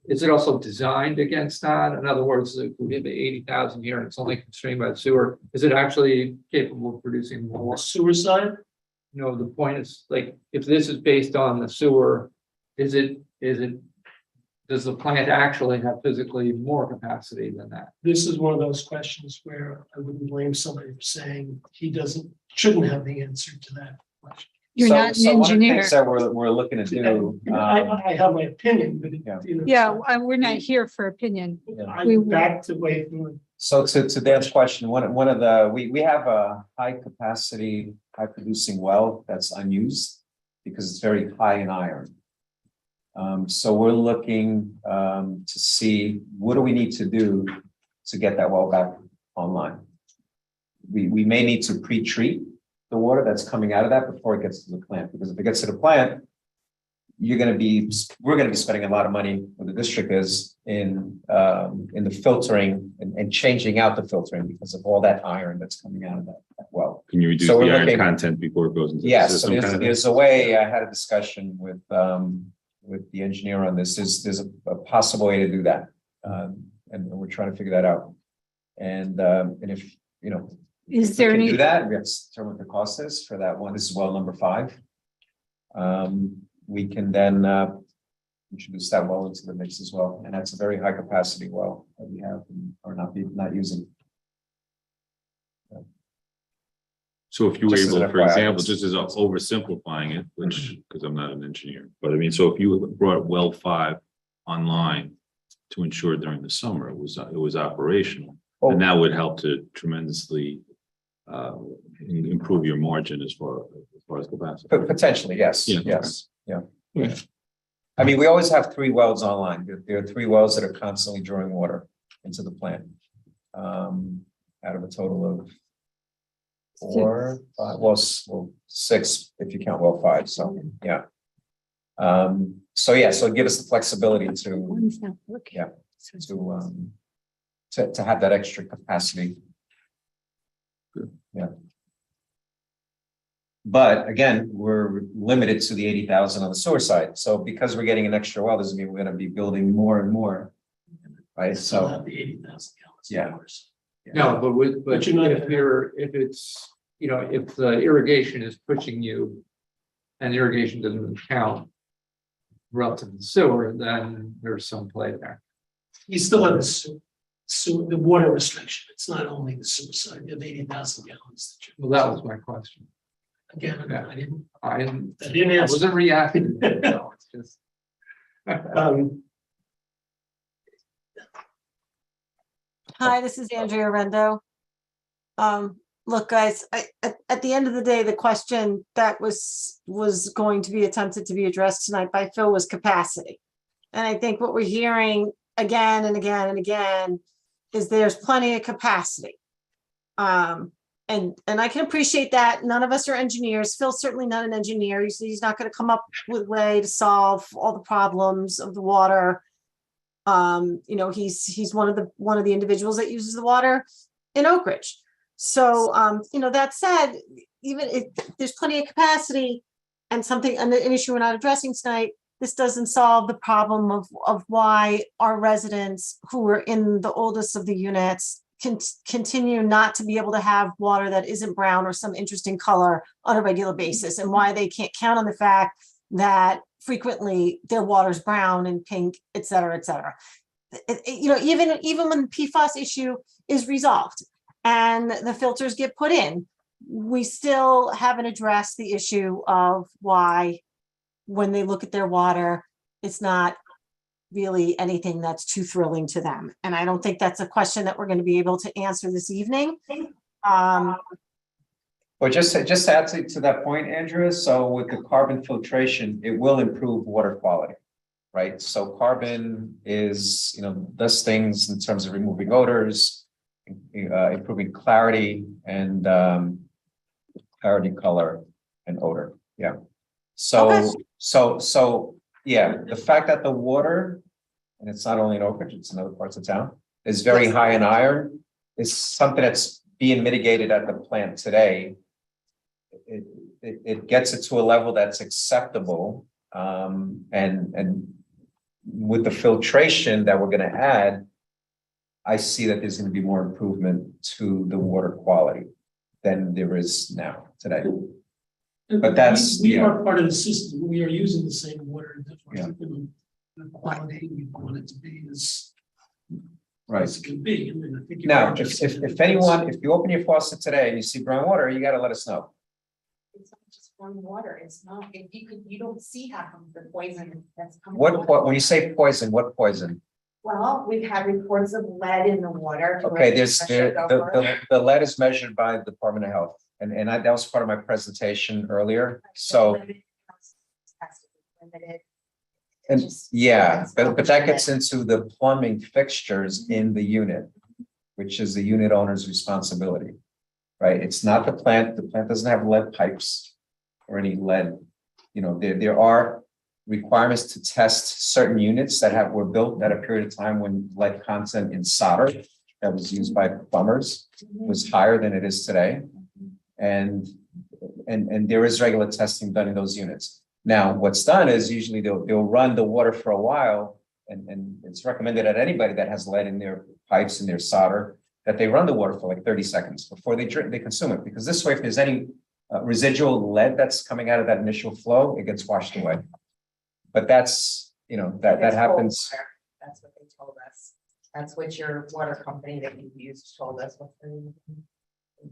is it also designed against that? In other words, if we have 80,000 here and it's only constrained by the sewer, is it actually capable of producing more? Sewer side? No, the point is, like, if this is based on the sewer, does the plant actually have physically more capacity than that? This is one of those questions where I wouldn't blame somebody for saying shouldn't have the answer to that question. You're not an One of the engineer. things that we're looking to do. I have my opinion, but. We're not here for opinion. I'm back to way through. So to Dan's question, one of the, we have a high capacity, high producing well that's unused because it's very high in iron. So we're looking to see what do we need to do to get that well back online. We may need to pre-treat the water that's coming out of that before it gets to the plant, because if it gets to the plant, we're gonna be spending a lot of money, or the district is, in the filtering and changing out the filtering because of all that iron that's coming out of that well. Can you reduce So the we're iron looking- content before it goes into the Yes, so system? there's, kind of there's a way, I had a discussion with the engineer on this, there's a possible way to do that. And we're trying to figure that out. And if, you know, Is if we there can any? do that, we have to determine what the cost is for that one. This is well number 5. We can then introduce that well into the mix as well. And that's a very high capacity well that we have and are not using. So if you were Just as able, an for FYI, example, it's- just as oversimplifying it, which, because I'm not an engineer, but I mean, so if you brought well 5 online to ensure during the summer it was operational, and that would help to tremendously improve your margin as far as capacity. But potentially, yes, Yeah, okay. yes, yeah. Okay. I mean, we always have 3 wells online. There are 3 wells that are constantly drawing water into the plant. Out of a total of 4, 5, well, 6 if you count well 5. So yeah. So yeah, so give us the flexibility to to have that extra capacity. Yeah. But again, we're limited to the 80,000 on the sewer side. So because we're getting an extra well, doesn't mean we're gonna be building more and more. Right, Still so, have the 80,000 gallons. Yeah. Of course. No, but But you're not if it's, you know, if the irrigation is pushing you and the irrigation doesn't count relative to the sewer, then there's some play there. You still have the water restriction. It's not only the sewer side, you have 80,000 gallons. Well, that was my question. Again, Yeah. I didn't I didn't answer. I wasn't reacting. No, it's just. Hi, this is Andrea Rendo. Look, guys, at the end of the day, the question that was going to be attempted to be addressed tonight by Phil was capacity. And I think what we're hearing again and again and again is there's plenty of capacity. And I can appreciate that. None of us are engineers. Phil's certainly not an engineer. He's not going to come up with a way to solve all the problems of the water. You know, he's one of the individuals that uses the water in Oak Ridge. So, you know, that said, even if there's plenty of capacity and an issue we're not addressing tonight, this doesn't solve the problem of why our residents who are in the oldest of the units can continue not to be able to have water that isn't brown or some interesting color on a regular basis, and why they can't count on the fact that frequently their water's brown and pink, et cetera, et cetera. You know, even when the PFAS issue is resolved and the filters get put in, we still haven't addressed the issue of why, when they look at their water, it's not really anything that's too thrilling to them. And I don't think that's a question that we're going to be able to answer this evening. Well, just to add to that point, Andrea, so with the carbon filtration, it will improve water quality, right? So carbon is, you know, does things in terms of removing odors, improving clarity and clarity, color, and odor. Yeah. So, yeah, the fact that the water, and it's not only in Oak Ridge, it's in other parts of town, is very high in iron, is something that's being mitigated at the plant today. It gets it to a level that's acceptable. And with the filtration that we're going to add, I see that there's going to be more improvement to the water quality than there is now today. But that's, we are part of the system. We are using the same water. Yeah. The quality we want it to be as right. as it can be. I mean, I think you're Now, just- if you open your faucet today and you see brown water, you got to let us know. It's not just warm water, it's not, if you don't see half of the poison that's coming. When you say poison, what poison? Well, we've had reports of lead in the water. Okay, the lead is measured by the Department of Health, and that was part of my presentation earlier. So, and yeah, but that gets into the plumbing fixtures in the unit, which is the unit owner's responsibility, right? It's not the plant. The plant doesn't have lead pipes or any lead. You know, there are requirements to test certain units that were built at a period of time when lead content in solder that was used by plumbers was higher than it is today. And there is regular testing done in those units. Now, what's done is usually they'll run the water for a while, and it's recommended that anybody that has lead in their pipes and their solder, that they run the water for like 30 seconds before they consume it, because this way, if there's any residual lead that's coming out of that initial flow, it gets washed away. But that's, that It's cold happens. water. That's what they told us. That's what your water company that you used told us.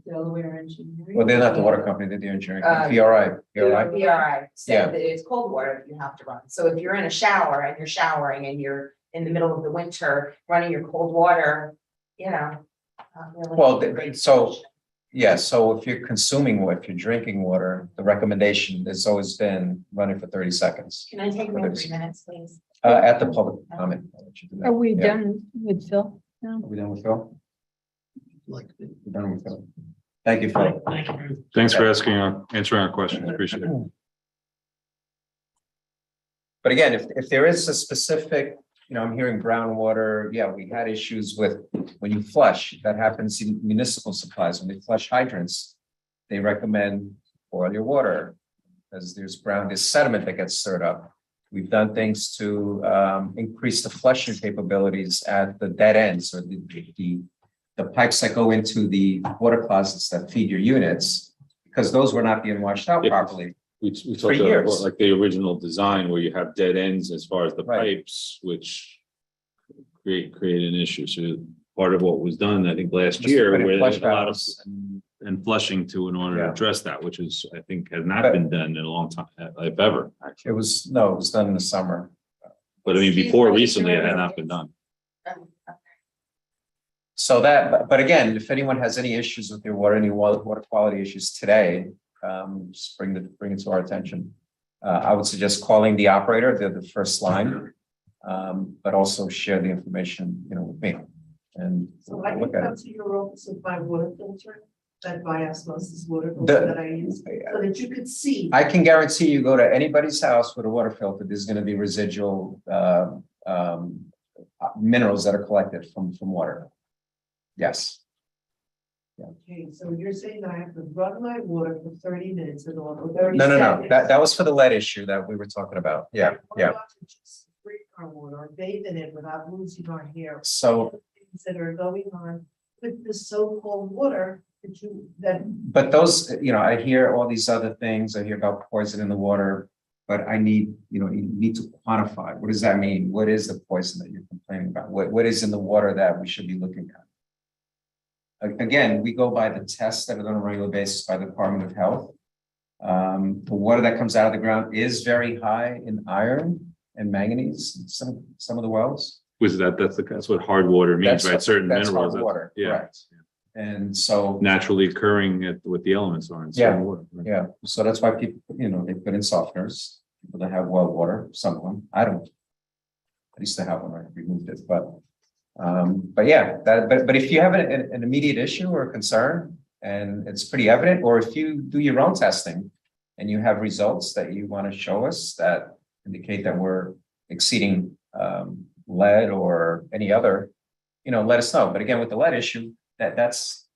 Delaware Engineering. Well, they're not the water company, they're the engineering, Uh, PRI. PRI Yeah. said that it's cold water that you have to run. So if you're in a shower and you're showering and you're in the middle of the winter running your cold water, not really Well, a great so, solution. yeah, so if you're consuming water, if you're drinking water, the recommendation has always been running for 30 seconds. Can I take me 3 minutes, please? At the public comment. I'll let you do that. Are we Yeah. done with Phil? No. Are we done with Phil? We're done with Phil. Thank you, Phil. Thanks for answering our questions. Appreciate it. But again, if there is a specific, I'm hearing groundwater, yeah, we had issues with when you flush, that happens in municipal supplies, when they flush hydrants, they recommend boil your water because there's sediment that gets stirred up. We've done things to increase the flushing capabilities at the dead ends or the pipes that go into the water closets that feed your units, because those were not being washed out properly. We For talked about years. like the original design where you have dead ends as far as the Right. pipes, which create an issue. So part of what was done, I think last Was to year, put in with flush a lot of valves and flushing in order to Yeah. address that, which is, I think, has not But- been done in a long time, if ever. It was done in the summer. But I mean, before recently, it had not been done. So but again, if anyone has any issues with their water, any water quality issues today, just bring it to our attention. I would suggest calling the operator, they're the first line, but also share the information, with me. And So I we'll can look at come it. to your office with my water filter, that by osmosis water The- filter that I use, so that you could see. I can guarantee you go to anybody's house with a water filter, there's gonna be residual minerals that are collected from water. Yes. Okay, so you're saying that I have to run my water for 30 minutes in order, 30 No. seconds. That was for the lead issue that we were talking about. Yeah. What about to just drink our water or bathe in it without losing our hair? So, Things that are going on with the so-called water that but those, I hear all these other things. I hear about poison in the water, but I need, you need to quantify. What does that mean? What is the poison that you're complaining about? What is in the water that we should be looking at? Again, we go by the tests that are done on a regular basis by the Department of Health. The water that comes out of the ground is very high in iron and manganese, in some of the wells. Was that's what hard water means, right? Certain That's minerals. hard water, Yeah, correct. And so, naturally occurring with the elements are in Yeah. certain water. right? yeah, so that's why people, they put in softeners, people that have well water, some of them, I don't. I used to have one, I removed it, but yeah, but if you have an immediate issue or concern and it's pretty evident, or if you do your own testing and you have results that you want to show us that indicate that we're exceeding lead or any other, let us know. But again, with the lead issue, that's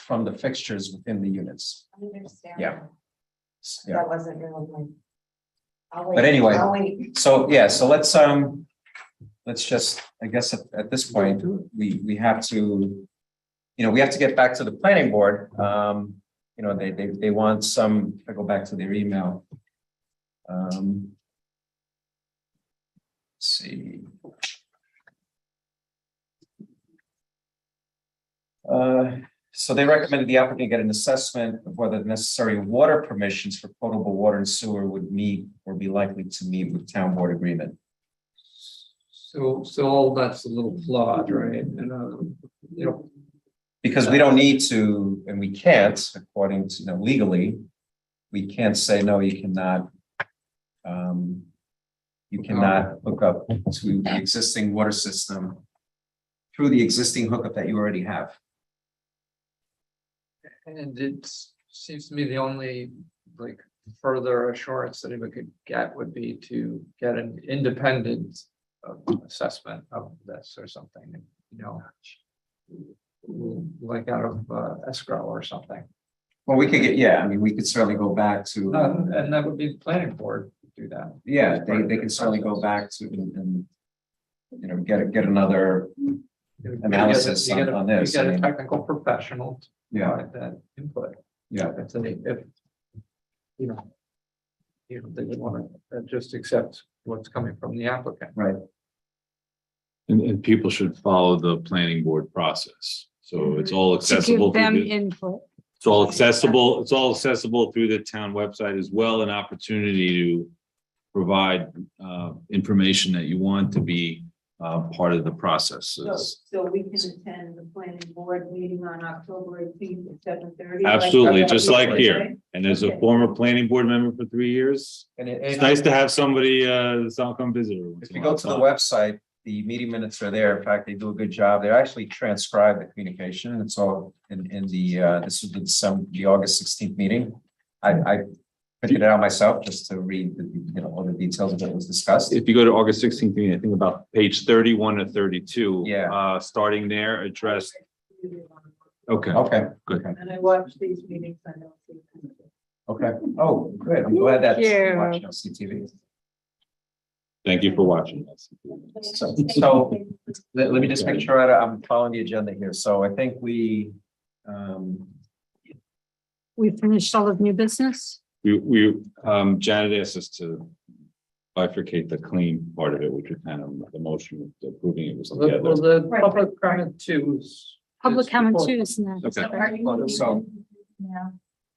from the fixtures within the units. I understand. Yeah. Yeah. That wasn't really my. I'll wait. But anyway, I'll wait. so let's just, I guess at this point, we have to, we have to get back to the planning board. They want some, if I go back to their email. Let's see. So they recommended the applicant get an assessment of whether the necessary water permissions for potable water and sewer would meet or be likely to meet with town board agreement. So all that's a little flawed, right? And, Because we don't need to, and we can't, according to, legally, we can't say, no, you cannot. You cannot hook up to the existing water system through the existing hookup that you already have. and it seems to me the only further assurance that we could get would be to get an independent assessment of this or something, you know, like out of escrow or something. Well, we could get, yeah, I mean, we could certainly go back to, And that would be the planning board to do that. yeah, they can certainly go back to and you know, get another analysis You get a- on this. You I get a mean, technical professional to Yeah. provide that input. Yeah. If, you know, they would want to just accept what's coming from the applicant. Right. And people should follow the planning board process. So it's all accessible. To give them through the- input. It's all accessible. It's all accessible through the town website as well. An opportunity to provide information that you want to be part of the process. So we can attend the planning board meeting on October 18th at 7:30. Absolutely, just like here. Okay. And as a Okay. former planning board member for 3 years, And it's nice to have somebody that's not come visit. If you go to the website, the meeting minutes are there. In fact, they do a good job. They actually transcribe the communication. It's all in the, this was the August 16th meeting. I printed it out myself just to read the, you know, all the details of what was discussed. If you go to August 16th meeting, I think about page 31 to 32. Yeah. Starting there, addressed. Okay. Okay. Good. And I watch these meetings, I know. Okay. Oh, good. I'm glad that Thank you're you. watching on CTV. Thank you for watching. So let me just make sure I'm following the agenda here. So I think we, We finished all of new business. Janet asked us to bifurcate the clean part of it, which is kind of the motion of approving it was together. Well, the public comment too is. Public comment before- too is next. Okay. so, Yeah.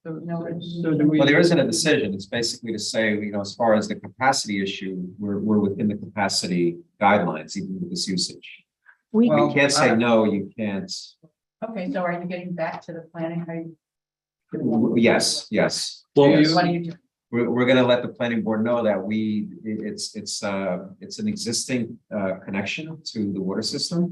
So do we? well, there isn't a decision. It's basically to say, you know, as far as the capacity issue, we're within the capacity guidelines, even with this usage. We, Well, You can't say no, you can't. Okay, so are you getting back to the planning? Are you, Yes, yes. Well, Yes. what are you doing? We're gonna let the planning board know that it's an existing connection to the water system.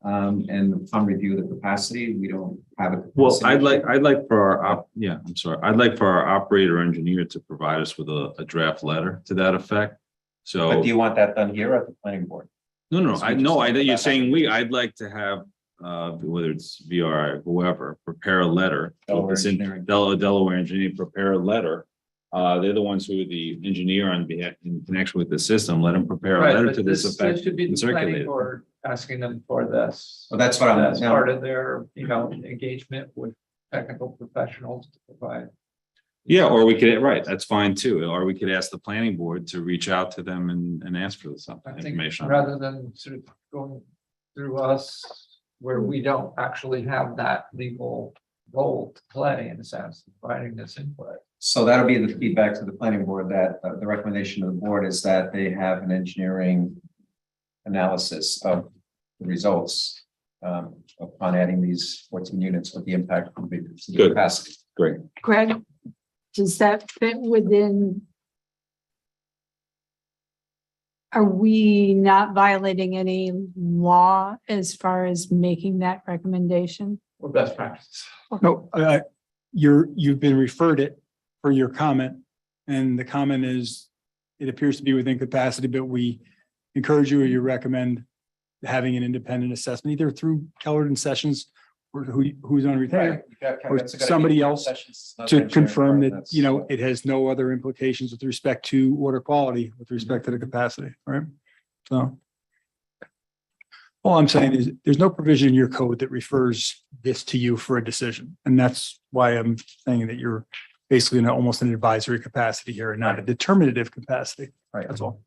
And upon review of the capacity, we don't have a. Well, capacity I'd like for our, I'm sorry, I'd like for our operator engineer to provide us with a draft letter to that effect. issue. But So, do you want that done here at the planning board? no, Because we just know, talked you're about saying I'd like to have, whether it's VRI, whoever, prepare a letter. Delaware Engineering. Delaware Engineering, prepare a letter. They're the ones who are the engineer on behalf, in connection with the system, let them prepare a Right, letter but to this effect. Should be and the circulate planning it. board asking them for this. Well, that's what I'm. That's now- part of their, you know, engagement with technical professionals to provide. Yeah, or we could, right, that's fine too, or we could ask the planning board to reach out to them and ask for some I think information. rather than sort of going through us where we don't actually have that legal role to play in a sense, of providing this input. So that'll be the feedback to the planning board that the recommendation of the board is that they have an engineering analysis of the results upon adding these 14 units with the impact to the Good. capacity. Great. Greg, does that fit within? Are we not violating any law as far as making that recommendation? Or best practice. No, you've been referred it for your comment. And the comment is, it appears to be within capacity, but we encourage you or you recommend having an independent assessment, either through Keller and Sessions or who's on retainer, or somebody else to confirm that, you know, it has no other implications with respect to water quality, with respect to the capacity, right? So all I'm saying is there's no provision in your code that refers this to you for a decision. And that's why I'm saying that you're basically in almost an advisory capacity here and not a determinative capacity. Right. That's all.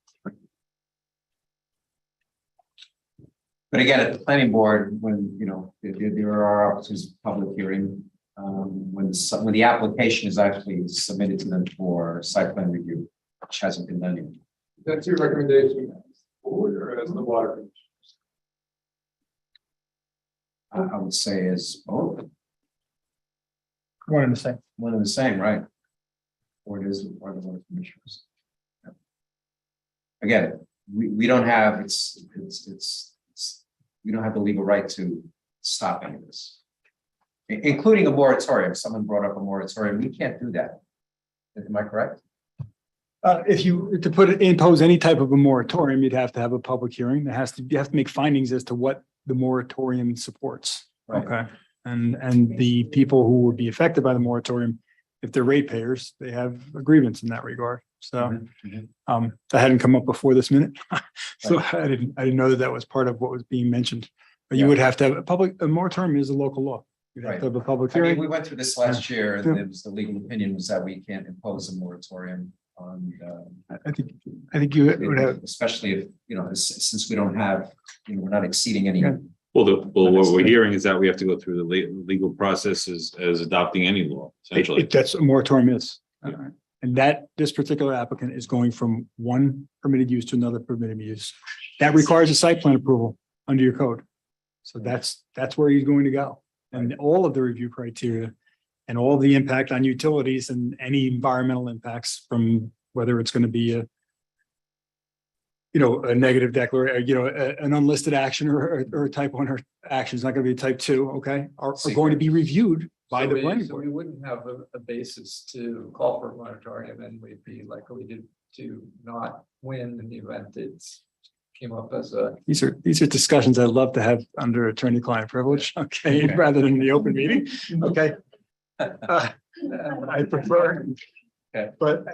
But again, at the planning board, when, you know, there are opportunities for public hearing, when the application is actually submitted to them for site plan review, which hasn't been done yet. That's your recommendation. Or as the water. I would say is both. One and the same. One and the same, right? Or it is one of the board of commissioners. Yeah. Again, we don't have, we don't have the legal right to stop any of this. Including a moratorium. Someone brought up a moratorium. We can't do that. Am I correct? If you, to put it, impose any type of a moratorium, you'd have to have a public hearing. You have to make findings as to what the moratorium supports. Right. Okay. And the people who would be affected by the moratorium, if they're ratepayers, they have a grievance in that regard. So, that hadn't come up before this minute. So I didn't know that that was part of what was being mentioned. But you would have to have a moratorium is a local law. You'd have to have a public I mean, hearing. we went through this last year, and it was the legal opinion was that we can't impose a moratorium on, I think you would have. especially if, since we don't have, we're not exceeding any. Well, what we're hearing is that we have to go through the legal process as adopting any law, essentially. That's what a moratorium is. And this particular applicant is going from one permitted use to another permitted use. That requires a site plan approval under your code. So that's where he's going to go. And all of the review criteria and all the impact on utilities and any environmental impacts from whether it's going to be a negative declaration, an unlisted action or a type 1 or action is not going to be a type 2, okay, are going to be reviewed by the planning So board. we wouldn't have a basis to call for a moratorium, and we'd be likely to not win in the event it's came up as a. These are discussions I'd love to have under attorney-client privilege, okay, rather than the open meeting, okay. I prefer, but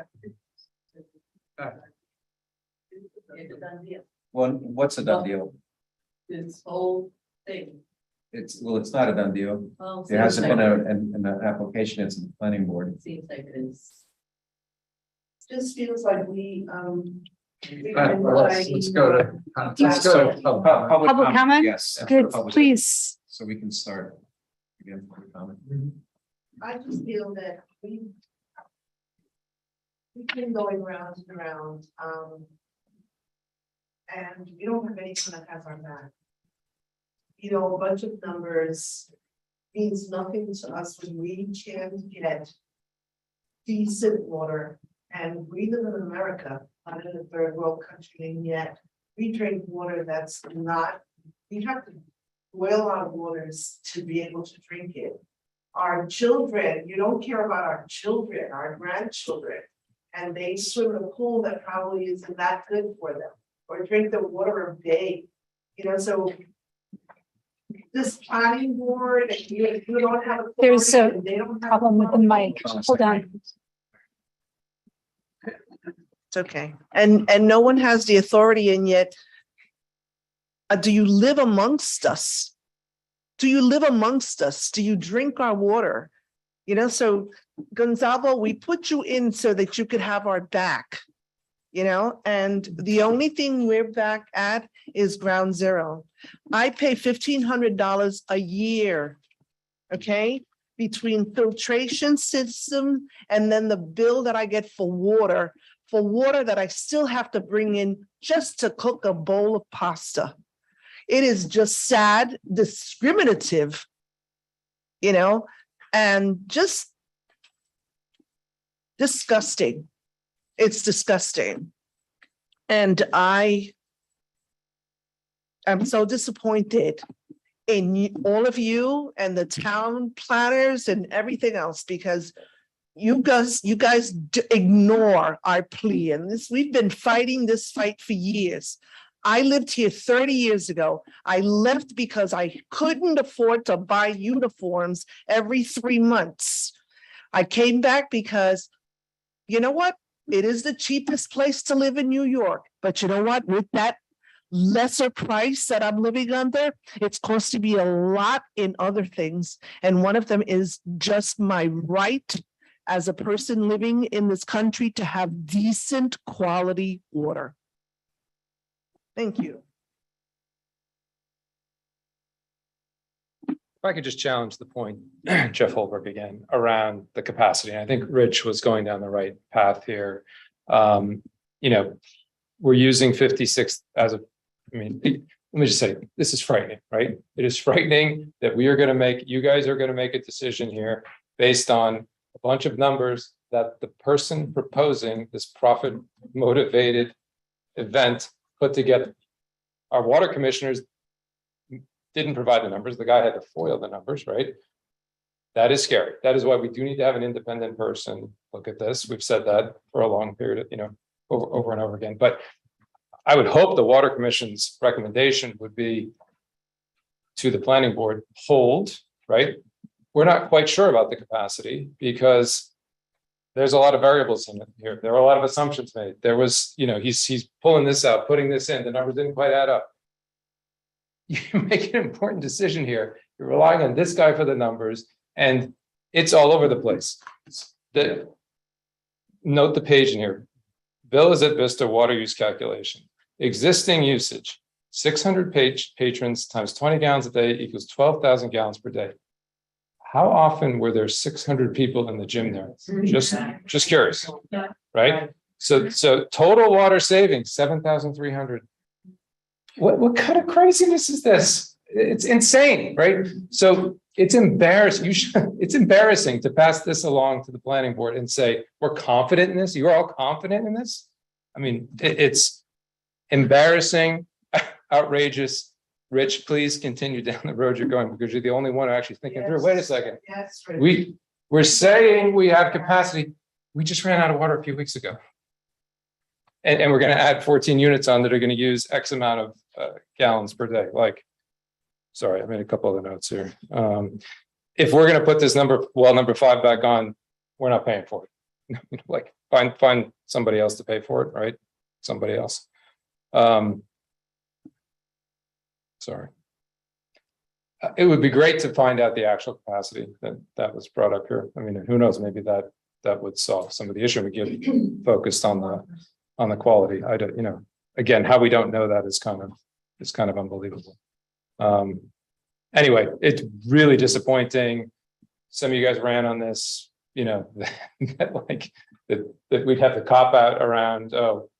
Well, what's a done deal? This whole thing. It's not a done deal. Well, There hasn't seems been like an application, it's in the planning board. It seems like it is. Just feels like we. Let's go to. Public comment? Yes. Good, Public- please. So we can start. Again, public comment. I just feel that we've been going round and round, and we don't have anyone that has our back. A bunch of numbers means nothing to us when we can't get decent water, and we live in America, not in a third world country, and yet we drink water that's not, we have to boil our waters to be able to drink it. Our children, you don't care about our children, our grandchildren, and they swim in a pool that probably isn't that good for them, or drink the water of day, so. This planning board, you don't have. There's a authority, and they don't have problem with the mic. Hold on. It's okay. And no one has the authority, and yet do you live amongst us? Do you live amongst us? Do you drink our water? So Gonzalo, we put you in so that you could have our back, and the only thing we're back at is ground zero. I pay $1,500 a year, okay, between filtration system and then the bill that I get for water that I still have to bring in just to cook a bowl of pasta. It is just sad, discriminative, and just disgusting. It's disgusting. And I am so disappointed in all of you and the town planners and everything else, because you guys ignore our plea. And we've been fighting this fight for years. I lived here 30 years ago. I left because I couldn't afford to buy uniforms every 3 months. I came back because, you know what? It is the cheapest place to live in New York. But you know what? With that lesser price that I'm living under, it's costing me a lot in other things. And one of them is just my right as a person living in this country to have decent quality water. Thank you. If I could just challenge the point, Jeff Holbrook again, around the capacity. I think Rich was going down the right path here. We're using 56 as a, let me just say, this is frightening, right? It is frightening that you guys are going to make a decision here based on a bunch of numbers that the person proposing this profit motivated event put together. Our water commissioners didn't provide the numbers. The guy had to foil the numbers, right? That is scary. That is why we do need to have an independent person look at this. We've said that for a long period, over and over again. But I would hope the Water Commission's recommendation would be to the planning board, hold, right? We're not quite sure about the capacity because there's a lot of variables in it here. There are a lot of assumptions made. There was, he's pulling this out, putting this in, the numbers didn't quite add up. You make an important decision here. You're relying on this guy for the numbers, and it's all over the place. Note the page in here. Villas at Vista water use calculation. Existing usage, 600 patrons times 20 gallons a day equals 12,000 gallons per day. How often were there 600 people in the gym there? Just curious, right? So total water savings, 7,300. What kind of craziness is this? It's insane, right? So it's embarrassing. It's embarrassing to pass this along to the planning board and say, we're confident in this. You're all confident in this. I mean, it's embarrassing, outrageous. Rich, please continue down the road you're going because you're the only one who actually thinking through. Wait a second. Yes. We're saying we have capacity. We just ran out of water a few weeks ago. And we're going to add 14 units on that are going to use X amount of gallons per day. Like, sorry, I made a couple other notes here. If we're going to put this number 5 back on, we're not paying for it. Like, find somebody else to pay for it, right? Somebody else. Sorry. It would be great to find out the actual capacity that was brought up here. I mean, who knows? Maybe that would solve some of the issue. We get focused on the quality. I don't, again, how we don't know that is kind of unbelievable. Anyway, it's really disappointing. Some of you guys ran on this, that we'd have to cop out around, oh,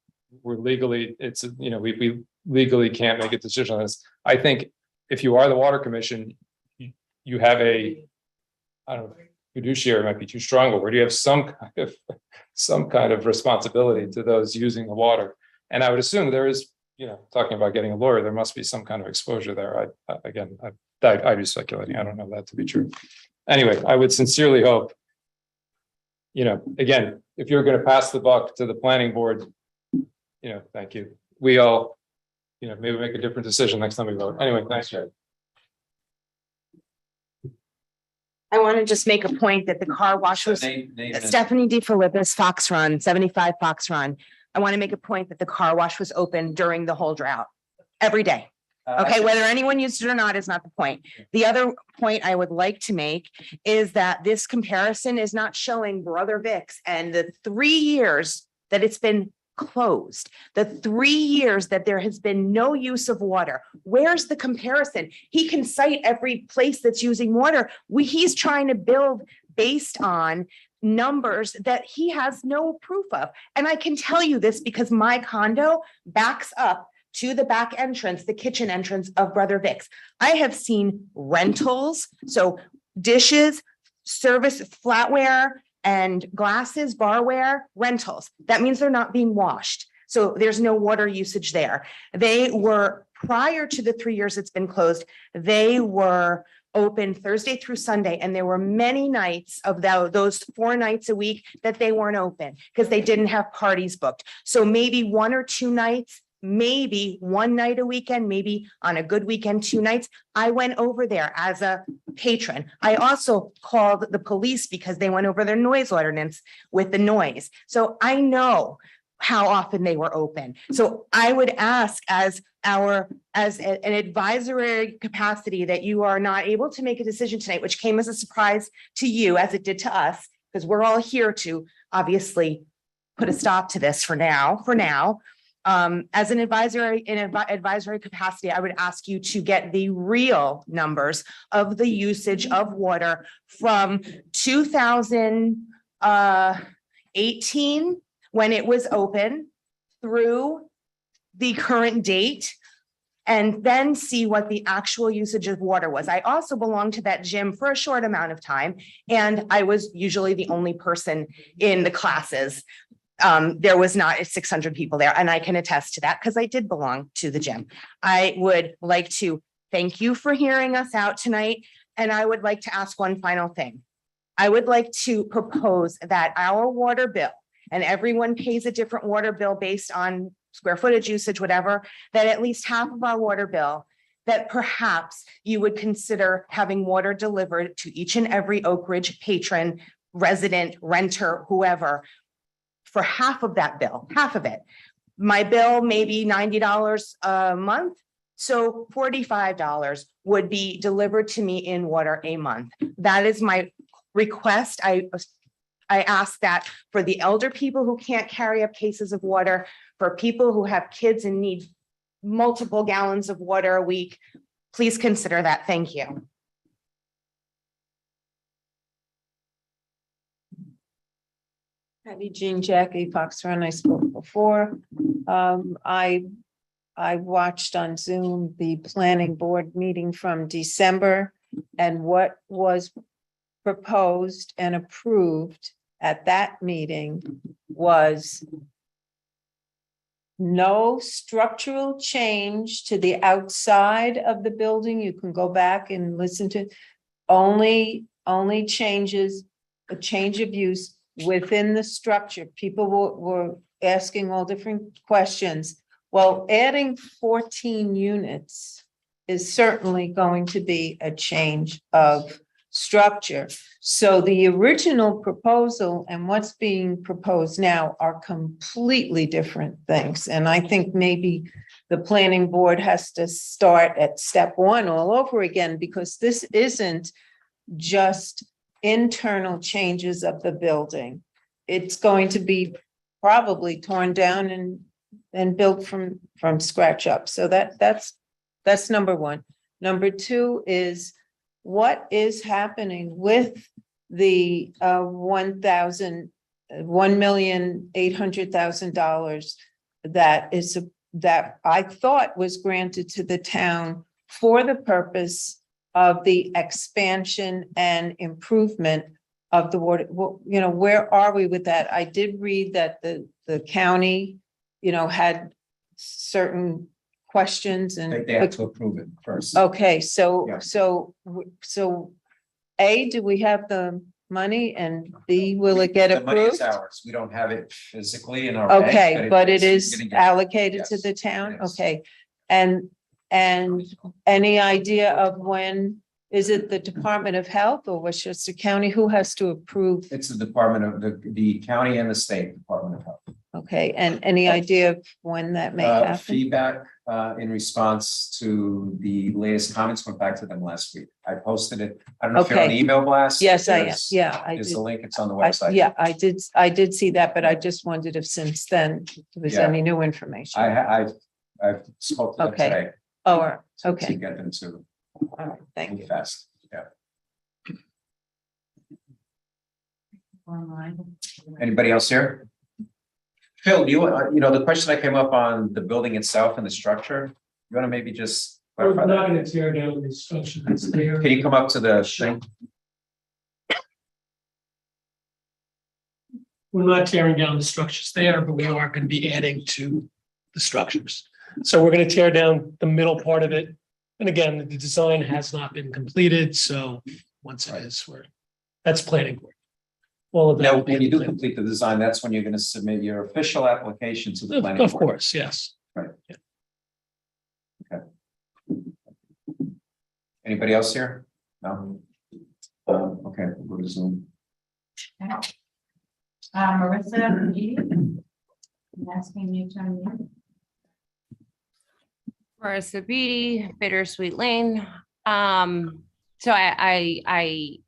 we're legally, we legally can't make a decision on this. I think if you are the Water Commission, you have I don't know, fiduciary might be too strong, but where do you have some kind of responsibility to those using the water? And I would assume there is, talking about getting a lawyer, there must be some kind of exposure there. I'd be speculating. I don't know that to be true. Anyway, I would sincerely hope, again, if you're going to pass the buck to the planning board, thank you. We all, maybe make a different decision next time we vote. Anyway, thanks, Jared. I want to just make a point that the car wash was Stephanie DeFilippis, Fox Run, 75 Fox Run. I want to make a point that the car wash was open during the whole drought, every day. Okay, whether anyone used it or not is not the point. The other point I would like to make is that this comparison is not showing Brother Vic's and the 3 years that it's been closed, the 3 years that there has been no use of water. Where's the comparison? He can cite every place that's using water. He's trying to build based on numbers that he has no proof of. And I can tell you this because my condo backs up to the back entrance, the kitchen entrance of Brother Vic's. I have seen rentals, so dishes, service, flatware, and glasses, barware, rentals. That means they're not being washed. So there's no water usage there. They were, prior to the 3 years it's been closed, they were open Thursday through Sunday. And there were many nights of those 4 nights a week that they weren't open because they didn't have parties booked. So maybe 1 or 2 nights, maybe 1 night a weekend, maybe on a good weekend, 2 nights. I went over there as a patron. I also called the police because they went over their noise ordinance with the noise. So I know how often they were open. So I would ask as an advisory capacity that you are not able to make a decision tonight, which came as a surprise to you as it did to us, because we're all here to obviously put a stop to this for now. As an advisory capacity, I would ask you to get the real numbers of the usage of water from 2018 when it was open through the current date, and then see what the actual usage of water was. I also belonged to that gym for a short amount of time, and I was usually the only person in the classes. There was not 600 people there, and I can attest to that because I did belong to the gym. I would like to thank you for hearing us out tonight, and I would like to ask one final thing. I would like to propose that our water bill, and everyone pays a different water bill based on square footage usage, whatever, that at least half of our water bill, that perhaps you would consider having water delivered to each and every Oak Ridge patron, resident, renter, whoever, for half of that bill, half of it. My bill may be $90 a month, so $45 would be delivered to me in water a month. That is my request. I ask that for the elder people who can't carry up cases of water, for people who have kids and need multiple gallons of water a week, please consider that. Thank you. Patty Jean Jackie Fox Run, I spoke before. I watched on Zoom the planning board meeting from December, and what was proposed and approved at that meeting was no structural change to the outside of the building. You can go back and listen to only changes, a change of use within the structure. People were asking all different questions. Well, adding 14 units is certainly going to be a change of structure. So the original proposal and what's being proposed now are completely different things. And I think maybe the planning board has to start at step one all over again, because this isn't just internal changes of the building. It's going to be probably torn down and built from scratch up. So that's number one. Number two is what is happening with the $1,800,000 that I thought was granted to the town for the purpose of the expansion and improvement of the water. Well, you know, where are we with that? I did read that the county, you know, had certain questions and. They have to approve it first. Okay, so, Yeah. so A, do we have the money, and B, will it get The money is approved? ours. We don't have it physically in our bank. Okay, but it it's is gonna get- allocated to Yes, the town? it is. Okay, and any idea of when? Is it the Department of Health or Westchester County? Who has to approve? It's the Department of the county and the state Department of Health. Okay, and any idea of when that may happen? Feedback in response to the latest comments went back to them last week. I posted it. I don't know if you're on the Okay. email blast. Yes, I am. There's- Yeah, I There's did. a link. It's on the I- website. Yeah, I did see that, but I just wondered if since then there was Yeah. any new information. I've spoke to them Okay. today. Oh, all right. To Okay, get them to all right, thank move you. fast. Yeah. Online. Anybody else here? Phil, do you, the question that came up on the building itself and the structure, you want to maybe just We're clarify not that? gonna tear down the structure that's there. Can you come up to the thing? We're not tearing down the structures there, but we are gonna be adding to the structures. So we're gonna tear down the middle part of it. And again, the design has not been completed, so once it is, that's planning board. All of that. Now, will be when you in do the plan. complete the design, that's when you're going to submit your official application to the Of planning of board. course, yes. Right. Okay. Anybody else here? No? Okay, we'll go to Zoom. Marissa, I'm asking you to unmute. Marissa Beatty, Bittersweet Lane. So I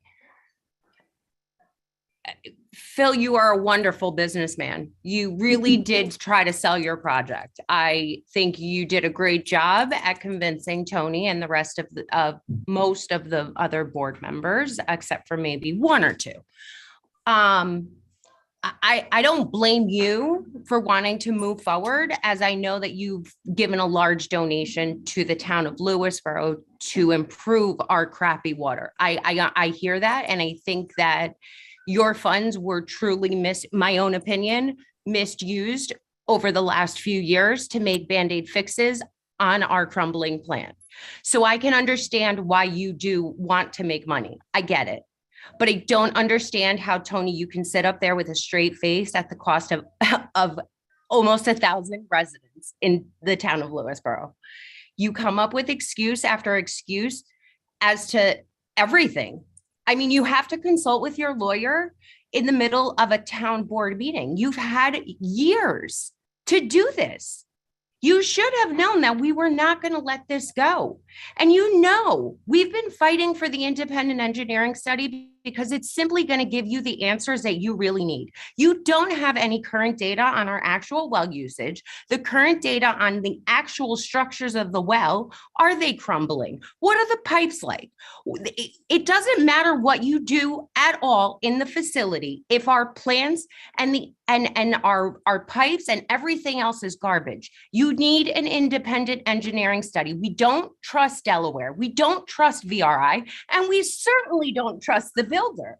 Phil, you are a wonderful businessman. You really did try to sell your project. I think you did a great job at convincing Tony and the rest of most of the other board members, except for maybe one or two. I don't blame you for wanting to move forward, as I know that you've given a large donation to the town of Lewisboro to improve our crappy water. I hear that, and I think that your funds were truly my own opinion, misused over the last few years to make Band-Aid fixes on our crumbling plant. So I can understand why you do want to make money. I get it. But I don't understand how, Tony, you can sit up there with a straight face at the cost of, of almost 1,000 residents in the town of Lewisboro. You come up with excuse after excuse as to everything. I mean, you have to consult with your lawyer in the middle of a town board meeting. You've had years to do this. You should have known that we were not going to let this go. And we've been fighting for the independent engineering study because it's simply going to give you the answers that you really need. You don't have any current data on our actual well usage, the current data on the actual structures of the well. Are they crumbling? What are the pipes like? It doesn't matter what you do at all in the facility if our plants and our pipes and everything else is garbage. You need an independent engineering study. We don't trust Delaware. We don't trust VRI, and we certainly don't trust the builder.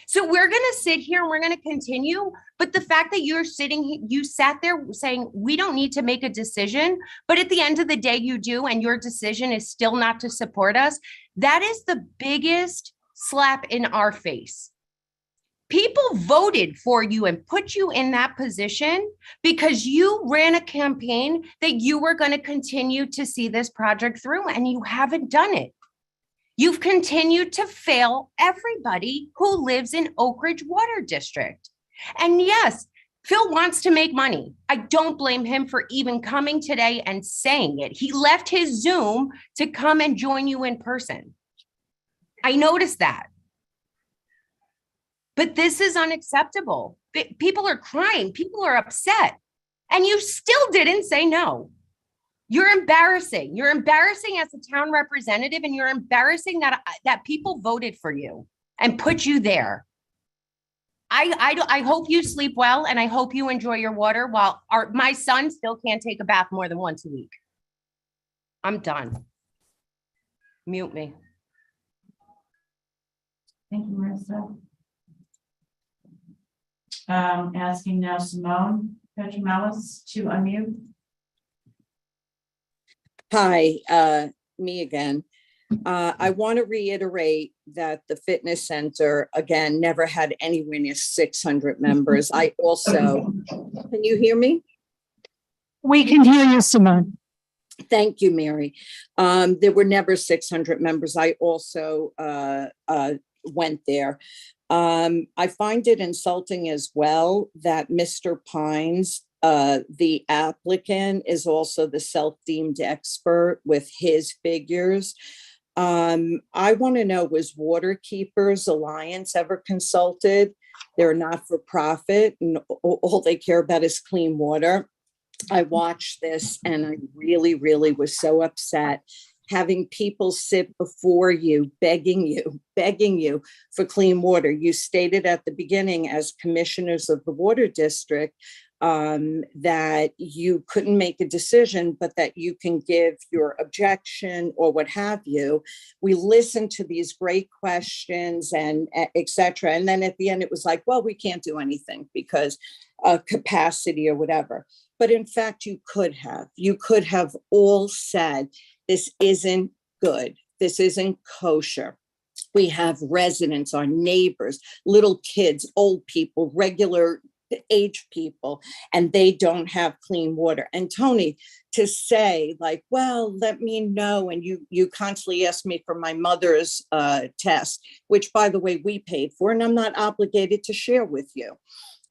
So we're going to sit here and we're going to continue. But the fact that you sat there saying we don't need to make a decision, but at the end of the day, you do, and your decision is still not to support us. That is the biggest slap in our face. People voted for you and put you in that position because you ran a campaign that you were going to continue to see this project through, and you haven't done it. You've continued to fail everybody who lives in Oak Ridge Water District. And yes, Phil wants to make money. I don't blame him for even coming today and saying it. He left his Zoom to come and join you in person. I noticed that. But this is unacceptable. People are crying. People are upset. And you still didn't say no. You're embarrassing. You're embarrassing as a town representative, and you're embarrassing that people voted for you and put you there. I hope you sleep well, and I hope you enjoy your water while my son still can't take a bath more than once a week. I'm done. Mute me. Thank you, Marissa. Asking now Simone Petromalis to unmute. Hi, me again. I want to reiterate that the fitness center, again, never had anywhere near 600 members. I also, can you hear me? We can hear you, Simone. Thank you, Mary. There were never 600 members. I also went there. I find it insulting as well that Mr. Pines, the applicant, is also the self-deemed expert with his figures. I want to know, was Waterkeepers Alliance ever consulted? They're not for profit, and all they care about is clean water. I watched this and I really, really was so upset having people sit before you, begging you for clean water. You stated at the beginning, as commissioners of the water district, that you couldn't make a decision, but that you can give your objection or what have you. We listened to these great questions and et cetera. And then at the end, it was like, well, we can't do anything because capacity or whatever. But in fact, you could have all said, this isn't good. This isn't kosher. We have residents, our neighbors, little kids, old people, regular age people, and they don't have clean water. And Tony, to say like, well, let me know. And you constantly ask me for my mother's test, which by the way, we paid for, and I'm not obligated to share with you.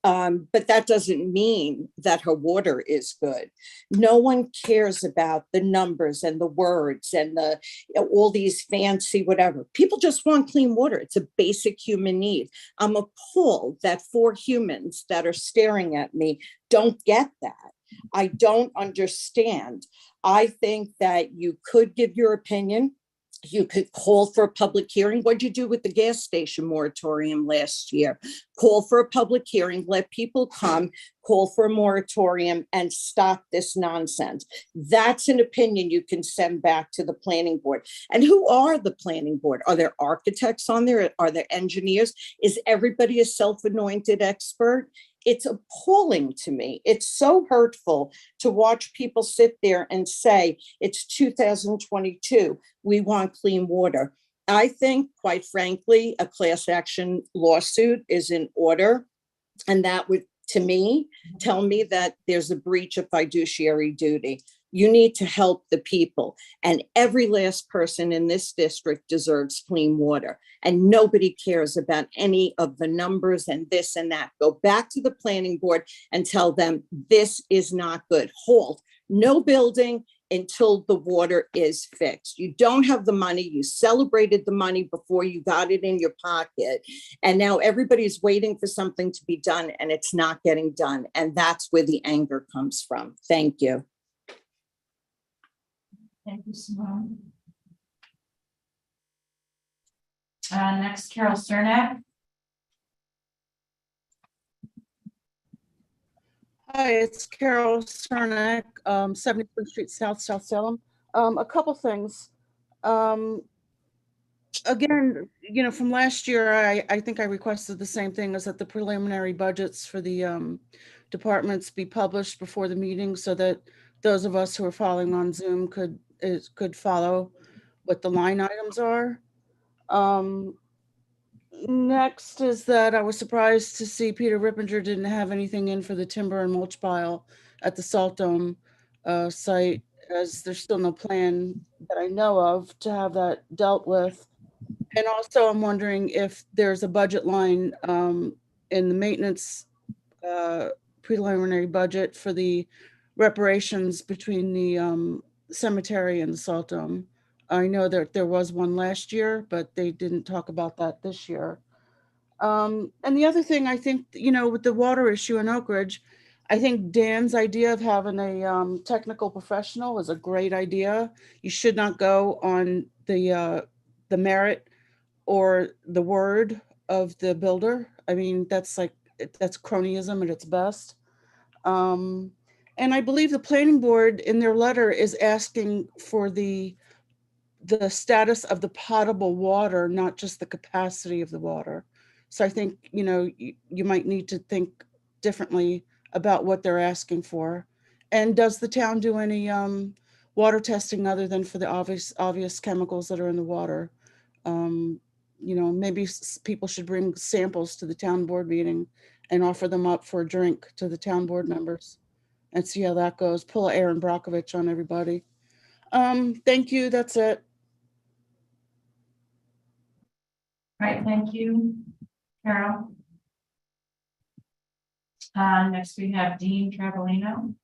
But that doesn't mean that her water is good. No one cares about the numbers and the words and all these fancy whatever. People just want clean water. It's a basic human need. I'm appalled that 4 humans that are staring at me don't get that. I don't understand. I think that you could give your opinion. You could call for a public hearing. What'd you do with the gas station moratorium last year? Call for a public hearing, let people come, call for a moratorium, and stop this nonsense. That's an opinion you can send back to the planning board. And who are the planning board? Are there architects on there? Are there engineers? Is everybody a self-anointed expert? It's appalling to me. It's so hurtful to watch people sit there and say, it's 2022, we want clean water. I think, quite frankly, a class action lawsuit is in order. And that would, to me, tell me that there's a breach of fiduciary duty. You need to help the people. And every last person in this district deserves clean water. And nobody cares about any of the numbers and this and that. Go back to the planning board and tell them this is not good. Halt. No building until the water is fixed. You don't have the money. You celebrated the money before you got it in your pocket. And now everybody's waiting for something to be done and it's not getting done. And that's where the anger comes from. Thank you. Thank you, Simone. Next, Carol Cernak. Hi, it's Carol Cernak, 71st Street South, South Salem. A couple things. Again, from last year, I think I requested the same thing, as that the preliminary budgets for the departments be published before the meeting so that those of us who are following on Zoom could follow what the line items are. Next is that I was surprised to see Peter Rippinger didn't have anything in for the timber and mulch pile at the Salt Dome site, as there's still no plan that I know of to have that dealt with. And also I'm wondering if there's a budget line in the maintenance preliminary budget for the reparations between the cemetery and the Salt Dome. I know that there was one last year, but they didn't talk about that this year. And the other thing, I think, with the water issue in Oak Ridge, I think Dan's idea of having a technical professional is a great idea. You should not go on the merit or the word of the builder. I mean, that's cronyism at its best. And I believe the planning board in their letter is asking for the status of the potable water, not just the capacity of the water. So I think, you might need to think differently about what they're asking for. And does the town do any water testing other than for the obvious chemicals that are in the water? Maybe people should bring samples to the town board meeting and offer them up for a drink to the town board members and see how that goes. Pull Aaron Brockovich on everybody. Thank you. That's it. All right, thank you, Carol. Next we have Dean Travelino.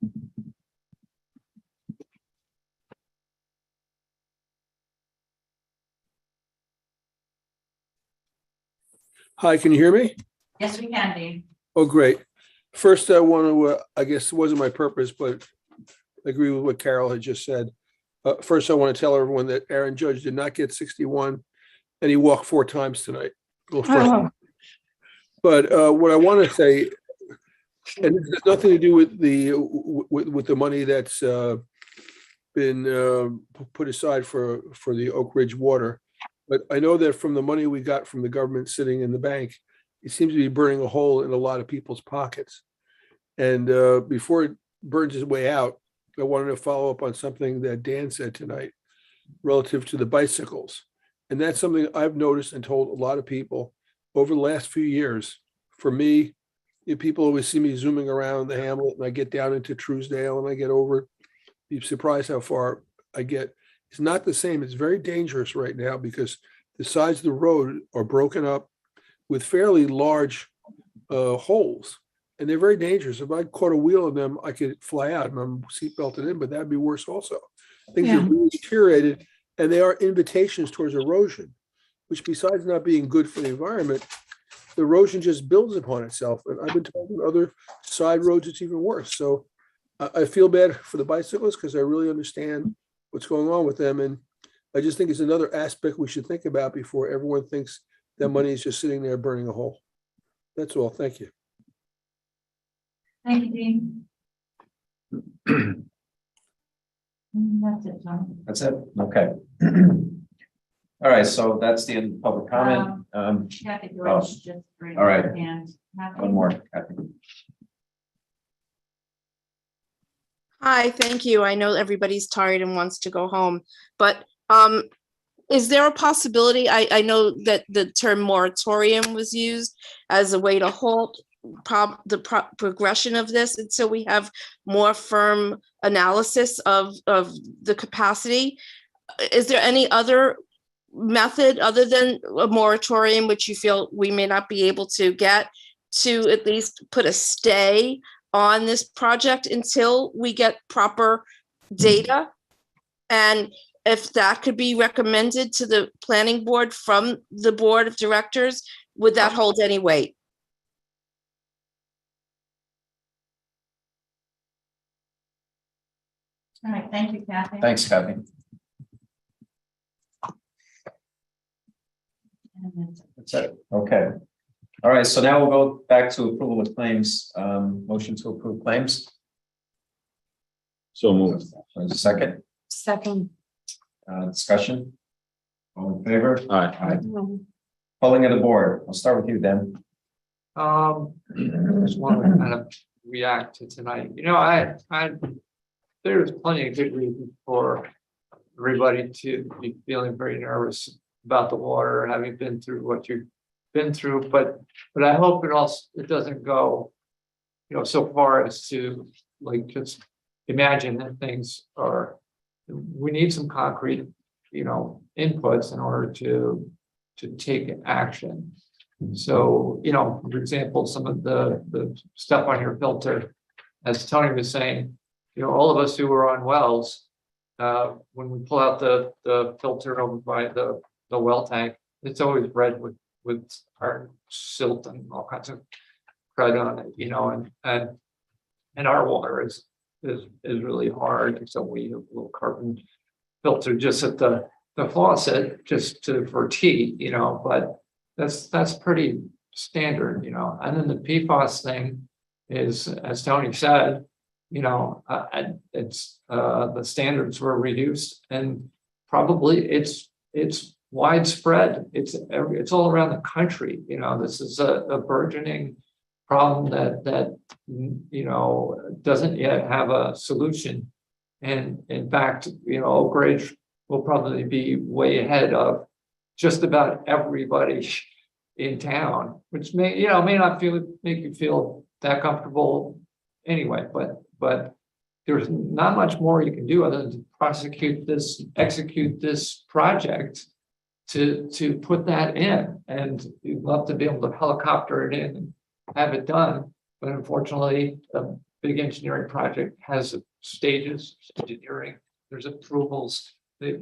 Hi, can you hear me? Yes, we can, Dean. Oh, great. First, I want to, I guess it wasn't my purpose, but I agree with what Carol had just said. First, I want to tell everyone that Aaron Judge did not get 61 and he walked 4 times tonight. Oh. But what I want to say, and this has nothing to do with the money that's been put aside for the Oak Ridge water, but I know that from the money we got from the government sitting in the bank, it seems to be burning a hole in a lot of people's pockets. And before it burns its way out, I wanted to follow up on something that Dan said tonight relative to the bicycles. And that's something I've noticed and told a lot of people over the last few years. For me, people always see me zooming around the hamlet and I get down into Truesdale and I get over. You'd be surprised how far I get. It's not the same. It's very dangerous right now because the sides of the road are broken up with fairly large holes. And they're very dangerous. If I caught a wheel of them, I could fly out and I'm seatbelted in, but that'd be worse also. Things are really deteriorated and they are invitations towards erosion, which besides not being good for the environment, the erosion just builds upon itself. And I've been told on other side roads, it's even worse. So I feel bad for the bicyclists because I really understand what's going on with them. And I just think it's another aspect we should think about before everyone thinks that money is just sitting there burning a hole. That's all. Thank you. Thank you, Dean. That's it, Tom. That's it? Okay. All right, so that's the end of public comment. Kathy Oh, Deutsch just raised all right. her hand. Kathy? One more, Kathy. Hi, thank you. I know everybody's tired and wants to go home, but is there a possibility, I know that the term moratorium was used as a way to halt progression of this until we have more firm analysis of the capacity? Is there any other method other than a moratorium, which you feel we may not be able to get to at least put a stay on this project until we get proper data? And if that could be recommended to the planning board from the board of directors, would that hold any weight? All right, thank you, Kathy. Thanks, Kathy. That's it. Okay. All right, so now we'll go back to approval of claims. Motion to approve claims. So moved. There's a second. Second. Discussion. All in favor? Aye. Polling of the board. I'll start with you, then. I just want to kind of react to tonight. You know, I there's plenty of good reason for everybody to be feeling very nervous about the water, having been through what you've been through, but I hope it doesn't go, you know, so far as to like just imagine that things are, we need some concrete, you know, inputs in order to take action. So, you know, for example, some of the stuff on your filter, as Tony was saying, you know, all of us who were on wells, when we pull out the filter over by the well tank, it's always red with our silt and all kinds of crud on it, you know, and our water is really hard. So we have a little carbon filter just at the faucet, just for tea, you know, but that's pretty standard, you know. And then the PFAS thing is, as Tony said, you know, it's the standards were reduced, and probably it's widespread. It's all around the country. You know, this is a burgeoning problem that you know doesn't yet have a solution. And in fact, you know, Oak Ridge will probably be way ahead of just about everybody in town, which may not make you feel that comfortable anyway, but there's not much more you can do other than to execute this project to put that in. And you'd love to be able to helicopter it in and have it done, but unfortunately a big engineering project has stages, engineering, there's approvals that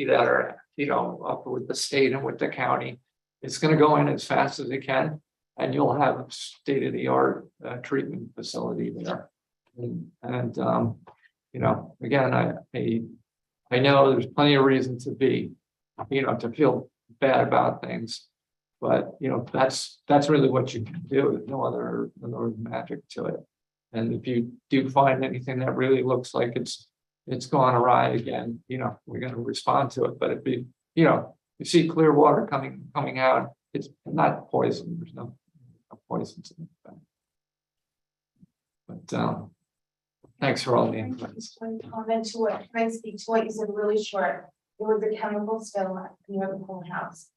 are, you know, up with the state and with the county. It's going to go in as fast as it can, and you'll have a state-of-the-art treatment facility there. And you know, again, I know there's plenty of reason to be, you know, to feel bad about things, but you know, that's really what you can do. There's no other magic to it. And if you do find anything that really looks like it's gone awry again, you know, we're going to respond to it. But if you know, you see clear water coming out, it's not poison. There's no poisons in it. But thanks for all the inputs. Comment to what, can I speak to what you said really short? There was a chemical spill near the pool house.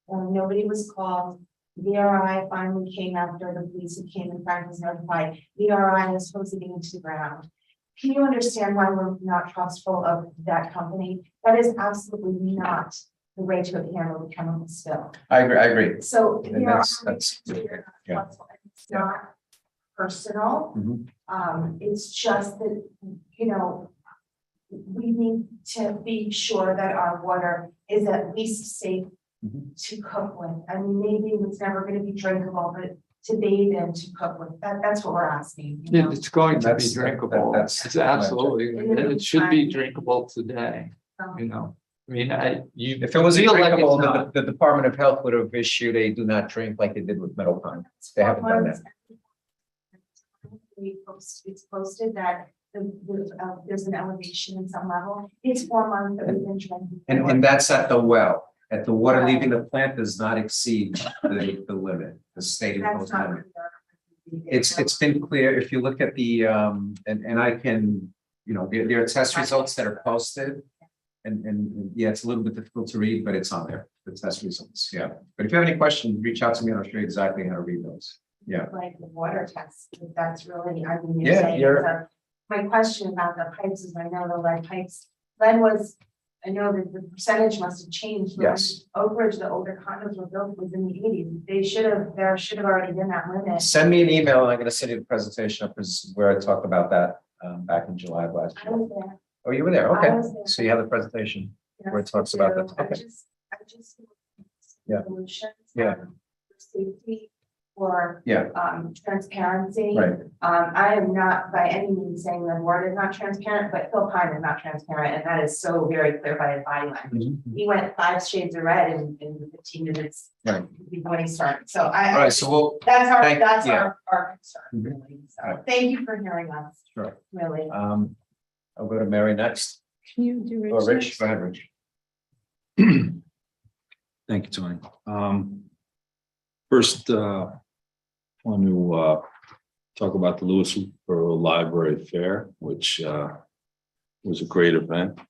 Nobody was called. VRI finally came after the police who came and fact was notified. VRI is supposed to get into the ground. Can you understand why we're not trustful of that company? That is absolutely not the way to handle the chemical spill. I agree. So And that's yeah. it's not personal. It's just that, you know, we need to be sure that our water is at least safe to cook with. I mean, maybe it's never going to be drinkable, but to bathe in, to cook with, that's what we're asking. You know? It's going to be drinkable. It's absolutely, it should be drinkable today, you know. I mean, if it was illegal, the Department of Health would have issued a do not drink like they did with metal pond. They haven't done that. It's posted that there's an elevation in some level. It's 4 months that we've been drinking. And that's at the well. At the water leaving the plant does not exceed the limit, the state imposed limit. It's been clear. If you look at the and I can, you know, there are test results that are posted. and yeah, it's a little bit difficult to read, but it's on there, the test results, yeah. But if you have any questions, reach out to me and I'll show you exactly how to read those. Yeah. Like the water test, that's really, I mean, Yeah, you're saying, you're- it's my question about the pipes is, I know the lead pipes, lead was, I know that the percentage must have changed. When Yes. Oak Ridge, the older condos were built was in the eighties, there should have already been that limit. Send me an email and I'm gonna send you the presentation up where I talked about that back in July of last I year. was there. Oh, you were there, I okay. was there. So you have the presentation where it Yes, talks I about do. that. Okay. I just. Yeah. Solutions. Yeah. For safety, for. Yeah. Transparency. Right. I am not by any means saying the board is not transparent, but Phil Pine is not transparent, and that is so very clear by his body language. Mhm. He went 5 shades of red in 15 minutes. Right. Before he started, so All right, so we'll, that's yeah. our concern, Mhm. really. So Right. thank you for hearing us, sure. really. I'll go to Mary next. Can you do Rich? Or Rich, go ahead, Rich. Thank you, Tony. First, want to talk about the Lewisboro Library Fair, which was a great event.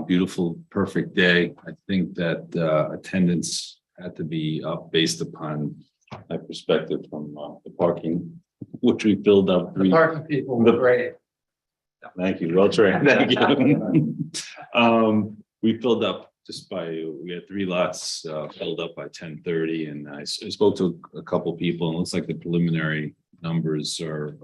Beautiful, perfect day. I think that attendance had to be up based upon my perspective from the parking, which we filled up. The parking people were great. Thank you, well trained, thank you. We filled up we had 3 lots filled up by 10:30, and I spoke to a couple people, and it looks like the preliminary numbers are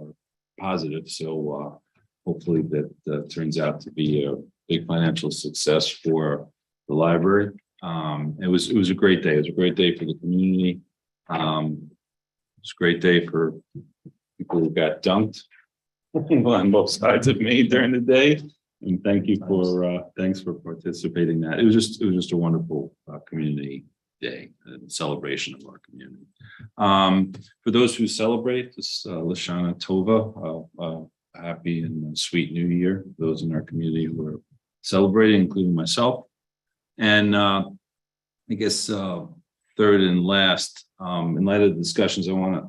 positive, so hopefully that turns out to be a big financial success for the library. It was a great day. It was a great day for the community. It was a great day for people who got dunked on both sides of me during the day. And thank you thanks for participating in that. It was just a wonderful community day, a celebration of our community. For those who celebrate this Lashana Tova, happy and sweet new year. Those in our community who are celebrating, including myself. And I guess third and last, in light of the discussions, I want to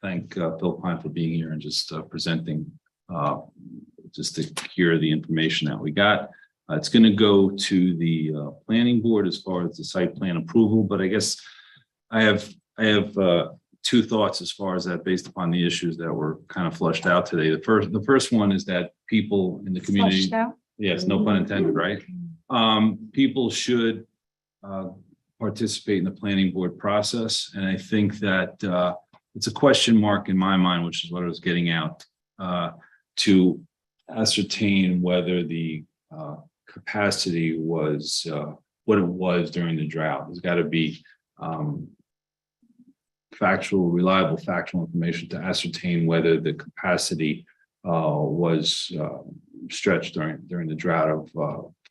thank Phil Pine for being here and just presenting just to hear the information that we got. It's going to go to the planning board as far as the site plan approval, but I guess I have 2 thoughts as far as that based upon the issues that were kind of flushed out today. The first one is that people in the community, yes, no pun intended, right? People should participate in the planning board process, and I think that it's a question mark in my mind, which is what I was getting out, to ascertain whether the capacity was what it was during the drought. There's got to be reliable factual information to ascertain whether the capacity was stretched during the drought of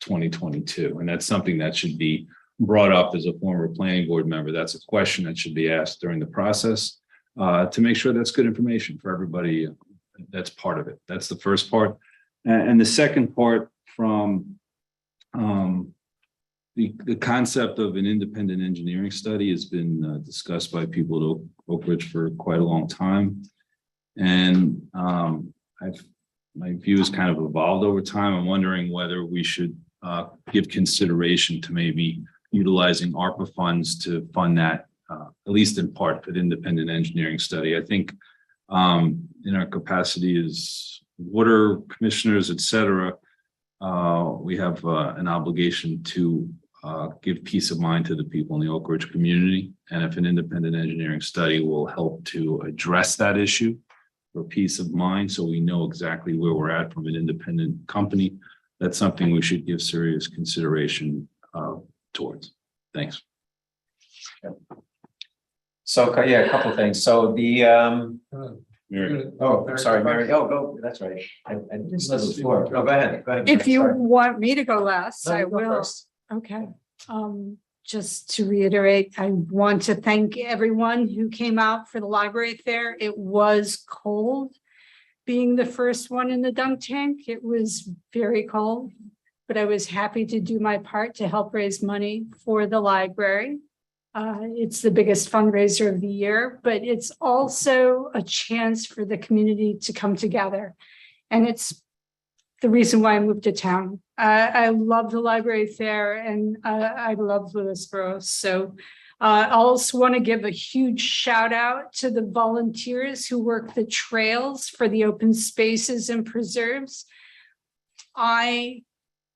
2022. And that's something that should be brought up as a former planning board member. That's a question that should be asked during the process to make sure that's good information for everybody that's part of it. That's the first part. And the second part from the concept of an independent engineering study has been discussed by people at Oak Ridge for quite a long time. And my view has kind of evolved over time. I'm wondering whether we should give consideration to maybe utilizing ARPA funds to fund that, at least in part, for the independent engineering study. I think in our capacity as water commissioners, et cetera, we have an obligation to give peace of mind to the people in the Oak Ridge community. And if an independent engineering study will help to address that issue for peace of mind, so we know exactly where we're at from an independent company, that's something we should give serious consideration towards. Thanks. So, yeah, a couple of things. So the, Mary. oh, I'm sorry, Mary. Oh, go, that's right. I just listened before. Oh, go ahead. Go ahead. If you Sorry. want me to go last, No, I you go will. first. Okay. Just to reiterate, I want to thank everyone who came out for the library fair. It was cold. Being the first one in the dunk tank, it was very cold, but I was happy to do my part to help raise money for the library. It's the biggest fundraiser of the year, but it's also a chance for the community to come together. And it's the reason why I moved to town. I love the library fair and I love Lewisboro. So I also want to give a huge shout out to the volunteers who work the trails for the open spaces and preserves. I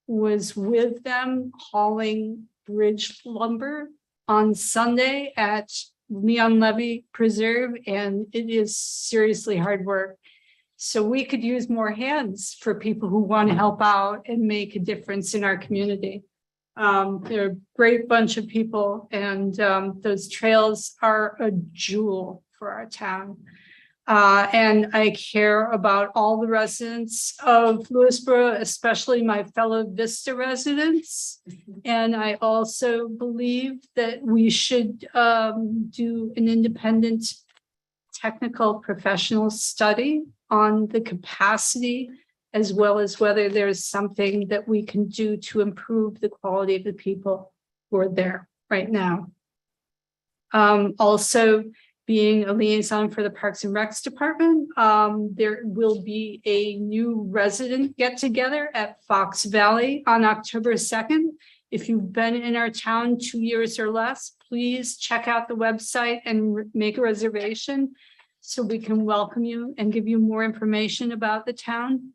was with them hauling bridge lumber on Sunday at Leon Levy Preserve, and it is seriously hard work. So we could use more hands for people who want to help out and make a difference in our community. They're a great bunch of people, and those trails are a jewel for our town. And I care about all the residents of Lewisboro, especially my fellow Vista residents. And I also believe that we should do an independent technical professional study on the capacity, as well as whether there's something that we can do to improve the quality of the people who are there right now. Also, being a liaison for the Parks and Recs Department, there will be a new resident get together at Fox Valley on October 2nd. If you've been in our town 2 years or less, please check out the website and make a reservation so we can welcome you and give you more information about the town.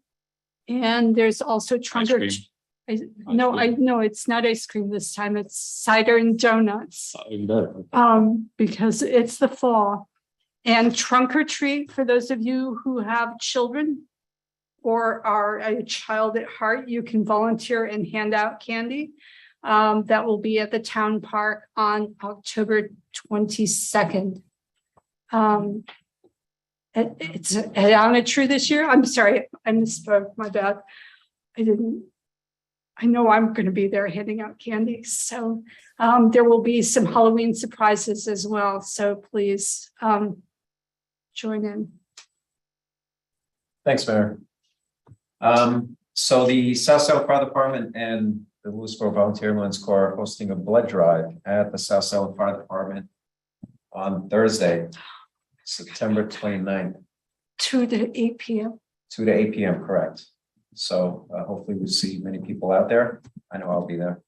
And there's also trunk or no, it's not ice cream this time. It's cider and donuts. Because it's the fall. And trunk or treat for those of you who have children or are a child at heart, you can volunteer and hand out candy. That will be at the town park on October 22nd. It's at Alna Tree this year. I'm sorry, I misspoke, my bad. I know I'm going to be there handing out candy. So there will be some Halloween surprises as well. So please join in. Thanks, Mayor. So the South Salem Fire Department and the Lewisboro Volunteer Ambulance Corps are hosting a blood drive at the South Salem Fire Department on Thursday, September 29th. 2 to 8 p.m. 2 to 8 p.m. correct. So hopefully we'll see many people out there. I know I'll be there.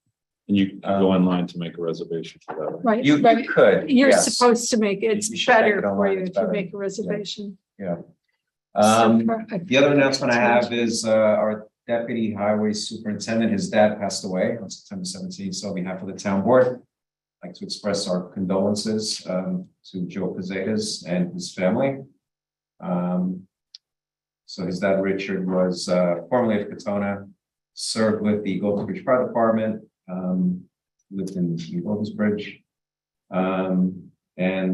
And you can go online to make a reservation for that. Right. You could. You're yes. supposed to make it. You It's should make better it for online, you it's to better. make a reservation. Yeah. So The other announcement I have is our Deputy Highway Superintendent, his dad passed away on September 17th. So on behalf of the town board, I'd like to express our condolences to Joe Pizadas and his family. So his dad, Richard, was formerly of Katona, served with the Golden Bridge Fire Department, lived in Golden Bridge. Yeah, and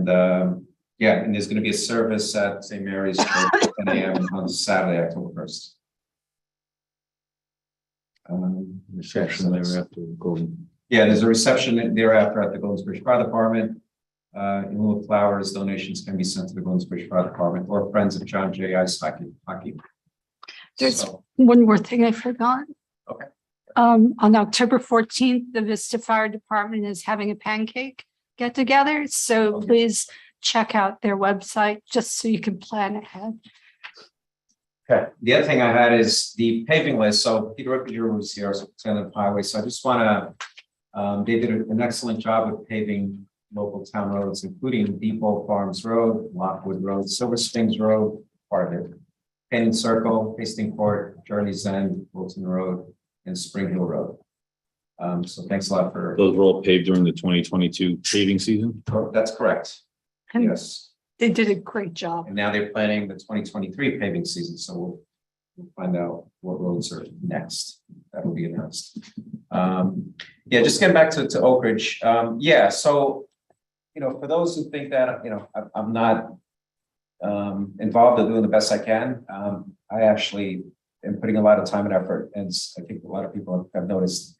there's going to be a service at St. Mary's at 10 a.m. on Saturday, October 1st. Reception thereafter, Golden. Yeah, there's a reception thereafter at the Golden Bridge Fire Department. In lieu of flowers, donations can be sent to the Golden Bridge Fire Department or Friends of John J. Ice Hockey. there's one more thing I forgot. Okay. On October 14th, the Vista Fire Department is having a pancake get together. So please check out their website just so you can plan ahead. Okay, the other thing I had is the paving list. So Peter Rippinger was here, Superintendent of Highway. So I just want to, they did an excellent job with paving local town roads, including Depot Farms Road, Lockwood Road, Silver Springs Road, part of it, Canyon Circle, Hastings Court, Journey's End, Wilton Road, and Spring Hill Road. So thanks a lot for. Those were all paved during the 2022 paving season? That's correct. And Yes. they did a great job. And now they're planning the 2023 paving season, so we'll find out what roads are next. That will be announced. Yeah, just getting back to Oak Ridge. Yeah, so, you know, for those who think that, you know, I'm not involved in doing the best I can, I actually am putting a lot of time and effort, and I think a lot of people have noticed.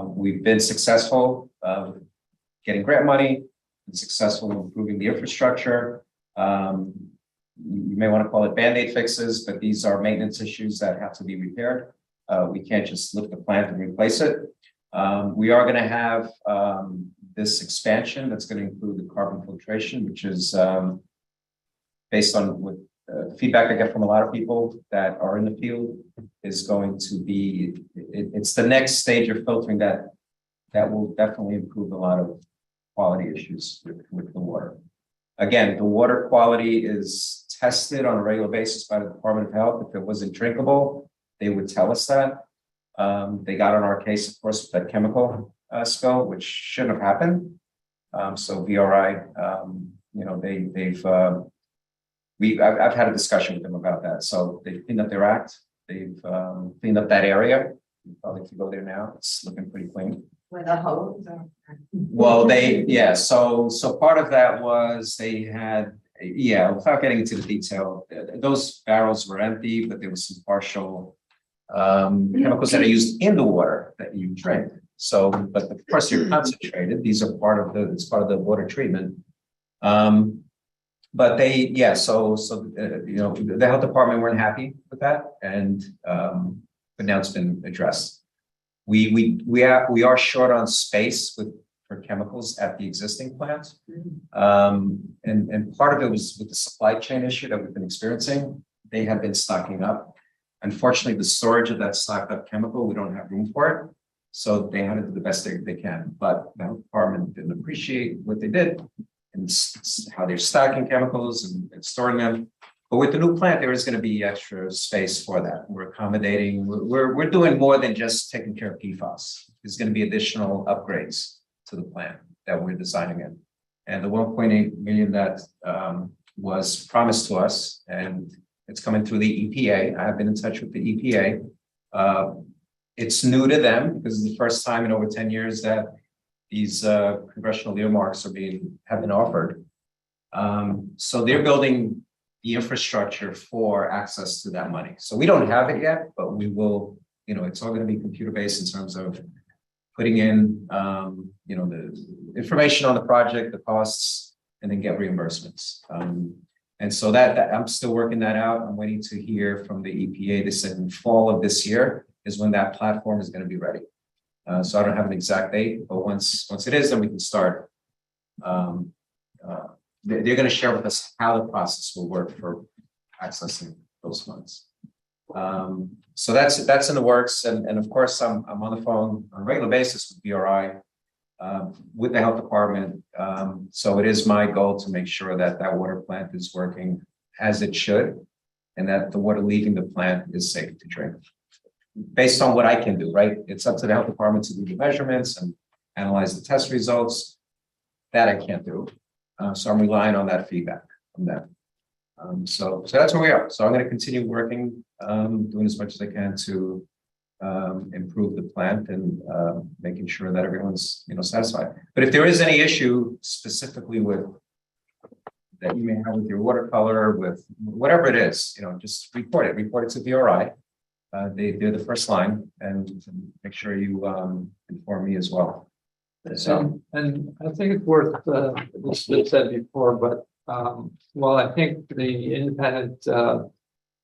We've been successful getting grant money, been successful in improving the infrastructure. You may want to call it Band-Aid fixes, but these are maintenance issues that have to be repaired. We can't just lift the plant and replace it. We are going to have this expansion that's going to include the carbon filtration, which is based on what feedback I get from a lot of people that are in the field is going to be, it's the next stage of filtering that will definitely improve a lot of quality issues with the water. Again, the water quality is tested on a regular basis by the Department of Health. If it wasn't drinkable, they would tell us that. They got on our case, of course, with that chemical spill, which shouldn't have happened. So VRI, I've had a discussion with them about that. So they've cleaned up their act. They've cleaned up that area. You probably can go there now. It's looking pretty clean. With a hose or? Well, so part of that was they had, without getting into the detail, those barrels were empty, but there was some partial chemicals that are used in the water that you drink. So, but of course you're concentrated. These are it's part of the water treatment. But the health department weren't happy with that, and but now it's been addressed. We are short on space for chemicals at the existing plant, and part of it was with the supply chain issue that we've been experiencing. They have been stocking up. Unfortunately, the storage of that stocked up chemical, we don't have room for it. So they had to do the best they can, but the health department didn't appreciate what they did and how they're stocking chemicals and storing them. But with the new plant, there is going to be extra space for that. We're accommodating, we're doing more than just taking care of PFAS. There's going to be additional upgrades to the plant that we're designing in. And the 1.8 million that was promised to us, and it's coming through the EPA. I have been in touch with the EPA. It's new to them because it's the first time in over 10 years that these congressional earmarks have been offered. So they're building the infrastructure for access to that money. So we don't have it yet, but we will, it's all going to be computer-based in terms of putting in, the information on the project, the costs, and then get reimbursements. And so that I'm still working that out. I'm waiting to hear from the EPA. They said in fall of this year is when that platform is going to be ready. So I don't have an exact date, but once it is, then we can start. They're going to share with us how the process will work for accessing those funds. So that's in the works, and of course I'm on the phone on a regular basis with BRI, with the health department. So it is my goal to make sure that water plant is working as it should, and that the water leaving the plant is safe to drink. Based on what I can do, right? It's up to the health department to do the measurements and analyze the test results. That I can't do. So I'm relying on that feedback from them. So that's where we are. So I'm going to continue working, doing as much as I can to improve the plant and making sure that everyone's satisfied. But if there is any issue specifically with that you may have with your watercolor, with whatever it is, just report it to VRI. They're the first line, and make sure you inform me as well. So, and I think it's worth, this was said before, but well, I think the independent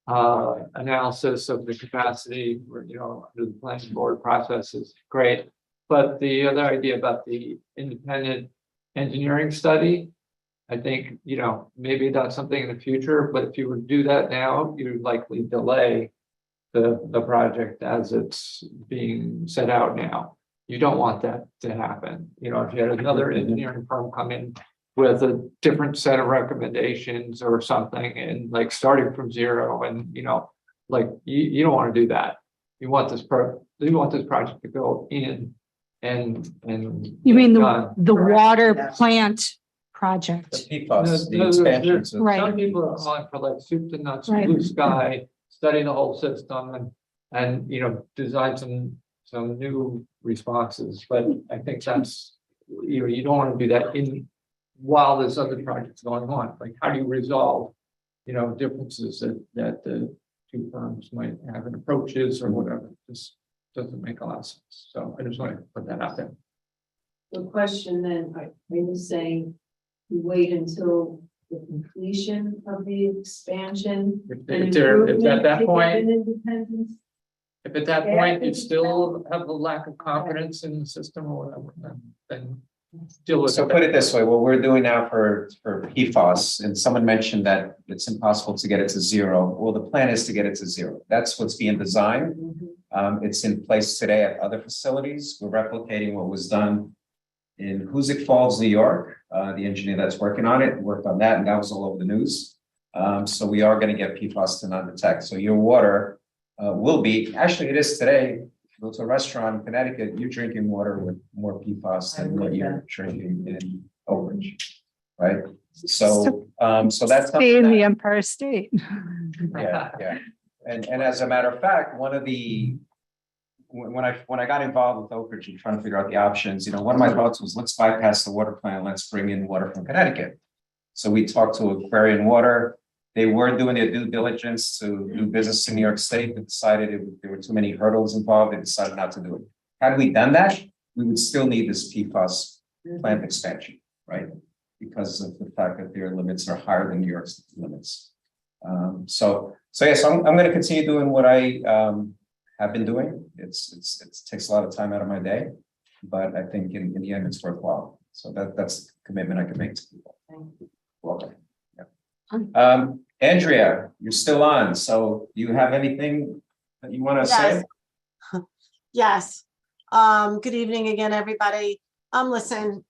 analysis of the capacity, under the planning board process is great. But the other idea about the independent engineering study, I think, maybe that's something in the future, but if you would do that now, you likely delay the project as it's being set out now. You don't want that to happen. If you had another engineering firm come in with a different set of recommendations or something, and like starting from zero, and you don't want to do that. You want this project to go in and You mean done. the water plant project? the PFAS, the expansions. Some Right. people are calling for like soup to nuts, Right. blue sky, study the whole system and design some new responses. But I think that's, you don't want to do that while there's other projects going on. Like, how do you resolve, differences that the two firms might have in approaches or whatever? Just doesn't make a lot of sense. So I just want to put that out there. The question then, are you saying you wait until the completion of the expansion? If at that point, Independence? if at that point you still have a lack of confidence in the system or whatever, then deal with So put it this way, what we're doing now for PFAS, and someone mentioned that it's impossible to get it to zero. Well, the plan is to get it to zero. That's what's being designed. It's in place today at other facilities. We're replicating what was done in Hoosick Falls, New York. The engineer that's working on it worked on that, and that was all over the news. So we are going to get PFAS to non-detect. So your water will be, actually it is today. Go to a restaurant in Connecticut, you're drinking water with more PFAS than what you're drinking in Oak Ridge, right? So, so that's. Stay in the Empire State. Yeah, yeah. And as a matter of fact, one of the, when I got involved with Oak Ridge and trying to figure out the options, you know, one of my thoughts was, let's bypass the water plant, let's bring in water from Connecticut. So we talked to Aquarian Water. They were doing their due diligence to do business in New York State, but decided there were too many hurdles involved. They decided not to do it. Had we done that, we would still need this PFAS plant expansion, right? Because of the fact that their limits are higher than New York's limits. So yes, I'm going to continue doing what I have been doing. It takes a lot of time out of my day, but I think in the end it's worthwhile. So that's the commitment I can make to people. Welcome. Yeah. Andrea, you're still on. So do you have anything that you want to say? Yes. Good evening again, everybody. Listen,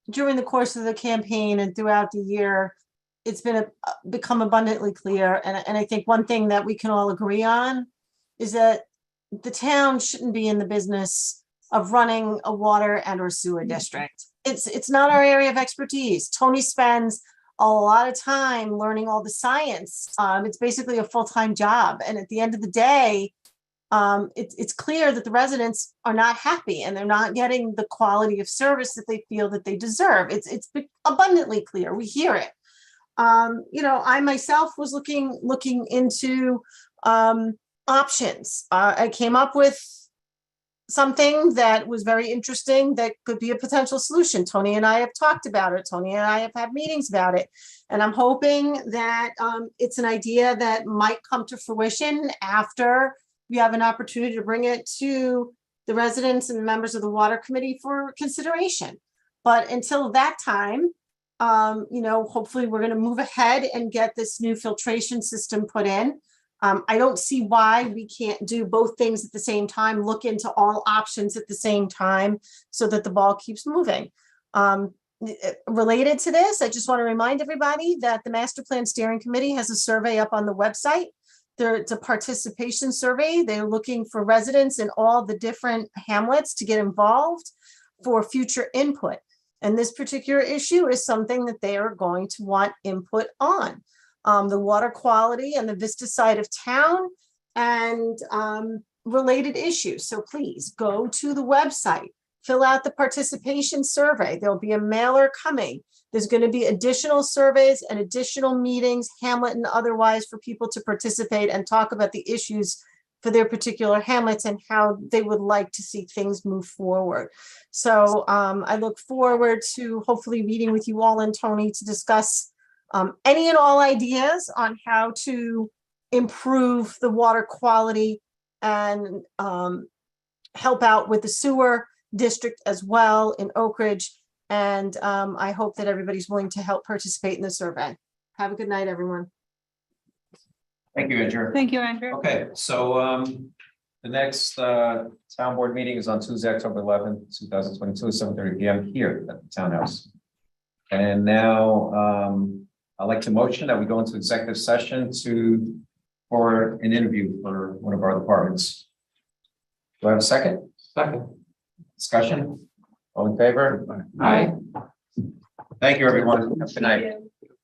during the course of the campaign and throughout the year, it's become abundantly clear. And I think one thing that we can all agree on is that the town shouldn't be in the business of running a water and or sewer district. It's not our area of expertise. Tony spends a lot of time learning all the science. It's basically a full-time job. And at the end of the day, it's clear that the residents are not happy and they're not getting the quality of service that they feel that they deserve. It's abundantly clear. We hear it. You know, I myself was looking into options. I came up with something that was very interesting that could be a potential solution. Tony and I have talked about it. Tony and I have had meetings about it. And I'm hoping that it's an idea that might come to fruition after we have an opportunity to bring it to the residents and members of the water committee for consideration. But until that time, you know, hopefully we're going to move ahead and get this new filtration system put in. I don't see why we can't do both things at the same time, look into all options at the same time so that the ball keeps moving. Related to this, I just want to remind everybody that the Master Plan Steering Committee has a survey up on the website. It's a participation survey. They're looking for residents in all the different hamlets to get involved for future input. And this particular issue is something that they are going to want input on. The water quality and the Vista side of town and related issues. So please go to the website, fill out the participation survey. There'll be a mailer coming. There's going to be additional surveys and additional meetings, hamlet and otherwise, for people to participate and talk about the issues for their particular hamlets and how they would like to see things move forward. So I look forward to hopefully meeting with you all and Tony to discuss any and all ideas on how to improve the water quality and help out with the sewer district as well in Oak Ridge. And I hope that everybody's willing to help participate in the survey. Have a good night, everyone. Thank you, Andrew. Thank you, Andrew. Okay, so the next town board meeting is on Tuesday, October 11th, 2022, 7:30 p.m. here at the townhouse. And now I'd like to motion that we go into executive session for an interview for one of our departments. Do I have a second? Second. Discussion? All in favor? Aye. Thank you, everyone. Have a good night.